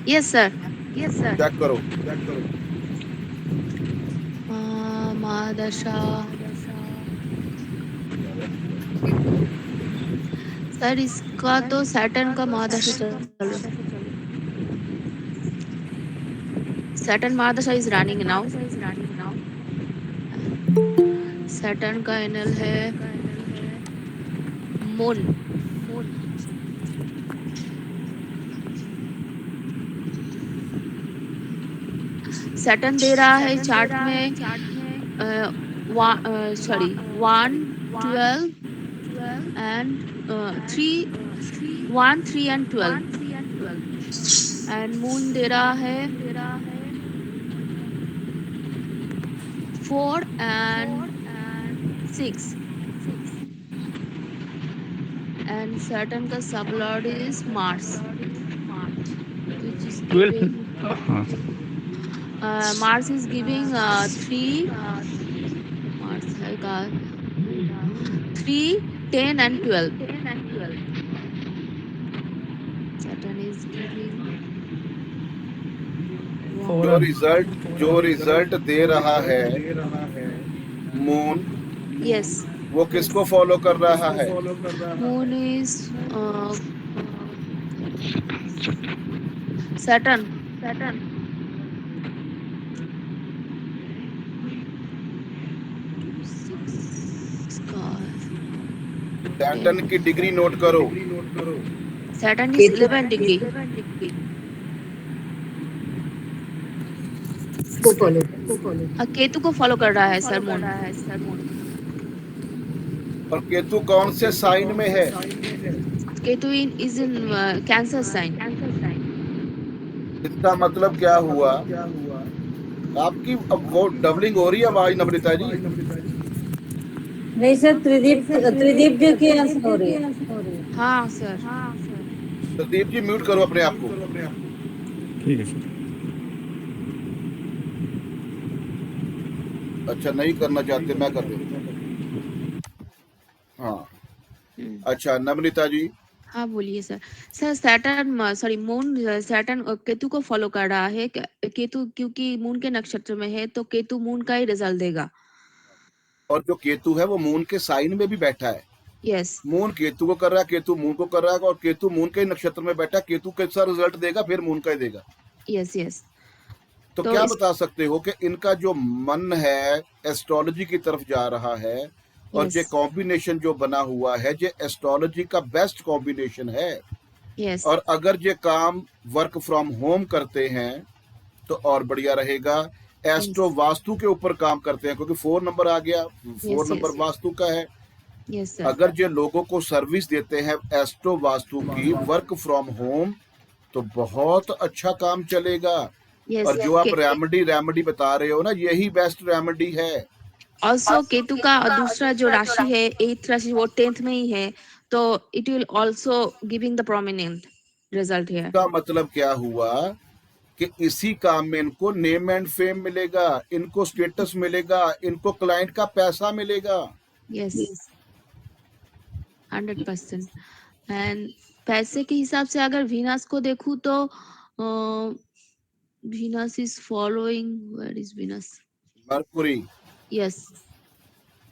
Yes sir. चेक करो। महादशा सर, इसका तो सैटर्न का महादशा चल रहा है। सैटर्न महादशा इज रनिंग नाउ। सैटर्न का एनल है मून। सैटर्न दे रहा है चार्ट में 1, 12 and 1, 3 and 12 and मून दे रहा है 4 and 6 and Saturn का sublord is Mars, which is 12 Mars is giving 3 Mars है का 3, 10 and 12. Saturn is giving जो रिजल्ट दे रहा है मून, yes, वो किसको फॉलो कर रहा है? moon is Saturn. सैटर्न की डिग्री नोट करो। Saturn is 11 degree. केतु को फॉलो कर रहा है सर मून। और केतु कौन से साइन में है? Ketu is in Cancer sign. इसका मतलब क्या हुआ? आपकी अब वो डबलिंग हो रही है आवाज नवनीता जी। नहीं सर, त्रिदीप जी की आंसर हो रही है। हाँ सर। प्रदीप जी म्यूट करो अपने आप को। ठीक है सर। अच्छा नहीं करना चाहते, मैं कर देता हूँ। हाँ अच्छा नवनीता जी। हाँ बोलिए sir. Sir Saturn sorry moon Saturn Ketu को फॉलो कर रहा है। केतु क्योंकि मून के नक्षत्र में है तो केतु मून का ही रिजल्ट देगा। और जो केतु है वो मून के साइन में भी बैठा है। यस। मून केतु को कर रहा है, केतु मून को कर रहा है, और केतु मून के नक्षत्र में बैठा है। केतु कैसा रिजल्ट देगा, फिर मून का ही देगा। Yes yes. तो क्या बता सकते हो कि इनका जो मन है एस्ट्रोलॉजी की तरफ जा रहा है, और Yes. ये कॉम्बिनेशन जो बना हुआ है ये एस्ट्रोलॉजी का बेस्ट कॉम्बिनेशन है। यस। और अगर ये काम वर्क फ्रॉम होम करते हैं तो और बढ़िया रहेगा। एस्ट्रो वास्तु के ऊपर काम करते हैं, क्योंकि 4 नंबर आ गया, 4 नंबर yes. वास्तु का है। Yes sir. अगर ये लोगों को सर्विस देते हैं एस्ट्रो वास्तु की वर्क फ्रॉम होम तो बहुत अच्छा काम चलेगा। Yes, और जो आप okay. रेमेडी बता रहे हो ना, यही बेस्ट रेमेडी है। ऑल्सो केतु का दूसरा जो राशि है 8th राशि वो 10th में ही है, तो it will also giving the prominent result here. का मतलब क्या हुआ कि इसी काम में इनको नेम एंड फेम मिलेगा, इनको स्टेटस मिलेगा, इनको क्लाइंट का पैसा मिलेगा। यस 100%। एंड पैसे के हिसाब से अगर वीनस को देखूं तो Venus is following, where is Venus? Mercury. Yes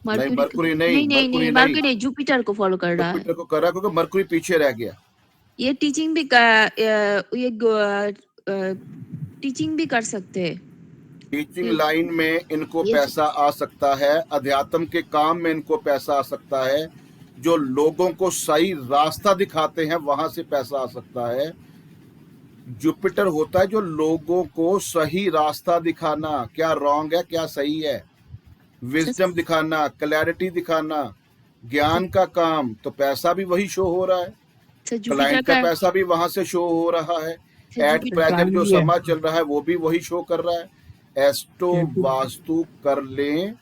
नहीं, मरकुरी नहीं, मरकुरी नहीं, जुपिटर को फॉलो कर रहा है। जुपिटर को कर रहा है, क्योंकि मरकुरी पीछे रह गया। ये टीचिंग भी कर सकते हैं। टीचिंग लाइन में इनको पैसा आ सकता है, अध्यात्म के काम में इनको पैसा आ सकता है, जो लोगों को सही रास्ता दिखाते हैं वहां से पैसा आ सकता है। जुपिटर होता है जो लोगों को सही रास्ता दिखाना, क्या रॉन्ग है क्या सही है, विजडम दिखाना, क्लैरिटी दिखाना, ज्ञान का काम। तो पैसा भी वही शो हो रहा है, क्लाइंट का पैसा भी वहां से शो हो रहा है। एट प्रेजेंट जो समय चल रहा है वो भी वही शो कर रहा है। एस्ट्रो वास्तु कर लें,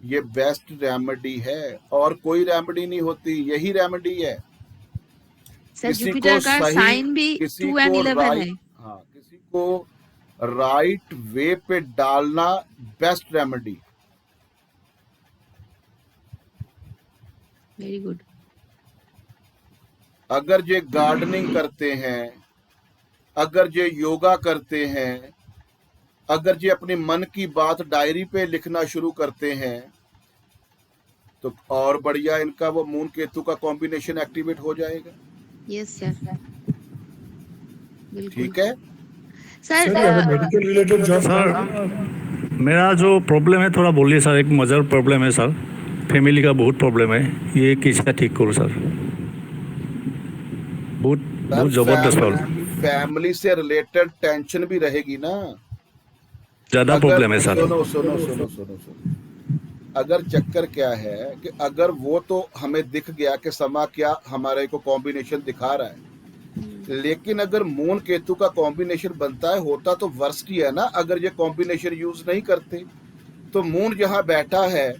ये बेस्ट रेमेडी है, और कोई रेमेडी नहीं होती, यही रेमेडी है। किसी को साइन भी 2 and 11 है। हाँ, किसी को राइट वे पे डालना बेस्ट रेमेडी। Very good. अगर ये गार्डनिंग करते हैं, अगर ये योगा करते हैं, अगर ये अपने मन की बात डायरी पे लिखना शुरू करते हैं तो और बढ़िया इनका वो मून केतु का कॉम्बिनेशन एक्टिवेट हो जाएगा। यस सर, ठीक है sir. Medical related job sir, मेरा जो प्रॉब्लम है थोड़ा बोलिए सर। एक मेजर प्रॉब्लम है सर, फैमिली का बहुत प्रॉब्लम है, ये कैसे ठीक करूँ सर? बहुत जबरदस्त प्रॉब्लम। फैमिली से रिलेटेड टेंशन भी रहेगी ना, ज्यादा प्रॉब्लम है सर। सुनो। अगर चक्कर क्या है कि अगर वो तो हमें दिख गया कि समा क्या हमारे को कॉम्बिनेशन दिखा रहा है, लेकिन अगर मून केतु का कॉम्बिनेशन बनता है होता तो वर्स्ट ही है ना। अगर ये कॉम्बिनेशन यूज नहीं करते तो मून जहां बैठा है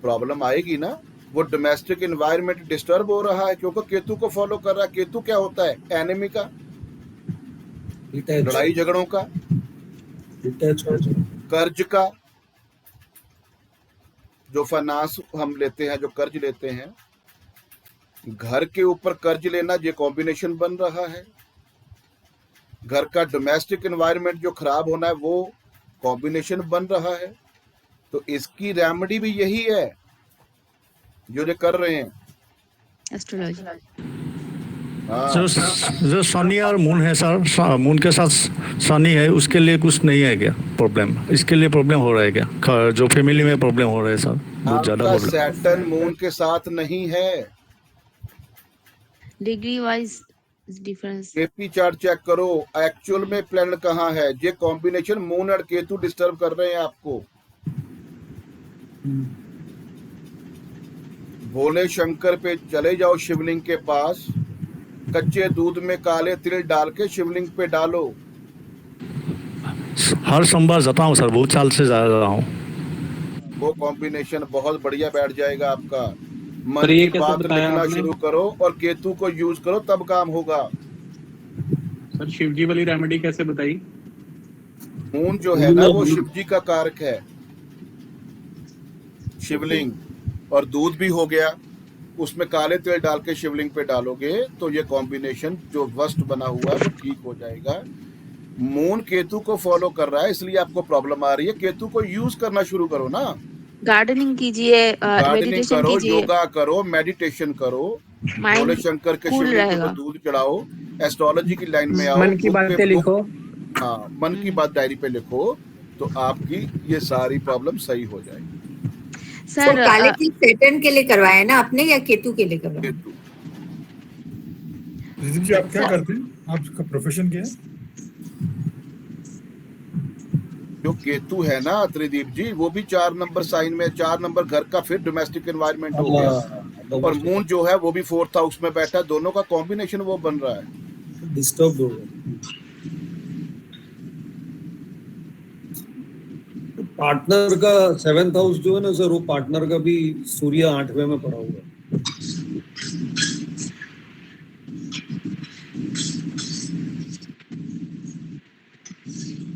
प्रॉब्लम आएगी ना। वो डोमेस्टिक एनवायरनमेंट डिस्टर्ब हो रहा है क्योंकि केतु को फॉलो कर रहा है। केतु क्या होता है? एनिमी का, लड़ाई झगड़ों का, कर्ज का। जो फाइनेंस हम लेते हैं, जो कर्ज लेते हैं, घर के ऊपर कर्ज लेना, ये कॉम्बिनेशन बन रहा है। घर का डोमेस्टिक एनवायरनमेंट जो खराब होना है वो कॉम्बिनेशन बन रहा है। तो इसकी रेमेडी भी यही है जो ये कर रहे हैं एस्ट्रोलॉजी। जो शनि और मून है सर, मून के साथ शनि है, उसके लिए कुछ नहीं है क्या प्रॉब्लम? इसके लिए प्रॉब्लम हो रहा है क्या? जो फैमिली में प्रॉब्लम हो रहा है सर, बहुत ज्यादा प्रॉब्लम। सैटर्न मून के साथ नहीं है। Degree wise difference. KP chart check करो, एक्चुअल में प्लैनेट कहाँ है। ये कॉम्बिनेशन मून और केतु डिस्टर्ब कर रहे हैं आपको। भोले शंकर पे चले जाओ, शिवलिंग के पास, कच्चे दूध में काले तिल डाल के शिवलिंग पे डालो। हर सोमवार जाता हूँ सर, बहुत साल से जा रहा हूँ। वो कॉम्बिनेशन बहुत बढ़िया बैठ जाएगा आपका। मन की बात लिखना शुरू करो और केतु को यूज करो, तब काम होगा। सर शिव जी वाली रेमेडी कैसे बताई? मून जो है ना वो शिव जी का कारक है, शिवलिंग। और दूध भी हो गया, उसमें काले तेल डाल के शिवलिंग पे डालोगे तो ये कॉम्बिनेशन जो वर्स्ट बना हुआ है वो ठीक हो जाएगा। मून केतु को फॉलो कर रहा है, इसलिए आपको प्रॉब्लम आ रही है। केतु को यूज करना शुरू करो ना, गार्डनिंग कीजिए, गार्डनिंग मेडिटेशन करो, कीजिए, योगा करो, मेडिटेशन करो, भोले माइंड शंकर के कूल शिवलिंग रहेगा। को दूध चढ़ाओ, एस्ट्रोलॉजी की लाइन में आओ, मन की बुक पे बातें लिखो। हाँ, मन की बात डायरी पे लिखो तो आपकी ये सारी प्रॉब्लम सही हो जाएगी। सर काले तिल सैटर्न के लिए करवाया ना आपने या केतु के लिए करवाया? केतु। रिद्धिम जी आप क्या करते हैं, आपका प्रोफेशन क्या है? जो केतु है ना त्रिदीप जी, वो भी 4 नंबर साइन में, 4 नंबर घर का फिर डोमेस्टिक एनवायरनमेंट हो गया, और मून जो है वो भी 4th हाउस में बैठा है, दोनों का कॉम्बिनेशन वो बन रहा है। डिस्टर्ब हो गया। पार्टनर का 7th हाउस जो है ना सर, वो पार्टनर का भी सूर्य 8वें में पड़ा हुआ है।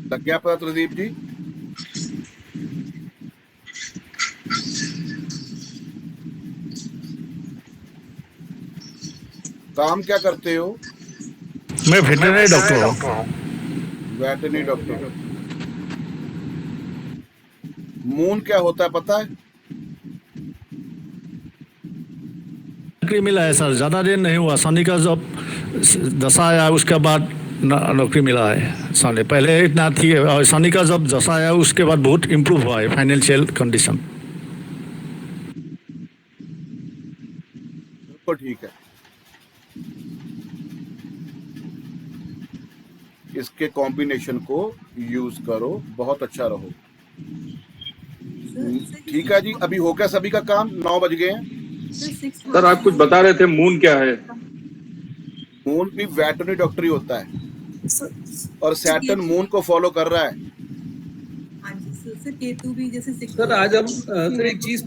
लग गया पता त्रिदीप जी? काम क्या करते हो? मैं वेटरनरी डॉक्टर हूँ। Veterinary doctor. मून क्या होता है पता है? नौकरी मिला है सर, ज्यादा दिन नहीं हुआ, शनि का जब दशा आया उसके बाद नौकरी मिला है। शनि पहले इतना थी, और शनि का जब दशा आया उसके बाद बहुत इम्प्रूव हुआ है फाइनेंशियल कंडीशन। तो ठीक है, इसके कॉम्बिनेशन को यूज करो, बहुत अच्छा रहो। ठीक है जी, अभी हो गया सभी का काम, 9 बज गए हैं। सर आप कुछ बता रहे थे, मून क्या है? मून भी वेटरनरी डॉक्टर ही होता है, और सैटर्न मून को फॉलो कर रहा है। केतु भी जैसे सर आज हम सर एक चीज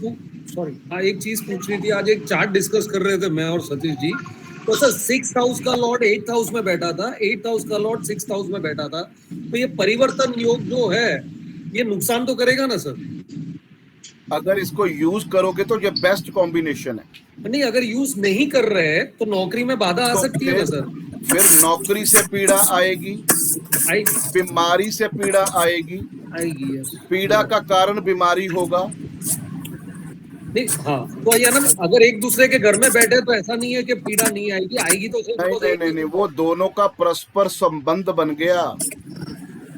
पूछ रही थी, आज एक चार्ट डिस्कस कर रहे थे मैं और सतीश जी। तो सर 6th हाउस का लॉर्ड 8th हाउस में बैठा था, 8th हाउस का लॉर्ड 6th हाउस में बैठा था, तो ये परिवर्तन योग जो है ये नुकसान तो करेगा ना सर? अगर इसको यूज करोगे तो ये बेस्ट कॉम्बिनेशन है। नहीं, अगर यूज नहीं कर रहे हैं तो नौकरी में बाधा आ सकती है ना सर? फिर नौकरी से पीड़ा आएगी, बीमारी से पीड़ा आएगी, पीड़ा का कारण बीमारी होगा। नहीं, हाँ तो ये ना, अगर एक दूसरे के घर में बैठे तो ऐसा नहीं है कि पीड़ा नहीं आएगी, आएगी तो नहीं, वो दोनों का परस्पर संबंध बन गया।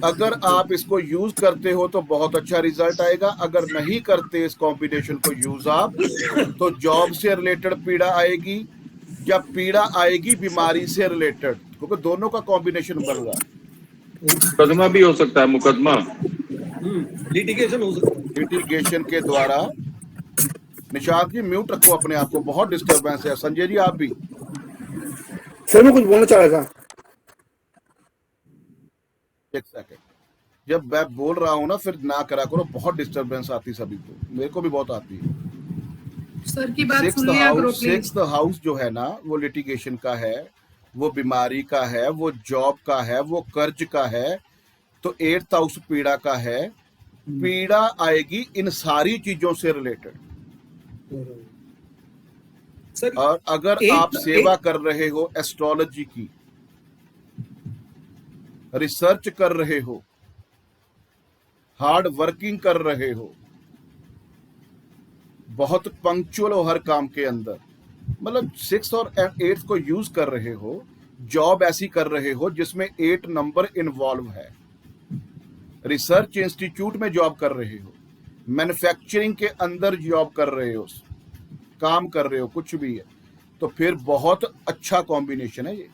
अगर आप इसको यूज करते हो तो बहुत अच्छा रिजल्ट आएगा, अगर नहीं करते इस कॉम्बिनेशन को यूज आप, तो जॉब से रिलेटेड पीड़ा आएगी, या पीड़ा आएगी बीमारी से रिलेटेड, क्योंकि दोनों का कॉम्बिनेशन बन रहा है। मुकदमा भी हो सकता है, मुकदमा, लिटिगेशन हो सकता है, लिटिगेशन के द्वारा। निशांत जी म्यूट रखो अपने आप को, बहुत डिस्टरबेंस है। संजय जी आप भी। सर मैं कुछ बोलना चाह रहा था। एक सेकंड, जब मैं बोल रहा हूँ ना फिर ना करा करो, बहुत डिस्टरबेंस आती सभी को, मेरे को भी बहुत आती है। सर की बात सुन लिया करो प्लीज। 6th हाउस जो है ना, वो लिटिगेशन का है, वो बीमारी का है, वो जॉब का है, वो कर्ज का है। तो 8th हाउस पीड़ा का है, पीड़ा आएगी इन सारी चीजों से रिलेटेड। और अगर आप सेवा कर रहे हो एस्ट्रोलॉजी की, रिसर्च कर रहे हो, हार्ड वर्किंग कर रहे हो, बहुत पंक्चुअल हो हर काम के अंदर, मतलब 6th और 8th को यूज कर रहे हो, जॉब ऐसी कर रहे हो जिसमें 8 नंबर इन्वॉल्व है, रिसर्च इंस्टीट्यूट में जॉब कर रहे हो, मैन्युफैक्चरिंग के अंदर जॉब कर रहे हो, काम कर रहे हो, कुछ भी है, तो फिर बहुत अच्छा कॉम्बिनेशन है ये।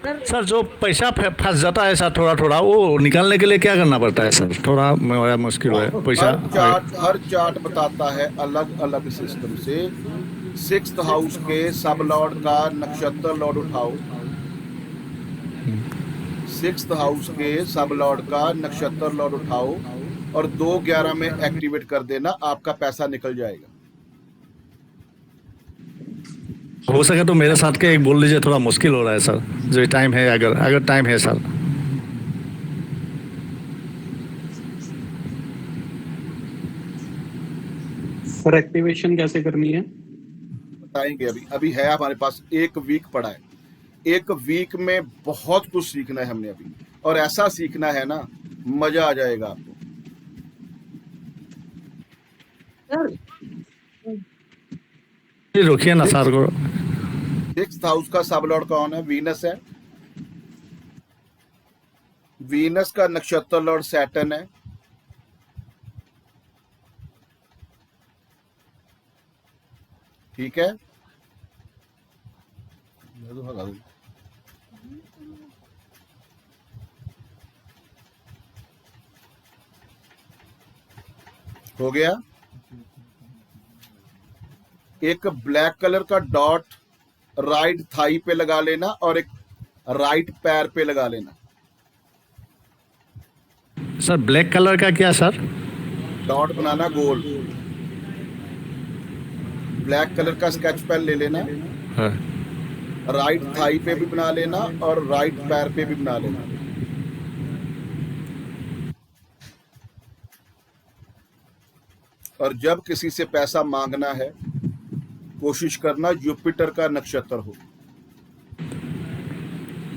सर जो पैसा फंस जाता है सर थोड़ा थोड़ा, वो निकालने के लिए क्या करना पड़ता है सर? थोड़ा मेरा मुश्किल है पैसा। हर चार्ट बताता है अलग अलग सिस्टम से। 6th हाउस के सब लॉर्ड का नक्षत्र लॉर्ड उठाओ, 6th हाउस के सब लॉर्ड का नक्षत्र लॉर्ड उठाओ और 2/11 में एक्टिवेट कर देना, आपका पैसा निकल जाएगा। हो सके तो मेरे साथ के एक बोल लीजिए, थोड़ा मुश्किल हो रहा है सर, जो टाइम है, अगर टाइम है सर। सर एक्टिवेशन कैसे करनी है? बताएंगे अभी। अभी है हमारे पास 1 वीक पड़ा है। 1 वीक में बहुत कुछ सीखना है हमने अभी, और ऐसा सीखना है ना, मजा आ जाएगा आपको। रोकिए ना सर को। 6th हाउस का सब लॉर्ड कौन है? वीनस है। वीनस का नक्षत्र लॉर्ड सैटर्न है। ठीक है, हो गया। एक ब्लैक कलर का डॉट राइट थाई पे लगा लेना और एक राइट पैर पे लगा लेना। सर ब्लैक कलर का क्या सर? डॉट बनाना गोल। ब्लैक कलर का स्केच पेन ले लेना, हाँ। राइट थाई पे भी बना लेना और राइट पैर पे भी बना लेना। और जब किसी से पैसा मांगना है, कोशिश करना जुपिटर का नक्षत्र हो।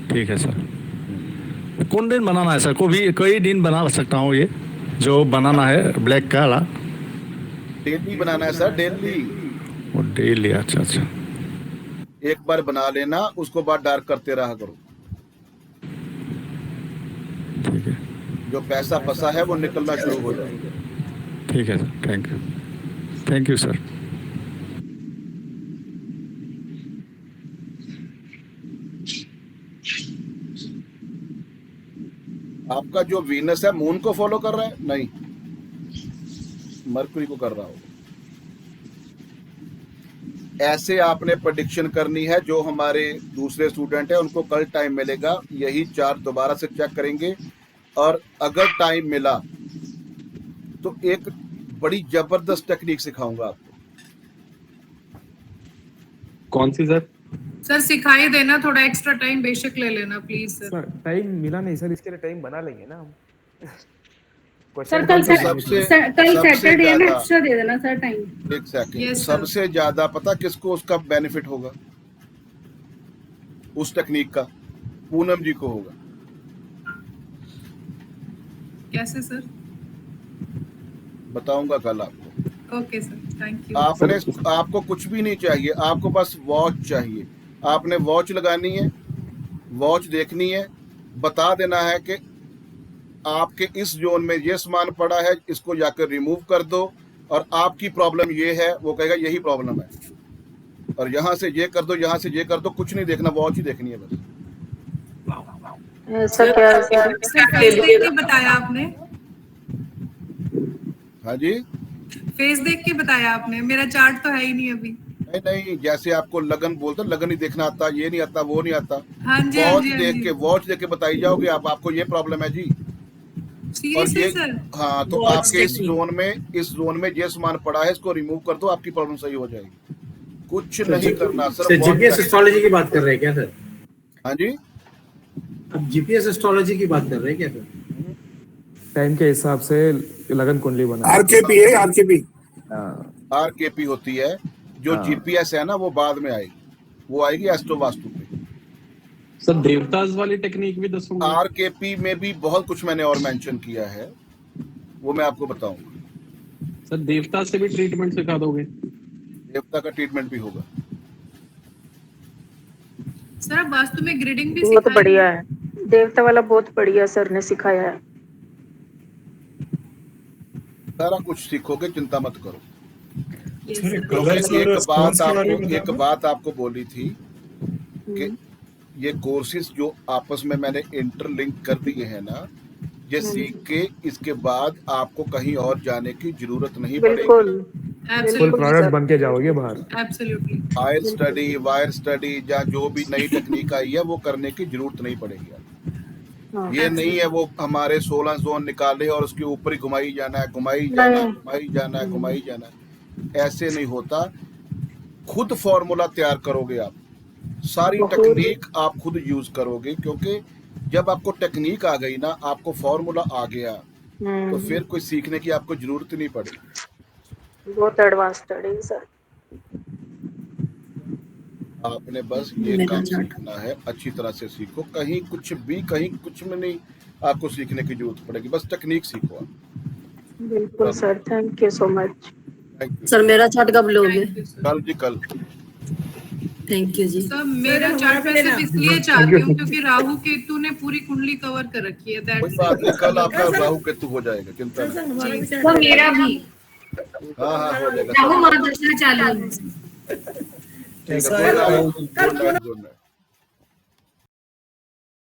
ठीक है सर। कौन दिन बनाना है सर? कोई दिन बना सकता हूँ ये जो बनाना है ब्लैक का? डेली बनाना है सर, डेली। डेली, अच्छा अच्छा। एक बार बना लेना, उसको बाद डार्क करते रहा करो। ठीक है। जो पैसा फंसा है वो निकलना शुरू हो जाएगा। ठीक है sir, thank you. Thank you sir. आपका जो वीनस है मून को फॉलो कर रहा है? नहीं, मरकरी को कर रहा हो। ऐसे आपने प्रेडिक्शन करनी है। जो हमारे दूसरे स्टूडेंट हैं उनको कल टाइम मिलेगा, यही 4 दोबारा से चेक करेंगे। और अगर टाइम मिला तो एक बड़ी जबरदस्त टेक्निक सिखाऊंगा आपको। कौन सी सर? सर सिखाई देना, थोड़ा एक्स्ट्रा टाइम बेशक ले लेना प्लीज सर। टाइम मिला नहीं सर, इसके लिए टाइम बना लेंगे ना हम। सर कल सैटरडे है ना, एक्स्ट्रा दे देना सर टाइम। एक सेकंड। सबसे ज्यादा पता किसको उसका बेनिफिट होगा उस टेक्निक का? पूनम जी को होगा। कैसे सर? बताऊंगा कल आपको। Okay sir, thank you. आपको कुछ भी नहीं चाहिए, आपको बस वॉच चाहिए। आपने वॉच लगानी है, वॉच देखनी है, बता देना है कि आपके इस जोन में ये सामान पड़ा है, इसको जाकर रिमूव कर दो, और आपकी प्रॉब्लम ये है। वो कहेगा यही प्रॉब्लम है, और यहाँ से ये कर दो, यहाँ से ये कर दो। कुछ नहीं देखना, वॉच ही देखनी है बस। सर फेस देख के बताया आपने? हाँ जी, फेस देख के बताया आपने? मेरा चार्ट तो है ही नहीं अभी। नहीं, जैसे आपको लगन बोलते, लगन नहीं देखना आता, ये नहीं आता, वो नहीं आता। हाँ जी, वॉच देख के बताई जाओगे आपको ये प्रॉब्लम है जी। और ये हाँ, तो आपके इस जोन में ये सामान पड़ा है, इसको रिमूव कर दो, आपकी प्रॉब्लम सही हो जाएगी। कुछ नहीं करना सर। जीपीएस एस्ट्रोलॉजी की बात कर रहे हैं क्या सर? हाँ जी, अब जीपीएस एस्ट्रोलॉजी की बात कर रहे हैं क्या सर? टाइम के हिसाब से लगन कुंडली बना। आरकेपी है, आरकेपी होती है। जो जीपीएस है ना वो बाद में आएगी, वो आएगी एस्ट्रो वास्तु पे। सर देवताज वाली टेक्निक भी दसूंगा। आरकेपी में भी बहुत कुछ मैंने और मेंशन किया है, वो मैं आपको बताऊंगा। सर देवता से भी ट्रीटमेंट सिखा दोगे? देवता का ट्रीटमेंट भी होगा सर। अब वास्तु में ग्रिडिंग भी बहुत बढ़िया है, देवता वाला बहुत बढ़िया सर ने सिखाया है। सारा कुछ सीखोगे, चिंता मत करो। एक बात आपको बोली थी कि ये कोर्सेज जो आपस में मैंने इंटरलिंक कर दिए हैं ना, ये सीख के इसके बाद आपको कहीं और जाने की जरूरत नहीं पड़ेगी। फुल प्रोडक्ट बन के जाओगे बाहर। Absolutely. File study, wire study, या जो भी नई टेक्निक आई है वो करने की जरूरत नहीं पड़ेगी। ये नहीं है वो हमारे 16 जोन निकाले और उसके ऊपर ही घुमाई जाना है, घुमाई जाना है, घुमाई जाना है, घुमाई जाना है। ऐसे नहीं होता। खुद फॉर्मूला तैयार करोगे आप, सारी टेक्निक आप खुद यूज करोगे, क्योंकि जब आपको टेक्निक आ गई ना, आपको फॉर्मूला आ गया, तो फिर कोई सीखने की आपको जरूरत नहीं पड़ेगी। बहुत एडवांस स्टडी सर। आपने बस ये काम सीखना है, अच्छी तरह से सीखो। कहीं कुछ में नहीं आपको सीखने की जरूरत पड़ेगी, बस टेक्निक सीखो आप। बिल्कुल sir, thank you so much. Sir मेरा चार्ट कब लोगे? कल जी कल। थैंक यू जी। सर मेरा चार्ट मैं सिर्फ इसलिए चाहती हूँ क्योंकि राहु केतु ने पूरी कुंडली कवर कर रखी है। कोई बात नहीं, कल आपका राहु केतु हो जाएगा, चिंता नहीं। सर मेरा भी हाँ हो जाएगा। राहु महादशा चालू है। कैसा है? Good night.